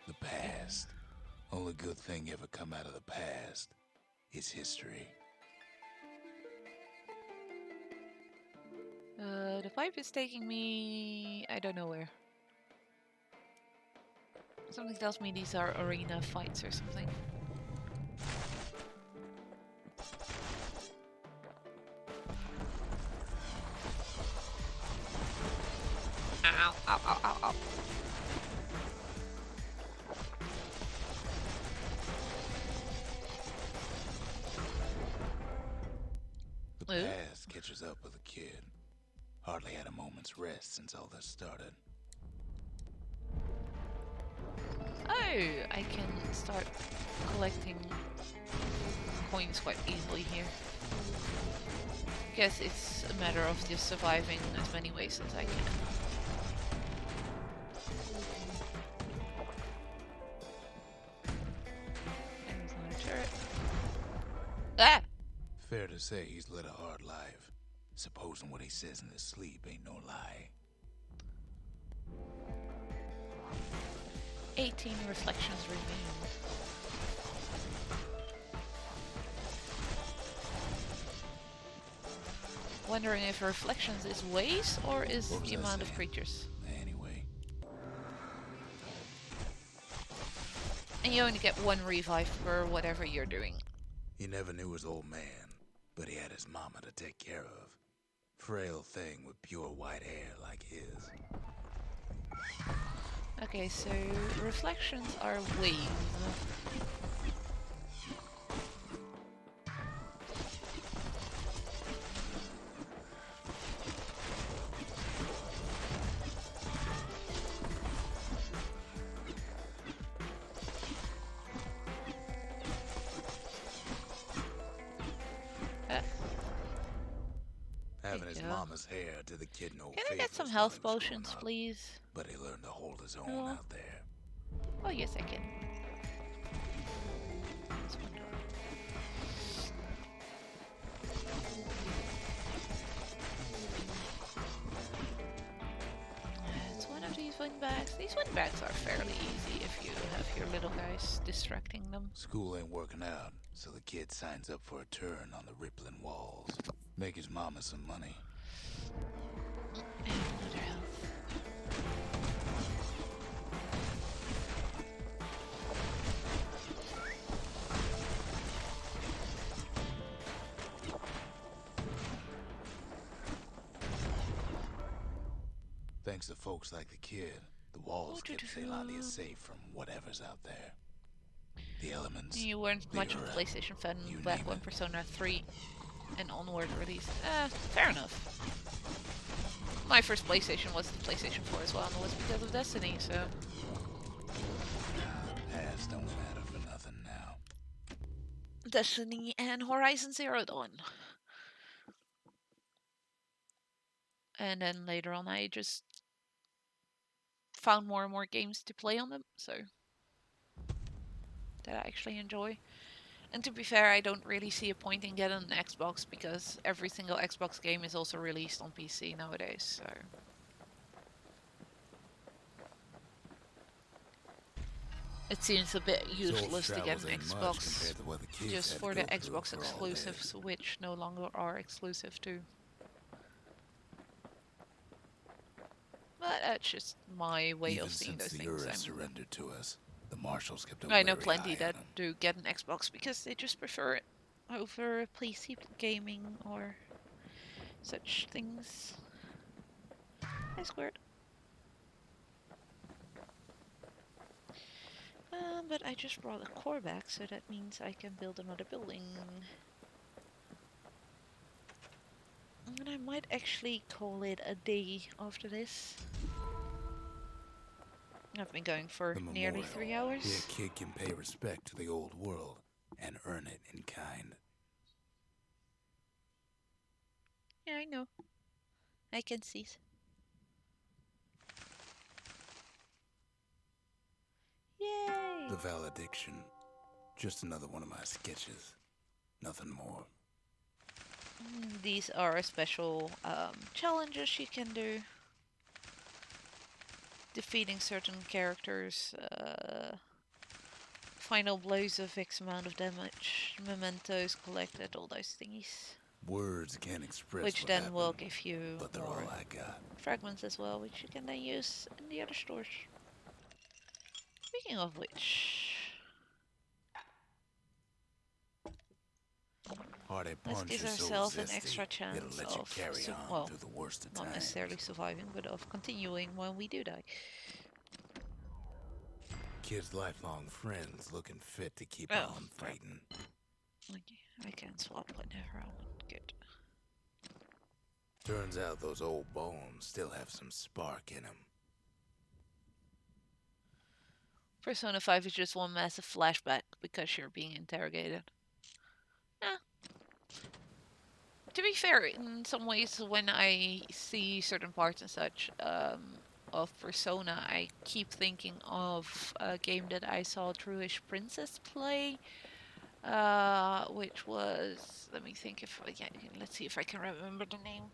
The past. Only good thing ever come out of the past is history. The pipe is taking me... I don't know where. Something tells me these are arena fights or something. Ow, ow, ow, ow, ow. The past catches up with a kid. Hardly had a moment's rest since all this started. Oh, I can start collecting coins quite easily here. Guess it's a matter of just surviving as many ways as I can. There's another turret. Ah! Fair to say he's led a hard life. Supposing what he says in his sleep ain't no lie. 18 reflections remain. Wondering if reflections is ways or is What was the I amount of saying? creatures. Anyway, And you only get one revive for whatever you're doing. he never knew his old man, but he had his mama to take care of. Frail thing with pure white hair like his. Okay, so reflections are wave. Having his go. mama's hair did the kid no Can I get some favors while health he was growing potions, up, please? but he learned to hold his own Oh. out there. Oh, yes, I can. That's one door. It's one of these windbags. These windbags are fairly easy if you have your little guys distracting them. School ain't working out, so the kid signs up for a turn on the rippling walls. Make his mama some money. And another health. Thanks to folks like the kid, the walls kept Ceylondia safe from whatever's out there. The elements. You weren't the much of a Ura, PlayStation fan you back name when it. Persona 3 and onward released. Fair enough. My first PlayStation was the PlayStation 4 as well, and it was because of Destiny, so... Past don't matter for nothing now. Destiny and Horizon Zero Dawn. And then later on I just found more and more games to play on them, so... that I actually enjoy. And to be fair, I don't really see a point in getting an Xbox, because every single Xbox game is also released on PC nowadays, so... It seems a bit useless to get an Xbox just for the Xbox exclusives, which no longer are exclusive to. But that's just my way of seeing those things. Surrendered to us, the marshals kept a I know wary plenty eye that on him. do get an Xbox because they just prefer it over PC gaming or such things. I squared. But I just brought a core back, so that means I can build another building. And I might actually call it a day after this. I've been going for The nearly memorial. 3 hours. Here a kid can pay respect to the old world and earn it in kind. Yeah, I know. I can see. Yay! The valediction. Just another one of my sketches. Nothing more. These are special challenges you can do. Defeating certain characters, final blows of X amount of damage, mementos collected, all those thingies. Words can't express Which what then happened, will give you but they're more all I got. fragments as well, which you can then use in the other stores. Speaking of which, let's give ourselves an extra chance of, well, through the worst of not times. necessarily surviving, but of continuing when we do die. Kids' lifelong friends looking fit to keep Oh, on fighting. Okay, I can swap whenever I want. Good. Turns out those old bones still have some spark in them. Persona 5 is just one massive flashback because you're being interrogated. To be fair, in some ways, when I see certain parts and such of Persona, I keep thinking of a game that I saw Druish Princess play, which was, let me think if, yeah, let's see if I can remember the name.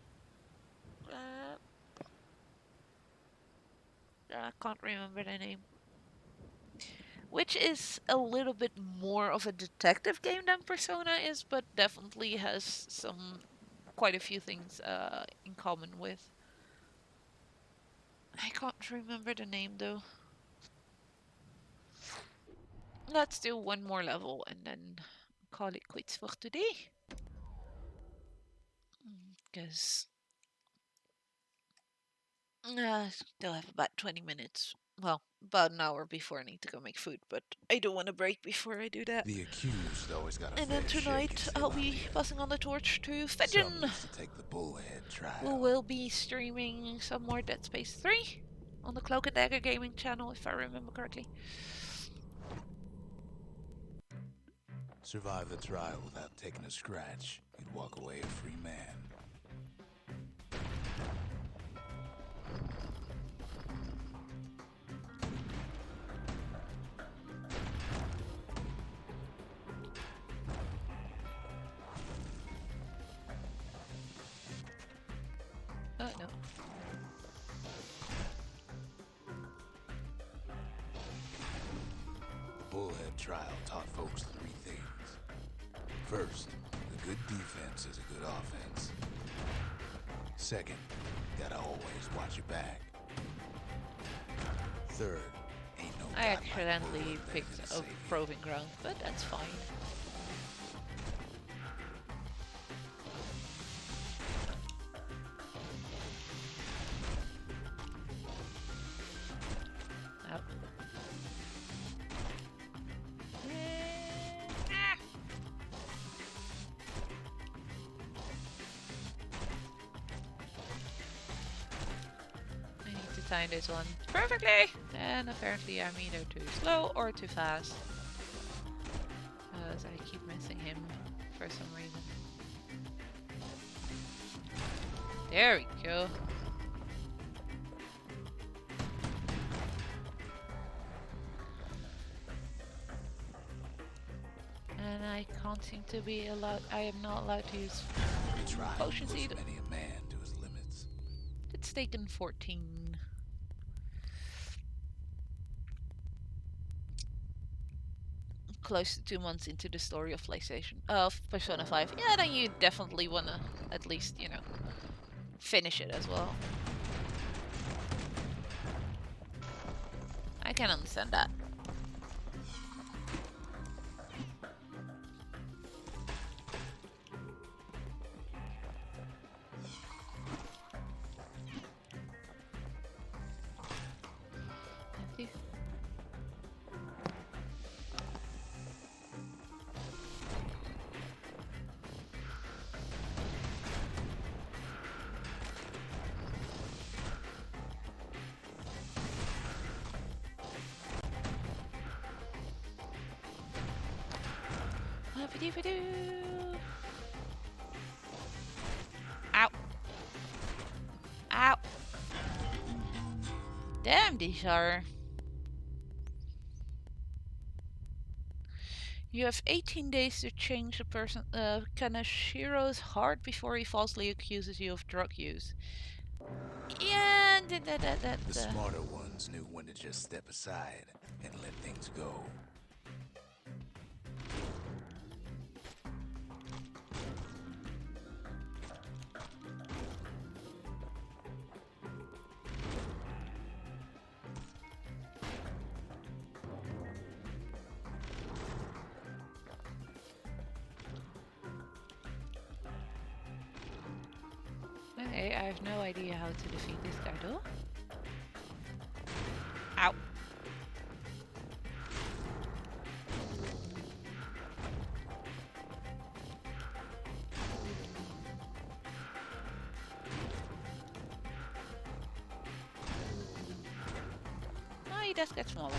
I can't remember the name. Which is a little bit more of a detective game than Persona is, but definitely has quite a few things in common with. I can't remember the name though. Let's do one more level and then call it quits for today. Because I still have about 20 minutes well, about an hour before I need to go make food, but I don't want to break before I do that. The accused always got a And then fair shake tonight until I'll out be here. passing on the torch to Some Fedgen, used to take the bullhead who trial. will be streaming some more Dead Space 3 on the Cloak and Dagger gaming channel, if I remember correctly. Survive the trial without taking a scratch, you'd walk away a free man. Oh no. The bullhead trial taught folks three things. First, a good defense is a good offense. Second, gotta always watch your back. Third, ain't no I godlike accidentally bullet that picked can a save you. proving ground, but that's fine. Oh. Ah. I need to time this one perfectly, and apparently I'm either too slow or too fast. Because I keep missing him for some reason. There we go. And I can't seem to be allowed. I am not allowed to use The trial potions pushed either. many a man to his limits. It's taken 14. Close to 2 months into the story of PlayStation, of Persona 5. Yeah, then you definitely wanna at least, you know, finish it as well. I can understand that. Thank you. Whoopity-doo. Ow. Ow. Damn, these are. You have 18 days to change a person, Kanashiro's heart before he falsely accuses you of drug use. Yeah, The smarter ones knew when to just step aside and let things go. Okay, I have no idea how to defeat this guy though. Ow. Oh, he does get smaller.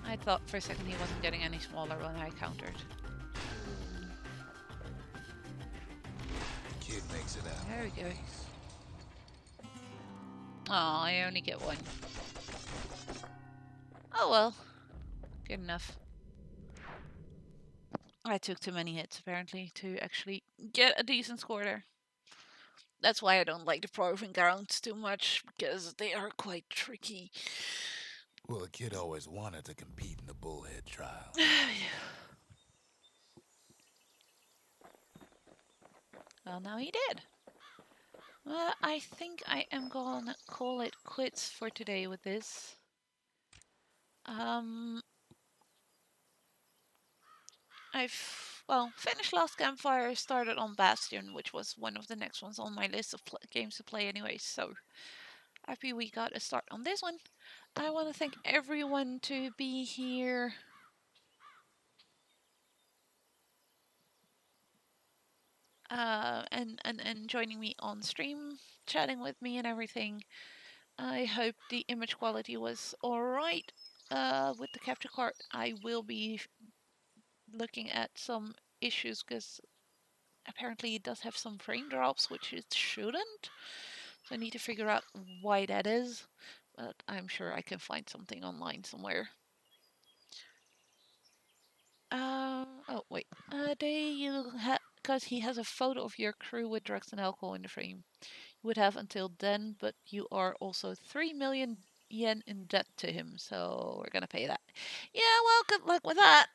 I thought for a second he wasn't getting any smaller when I countered. The kid makes it out. There we go. Oh, I only get one. Oh well. Good enough. I took too many hits apparently to actually get a decent score there. That's why I don't like the proving grounds too much, because they are quite tricky. Well, the kid always wanted to compete in the bullhead trial. Well, now he did. Well, I think I am gonna call it quits for today with this. I've, well, finished Last Campfire, started on Bastion, which was one of the next ones on my list of games to play anyway, so happy we got a start on this one. I want to thank everyone to be here. And joining me on stream, chatting with me and everything. I hope the image quality was alright. With the capture card, I will be looking at some issues because apparently it does have some frame drops, which it shouldn't. So I need to figure out why that is, but I'm sure I can find something online somewhere. Oh wait. Because he has a photo of your crew with drugs and alcohol in the frame. You would have until then, but you are also 3 million yen in debt to him, so we're gonna pay that. Yeah, well, good luck with that.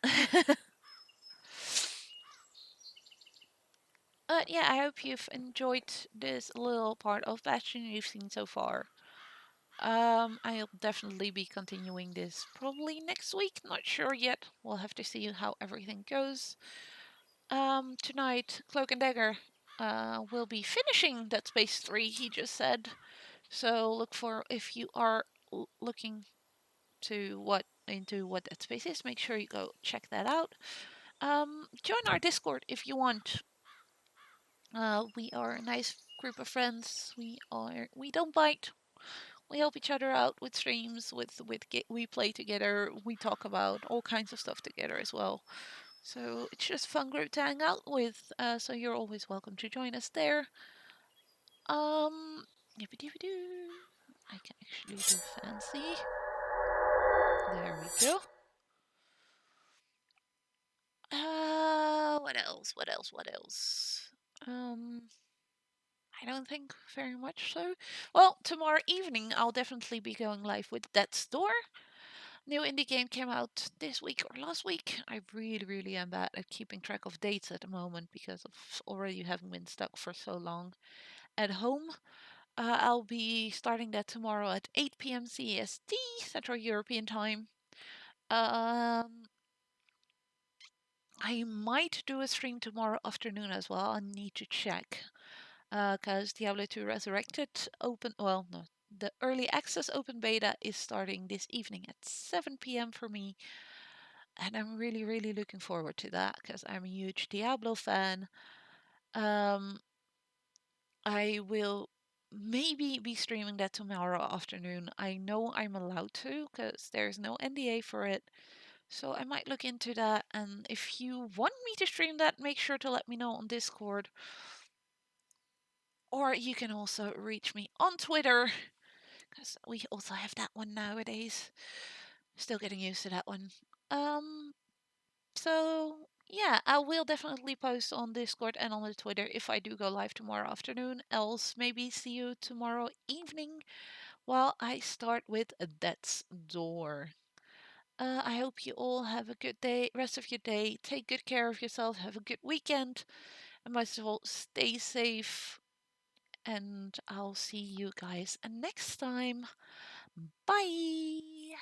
Yeah, I hope you've enjoyed this little part of Bastion you've seen so far. I'll definitely be continuing this probably next week. Not sure yet. We'll have to see how everything goes. Tonight, Cloak and Dagger will be finishing Dead Space 3, he just said. So look for, if you are looking to into what Dead Space is, make sure you go check that out. Join our Discord if you want. We are a nice group of friends. We don't bite. We help each other out with streams. We play together. We talk about all kinds of stuff together as well. So it's just a fun group to hang out with. So you're always welcome to join us there. Yippee-doo-doo. I can actually do fancy. There we go. What else? What else? What else? I don't think very much so. Well, tomorrow evening I'll definitely be going live with Death's Door. New indie game came out this week or last week. I really am bad at keeping track of dates at the moment because of already having been stuck for so long at home. I'll be starting that tomorrow at 8 p.m. CEST, Central European Time. I might do a stream tomorrow afternoon as well. I need to check. Because Diablo 2 Resurrected the early access open beta is starting this evening at 7 p.m. for me. And I'm really looking forward to that because I'm a huge Diablo fan. I will maybe be streaming that tomorrow afternoon. I know I'm allowed to because there's no NDA for it. So I might look into that. And if you want me to stream that, make sure to let me know on Discord. Or you can also reach me on Twitter because we also have that one nowadays. Still getting used to that one. So yeah, I will definitely post on Discord and on the Twitter if I do go live tomorrow afternoon. Else, maybe see you tomorrow evening while I start with Death's Door. I hope you all have a good day, rest of your day. Take good care of yourself. Have a good weekend, and most of all, stay safe. And I'll see you guys next time. Bye.